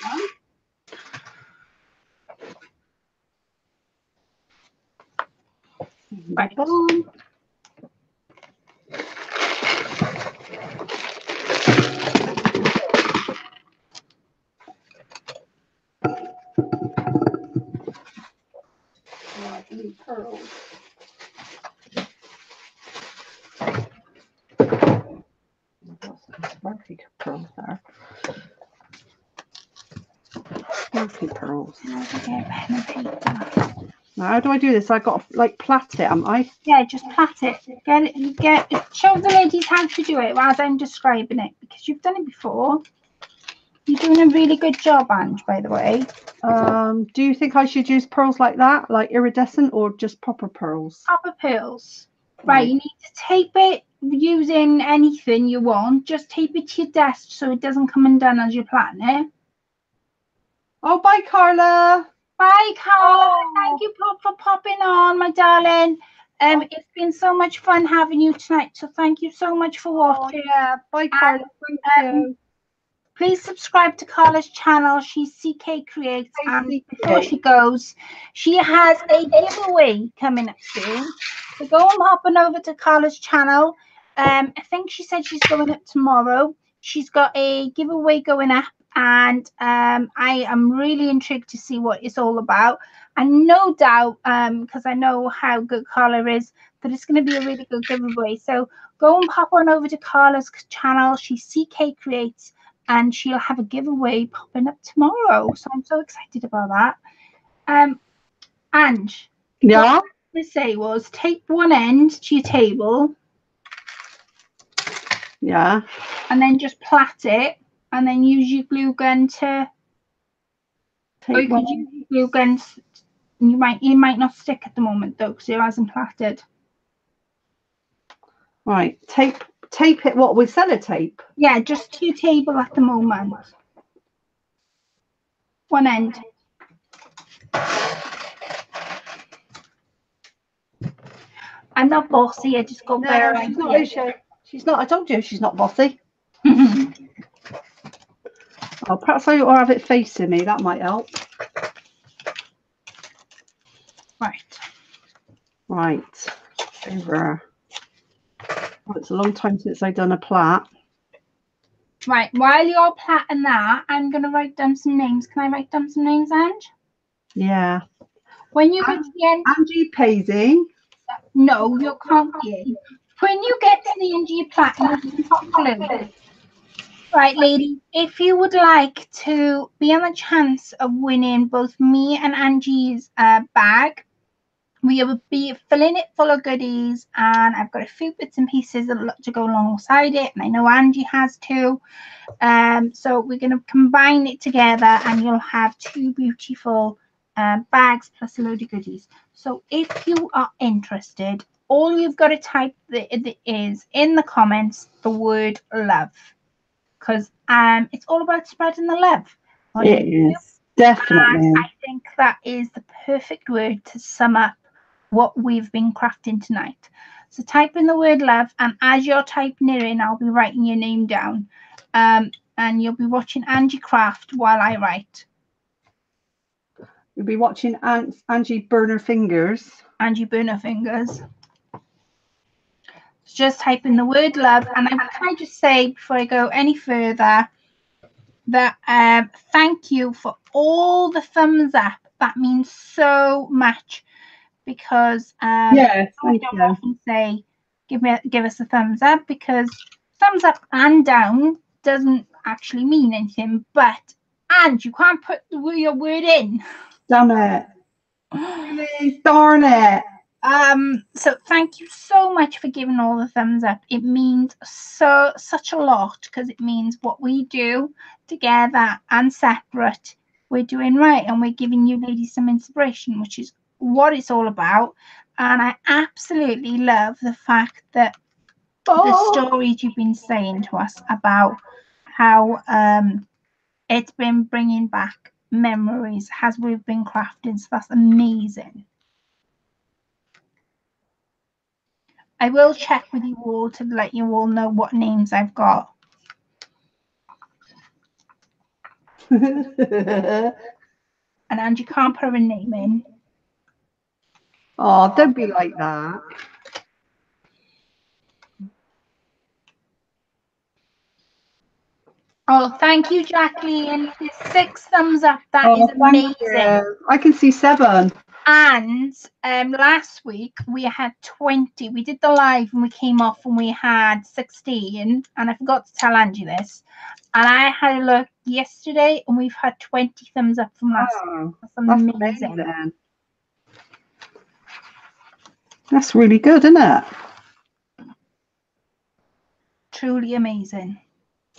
Right. Pearls. Sparkly pearls there. Sparkly pearls. Now, how do I do this? I got to like plait it, am I? Yeah, just plait it. Show the ladies how to do it as I'm describing it, because you've done it before. You're doing a really good job, Ange, by the way. Do you think I should use pearls like that, like iridescent, or just proper pearls? Proper pearls. Right, you need to tape it using anything you want. Just tape it to your desk so it doesn't come undone as you're plaiting it. Oh, bye, Carla. Bye, Carla. Oh. Thank you for popping on, my darling. It's been so much fun having you tonight. So thank you so much for watching. Oh, yeah. Bye, Carla. Thank you. Please subscribe to Carla's channel. She's CK Creates. And before she goes, she has a giveaway coming up soon. So go and hop on over to Carla's channel. I think she said she's going up tomorrow. She's got a giveaway going up, and I am really intrigued to see what it's all about. And no doubt, because I know how good Carla is, that it's going to be a really good giveaway. So go and pop on over to Carla's channel. She's CK Creates, and she'll have a giveaway popping up tomorrow. So I'm so excited about that. Ange, yeah, what I was going to say was tape one end to your table. Yeah. And then just plait it, and then use your glue gun to. Or you could use your glue guns. You might not stick at the moment though, because it hasn't plaited. Right, tape it. What, with sellotape? Yeah, just to your table at the moment. One end. I'm not bossy. I just got better ideas. She's not. I told you she's not bossy. Oh, perhaps I ought to have it facing me. That might help. Right. Right. Over. Oh, it's a long time since I've done a plait. Right. While you're plaiting that, I'm going to write down some names. Can I write down some names, Ange? Yeah. When you get to the end. Angie Paisey. No, you can't be. When you get to the end of your plait, right, lady, if you would like to be on the chance of winning both me and Angie's bag, We will be filling it full of goodies, and I've got a few bits and pieces to go alongside it, and I know Angie has too. So we're going to combine it together, and you'll have 2 beautiful bags plus a load of goodies. So if you are interested, all you've got to type is in the comments the word love, because it's all about spreading the love. It is, definitely. And I think that is the perfect word to sum up what we've been crafting tonight. So type in the word love, and as you're typing it in, I'll be writing your name down, and you'll be watching Angie craft while I write. You'll be watching Angie burn her fingers. Angie burn her fingers. Just type in the word love, and can I just say before I go any further that thank you for all the thumbs up. That means so much, because Yes, I don't often say give us a thumbs up, because thumbs up and down doesn't actually mean anything, and you can't put your word in. Damn it. Really? Darn it. So thank you so much for giving all the thumbs up. It means such a lot, because it means what we do together and separate, we're doing right, and we're giving you ladies some inspiration, which is what it's all about. And I absolutely love the fact that the stories you've been saying to us about how it's been bringing back memories as we've been crafting. So that's amazing. I will check with you all to let you all know what names I've got. And Angie can't put her name in. Oh, don't be like that. Oh, thank you, Jacqueline. 6 thumbs up. That is amazing. I can see 7. And last week we had 20. We did the live and we came off and we had 16. And I forgot to tell Angie this. And I had a look yesterday and we've had 20 thumbs up from last week. That's amazing. That's really good, isn't it? Truly amazing.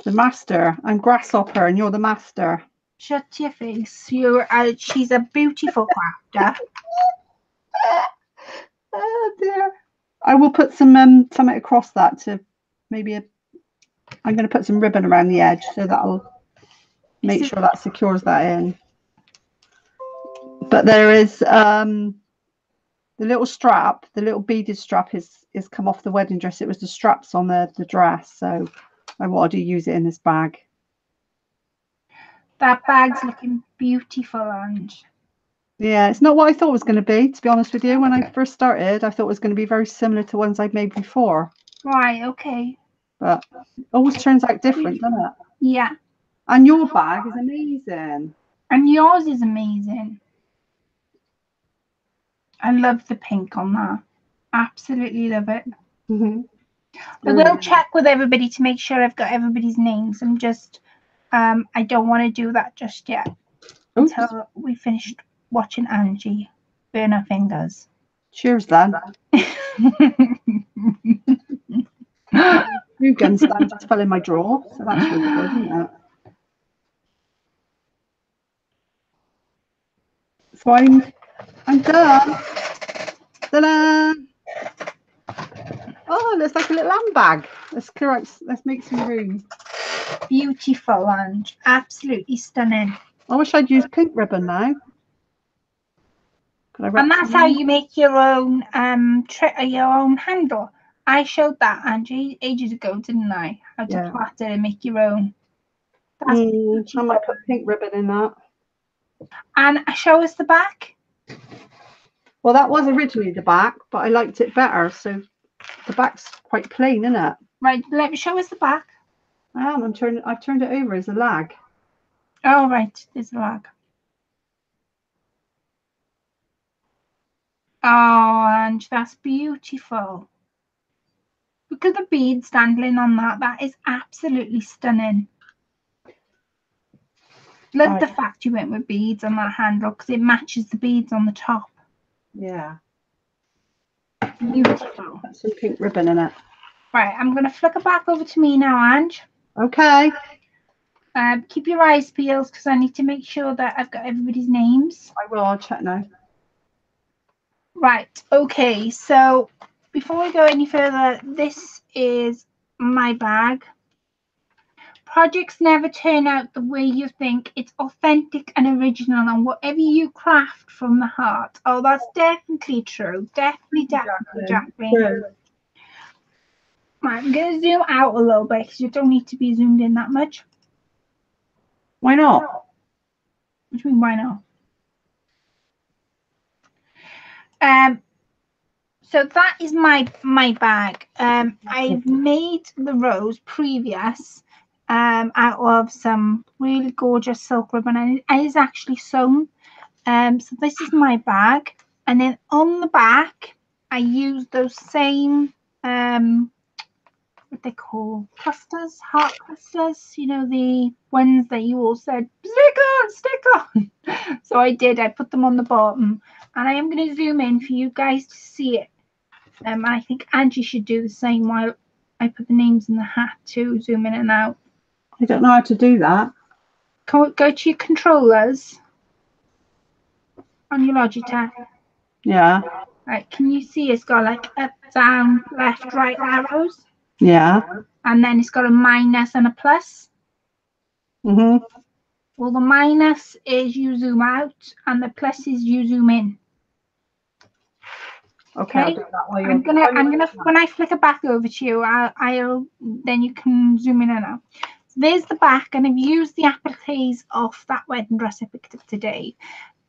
The master. I'm Grasshopper and you're the master. Shut your face. She's a beautiful crafter. Oh dear. I will put some something across that to maybe I'm going to put some ribbon around the edge, so that'll make sure that secures that in. But there is the little strap, the little beaded strap is come off the wedding dress. It was the straps on the dress, so I wanted to use it in this bag. That bag's looking beautiful, Ange. Yeah, it's not what I thought it was going to be honest with you. When I first started, I thought it was going to be very similar to ones I'd made before. Right, okay. But it always turns out different, doesn't it? Yeah. And your bag is amazing. And yours is amazing. I love the pink on that. Absolutely love it. Mm-hmm. I will check with everybody to make sure I've got everybody's names. I'm just, I don't want to do that just yet. Oops. Until we finished watching Angie burn her fingers. Cheers, then. New gun stand just fell in my drawer, so that's really good, isn't it? So I'm done. Ta-da! Oh, it looks like a little handbag. Let's clear out. Let's make some room. Beautiful, Ange. Absolutely stunning. I wish I'd used pink ribbon now. And that's how you make your own handle. I showed that, Angie, ages ago, didn't I? How to plait it and make your own. That's I might put pink ribbon in that. And show us the back. Well, that was originally the back, but I liked it better. So the back's quite plain, isn't it? Right, let me show us the back. I've turned it over as a lag. Oh, right, there's a lag. Oh, and that's beautiful. Look at the beads dangling on that. That is absolutely stunning. Love the fact you went with beads on that handle because it matches the beads on the top. Yeah. Beautiful. Put some pink ribbon in it. Right, I'm going to flick it back over to me now, Ange. Okay. Keep your eyes peeled because I need to make sure that I've got everybody's names. I will. I'll check now. Right, okay, so before we go any further, this is my bag. Projects never turn out the way you think. It's authentic and original, and whatever you craft from the heart. Oh, that's definitely true. Definitely, Jacqueline. True. Right, I'm going to zoom out a little bit because you don't need to be zoomed in that much. Why not? What do you mean, why not? So that is my bag. I've made the rose previous out of some really gorgeous silk ribbon, and it is actually sewn. So this is my bag, and then on the back I use those same what they call clusters, heart clusters, you know, the ones that you all said stick on. So I did. I put them on the bottom, and I am going to zoom in for you guys to see it. I think Angie should do the same while I put the names in the hat too, zoom in and out. I don't know how to do that. Go to your controllers on your Logitech. Yeah. Right, can you see it's got like up, down, left, right arrows? Yeah. And then it's got a minus and a plus. Mhm. Well, the minus is you zoom out, and the plus is you zoom in. Okay. I'll do that while you're... I'm gonna when I flick it back over to you, I'll then you can zoom in and out. So there's the back, and I've used the appliques off that wedding dress I picked up today,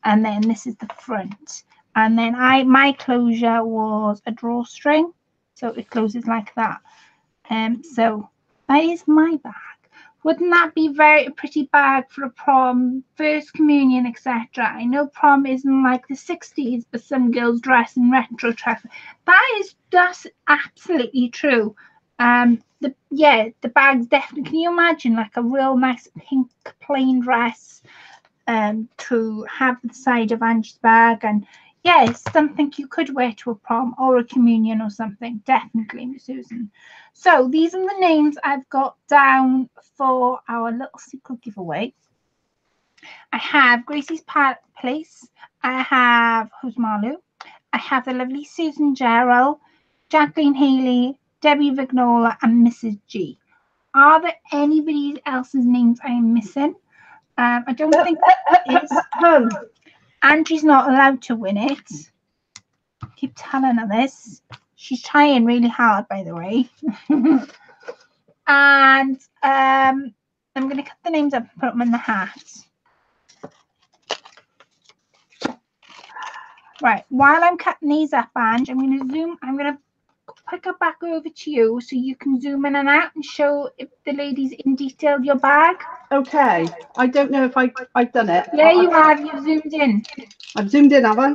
and then this is the front, and then my closure was a drawstring, so it closes like that. So that is my bag. Wouldn't that be a pretty bag for a prom, first communion, etc.? I know prom isn't like the 60s, but some girls dress in retro dress. That's absolutely true. The bag's definitely. Can you imagine like a real nice pink plain dress, to have the side of Angie's bag, and yes, something you could wear to a prom or a communion or something. Definitely, Miss Susan. So these are the names I've got down for our little secret giveaway. I have Gracie's Place. I have Husmalu. I have the lovely Susan Gerald, Jacqueline Haley, Debbie Vignola, and Mrs. G. Are there anybody else's names I am missing? I don't think it is. Angie's not allowed to win it. Keep telling her this. She's trying really hard, by the way. And I'm going to cut the names up and put them in the hat. Right, while I'm cutting these up, Ange, I'm going to pick it back over to you so you can zoom in and out and show if the ladies in detail your bag. Okay. I don't know if I've done it. Yeah, you have. You've zoomed in. I've zoomed in, have I?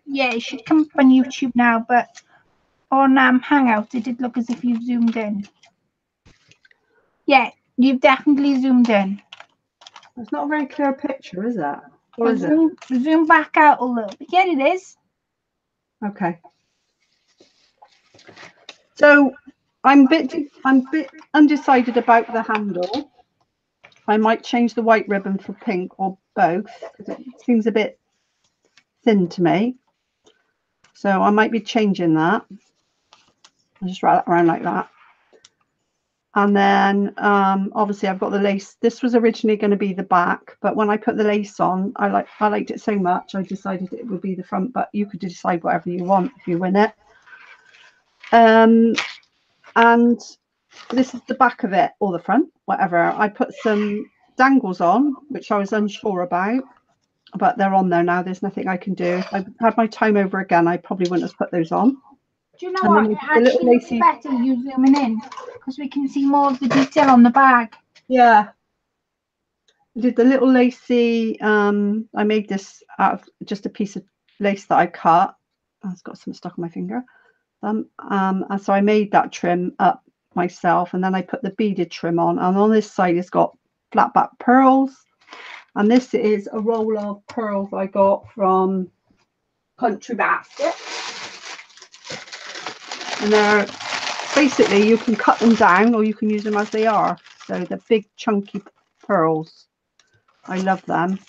Yeah, it should come up on YouTube now, but on Hangout, it did look as if you've zoomed in. Yeah, you've definitely zoomed in. It's not a very clear picture, is it? Or Well, is it? Zoom back out a little bit. Yeah, it is. Okay. So I'm a bit undecided about the handle. I might change the white ribbon for pink or both because it seems a bit thin to me. So I might be changing that. I'll just wrap that around like that. And then obviously I've got the lace. This was originally going to be the back, but when I put the lace on, I liked it so much I decided it would be the front, but you could decide whatever you want if you win it. And this is the back of it, or the front, whatever. I put some dangles on, which I was unsure about, but they're on there now. There's nothing I can do. If I had my time over again, I probably wouldn't have put those on. Do you know what? It actually looks better you zooming in because we can see more of the detail on the bag. Yeah. I did the little lacy, I made this out of just a piece of lace that I cut. Oh, it's got some stuck on my finger. And so I made that trim up myself, and then I put the beaded trim on, and on this side it's got flat back pearls, and this is a roll of pearls I got from Country Basket. And they're basically, you can cut them down or you can use them as they are. So the big chunky pearls. I love them.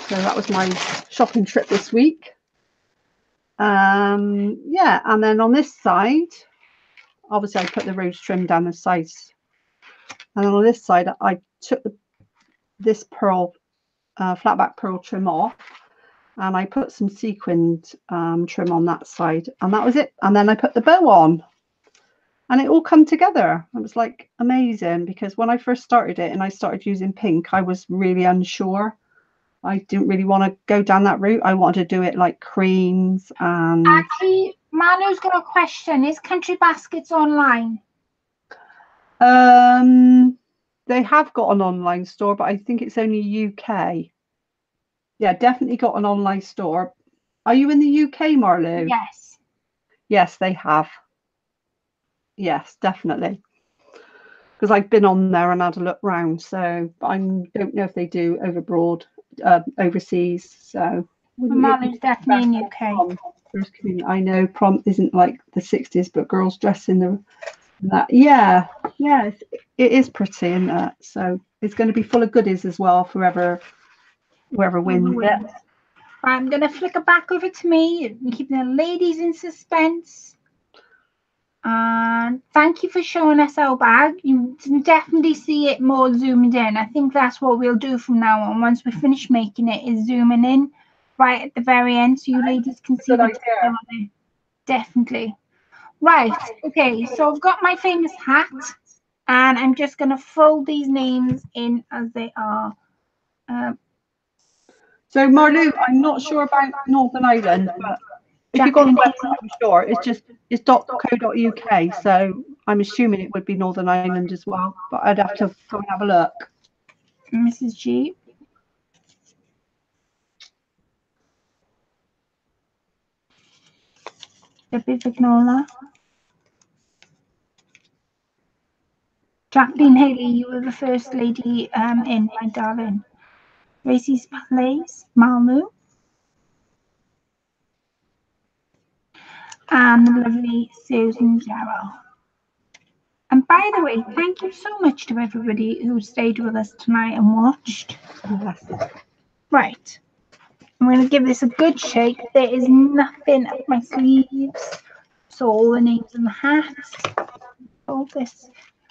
So that was my shopping trip this week. Yeah, and then on this side, obviously I put the rose trim down the sides. And then on this side, I took this pearl, flatback pearl trim off. And I put some sequined trim on that side, and that was it. And then I put the bow on, and it all come together. It was like amazing, because when I first started it and I started using pink, I was really unsure. I didn't really want to go down that route. I wanted to do it like creams and... Actually, Manu's got a question. Is Country Baskets online? They have got an online store, but I think it's only UK. Yeah, definitely got an online store. Are you in the UK, Marlou? Yes. Yes, they have. Yes, definitely. Because I've been on there and had a look round. So, but I don't know if they do overseas. So, Manu's definitely in UK. First community. I know prom isn't like the 60s, but girls dress in that. Yeah, it is pretty, isn't it? So it's going to be full of goodies as well for whoever wins it. I'm going to flick it back over to me, keeping the ladies in suspense. And thank you for showing us our bag. You can definitely see it more zoomed in. I think that's what we'll do from now on. Once we finish making it, is zooming in right at the very end, so you ladies can see the detail of it. Definitely. Right. Okay. So I've got my famous hat, and I'm just going to fold these names in as they are. So Marlou, I'm not sure about Northern Ireland, but if you go on the website, I'm sure it's .co.uk. So I'm assuming it would be Northern Ireland as well, but I'd have to go and have a look. Mrs. G. Debbie Vignola. Jacqueline Haley, you were the first lady in, my darling. Racey's Place, Malmu. And the lovely Susan Jarrell. And by the way, thank you so much to everybody who stayed with us tonight and watched. Yes. Right. I'm going to give this a good shake. There is nothing up my sleeves. So all the names and the hats. All this.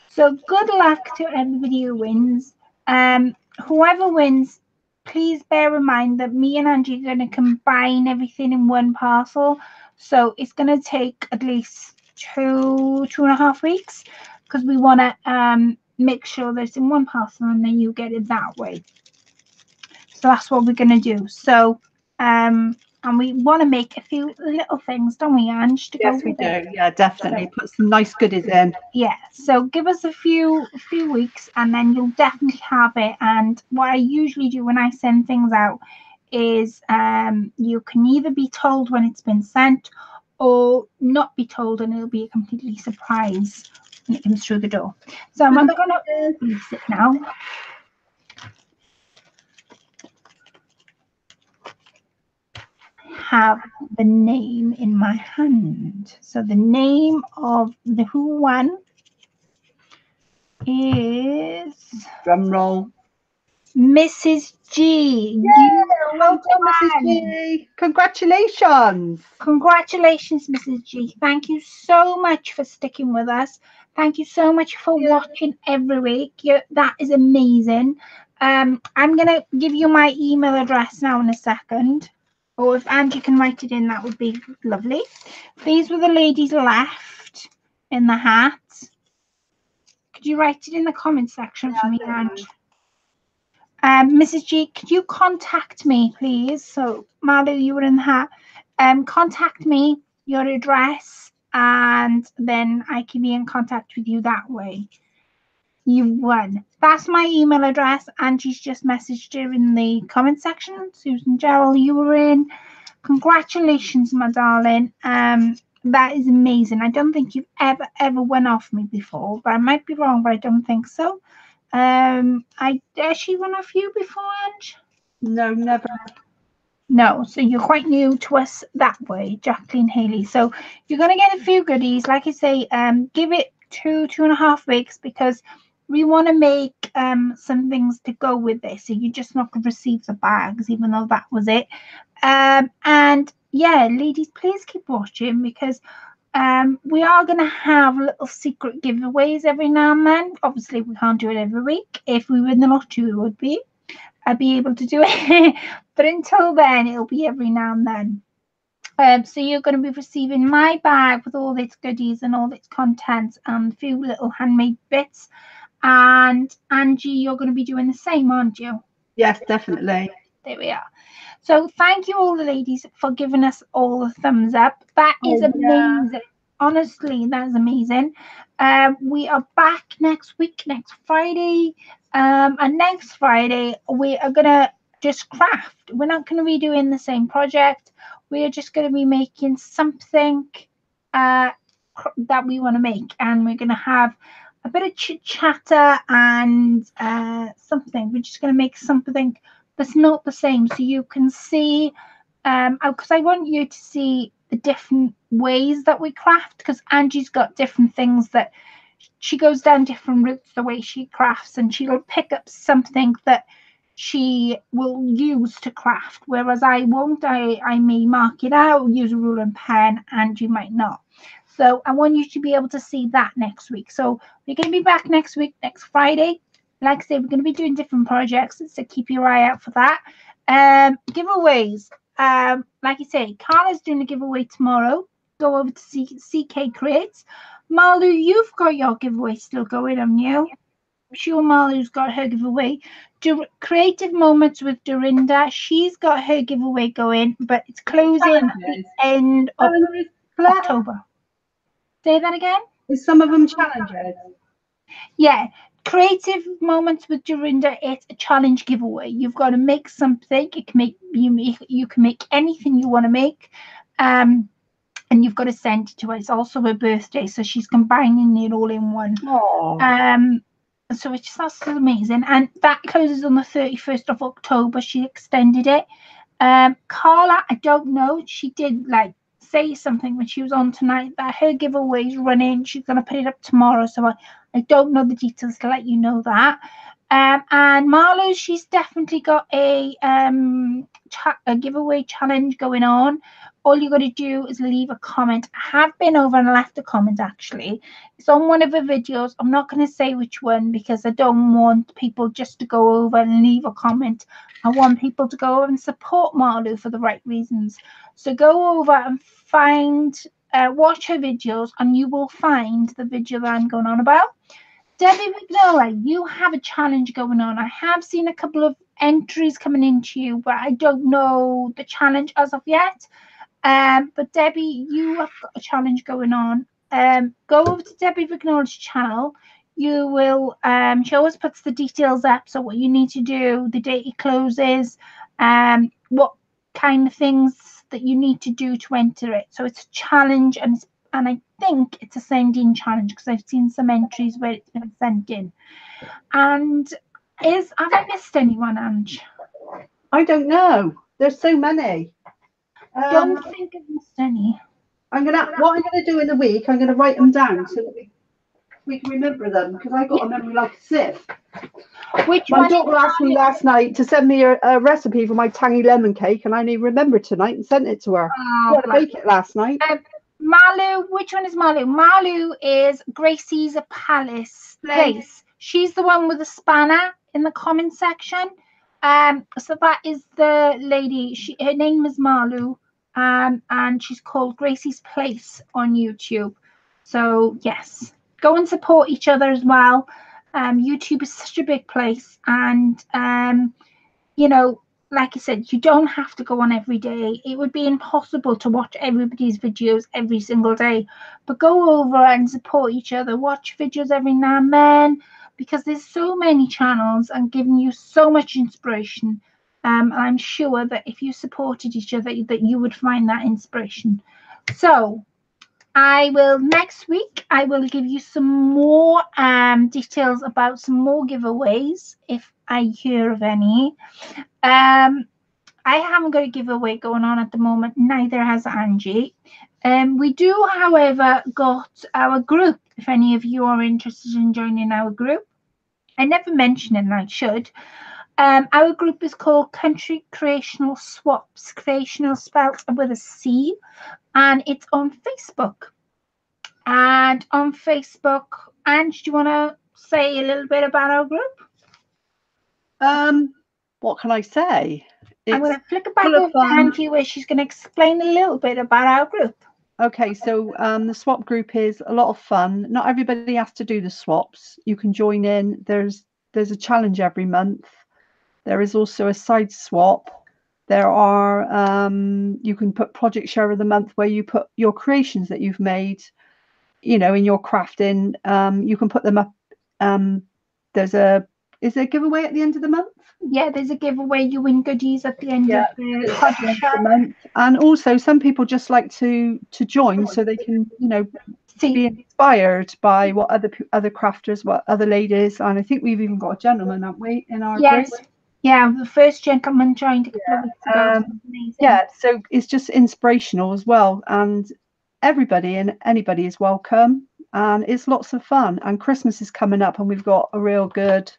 So good luck to everybody who wins. Whoever wins, please bear in mind that me and Angie are going to combine everything in one parcel. So it's going to take at least 2.5 weeks, because we want to make sure that it's in one parcel and then you get it that way. So that's what we're going to do. So and we want to make a few little things, don't we, Ange? Yes, we do. Yeah, definitely. Put some nice goodies in. Yeah. So give us a few weeks, and then you'll definitely have it. And what I usually do when I send things out is you can either be told when it's been sent or not be told, and it'll be a completely surprise when it comes through the door. So I'm going to release it now. Have the name in my hand. So the name of the who won is, drum roll, Mrs. G. Yeah, well done, Mrs. G. Congratulations. Congratulations, Mrs. G. Thank you so much for sticking with us. Thank you so much for watching every week. That is amazing. I'm going to give you my email address now in a second. Or if Angie can write it in, that would be lovely. These were the ladies left in the hat. Could you write it in the comment section for me, Angie? Mrs. G, could you contact me, please? So, Malu, you were in the hat. Contact me, your address, and then I can be in contact with you that way. You won. That's my email address. Angie's just messaged her in the comment section. Susan Gerald, you were in. Congratulations, my darling. That is amazing. I don't think you've ever won off me before, but I might be wrong, but I don't think so. I actually won off you before, Ange? No, never. No, so you're quite new to us that way, Jacqueline Haley. So you're going to get a few goodies. Like I say, give it 2.5 weeks, because we want to make some things to go with this. So you're just not going to receive the bags, even though that was it. And yeah, ladies, please keep watching, because we are going to have little secret giveaways every now and then. Obviously, we can't do it every week. If we win the lottery, we would be. I'd be able to do it. But until then, it'll be every now and then. So you're going to be receiving my bag with all its goodies and all its contents and a few little handmade bits. And Angie, you're going to be doing the same, aren't you? Yes, definitely. There we are. So thank you all the ladies for giving us all the thumbs up. That is amazing. Yeah. Honestly, that is amazing. We are back next week, next Friday. And next Friday, we are going to just craft. We're not going to be doing the same project. We are just going to be making something that we want to make. And we're going to have a bit of chit-chatter and something. We're just going to make something that's not the same, so you can see, because I want you to see the different ways that we craft, because Angie's got different things that she goes down different routes the way she crafts, and she'll pick up something that she will use to craft, whereas I won't. I may mark it out, use a ruler and pen, and you might not. So I want you to be able to see that next week. So we're going to be back next week, next Friday. Like I say, we're going to be doing different projects, so keep your eye out for that. Giveaways. Like I say, Carla's doing a giveaway tomorrow. Go over to CK Creates. Malu, you've got your giveaway still going, haven't you? I'm sure Malu's got her giveaway. Creative Moments with Dorinda. She's got her giveaway going, but it's closing at the end of October. Say that again? Is some of them challenges? Yeah. Creative Moments with Dorinda, it's a challenge giveaway. You've got to make something. It can make you can make anything you want to make, and you've got to send it to her. It's also her birthday, so she's combining it all in one. Aww. So that's amazing, and that closes on the 31st of October. She extended it. Carla, I don't know. She did say something when she was on tonight that her giveaway is running. She's going to put it up tomorrow, so I don't know the details to let you know that. And Marlo, she's definitely got a giveaway challenge going on. All you got to do is leave a comment. I have been over and left a comment, actually. It's on one of the videos. I'm not going to say which one, because I don't want people just to go over and leave a comment. I want people to go over and support Marlo for the right reasons. So go over and find, watch her videos, and you will find the video that I'm going on about. Debbie Vignola, you have a challenge going on. I have seen a couple of entries coming into you, but I don't know the challenge as of yet. But Debbie, you have got a challenge going on. Go over to Debbie Vignola's channel. You will, she always puts the details up. So what you need to do, the date it closes, what kind of things that you need to do to enter it. So it's a challenge, and I think it's a send-in challenge, because I've seen some entries where it's been sent in. And have I missed anyone, Ange? I don't know. There's so many. Don't think I've missed any. What I'm gonna do in the week, I'm gonna write them down so that we can remember them, because I got a memory like a sieve. My daughter asked me last night to send me a recipe for my tangy lemon cake, and I only remembered tonight and sent it to her. She had to make it last night. Malu, which one is Malu? Malu is Gracie's Place. She's the one with the spanner in the comment section. So that is the lady. Her name is Malu, and she's called Gracie's Place on YouTube. So yes, go and support each other as well. YouTube is such a big place, and you know, like I said, you don't have to go on every day. It would be impossible to watch everybody's videos every single day. But go over and support each other. Watch videos every now and then, because there's so many channels and giving you so much inspiration. I'm sure that if you supported each other, that you would find that inspiration. So next week, I will give you some more details about some more giveaways, if I hear of any. I haven't got a giveaway going on at the moment, neither has Angie. We do, however, got our group, if any of you are interested in joining our group. I never mentioned it, and I should. Our group is called Country Creational Swaps, creational spelled with a C, and it's on Facebook. And on Facebook, Ange, do you want to say a little bit about our group? What can I say? I'm going to flick it back over to Angie, where she's going to explain a little bit about our group. Okay, so the swap group is a lot of fun. Not everybody has to do the swaps. You can join in. There's a challenge every month. There is also a side swap. There are you can put project share of the month, where you put your creations that you've made, you know, in your crafting. You can put them up. Is there a giveaway at the end of the month? Yeah, there's a giveaway. You win goodies at the end of the project share. And also, some people just like to join so they can, you know, be inspired by what other crafters, what other ladies, and I think we've even got a gentleman, haven't we, in our group? Yeah, the first gentleman joined a couple of weeks ago. Yeah, so it's just inspirational as well, and everybody and anybody is welcome, and it's lots of fun. And Christmas is coming up, and we've got a real good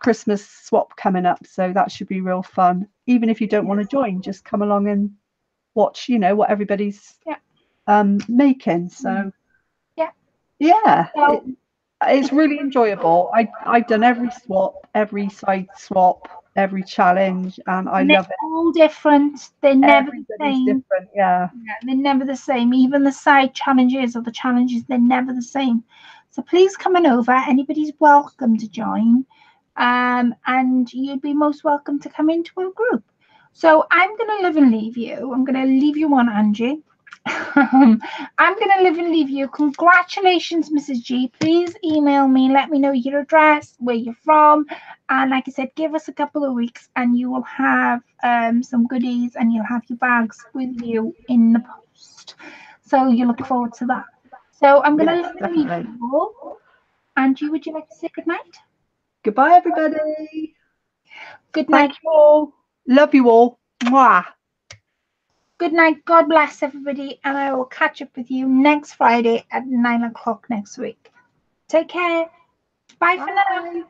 Christmas swap coming up, so that should be real fun. Even if you don't want to join, just come along and watch, you know, what everybody's making. So it's really enjoyable. I've done every swap, every side swap, every challenge, and I love it. All different. They're never the same. Different, yeah, they're never the same. Even the side challenges or the challenges, they're never the same. So please come on over. Anybody's welcome to join, and you'd be most welcome to come into our group. So I'm going to live and leave you. I'm going to leave you on, Angie. I'm going to live and leave you. Congratulations, Mrs. G. Please email me. Let me know your address, where you're from. And like I said, give us a couple of weeks and you will have some goodies, and you'll have your bags with you in the post. So you look forward to that. So I'm going to live and leave you all. Angie, would you like to say good night? Goodbye, everybody. Good night. Thank you all. Love you all. Mwah. Good night. God bless everybody. And I will catch up with you next Friday at 9 o'clock next week. Take care. Bye for now.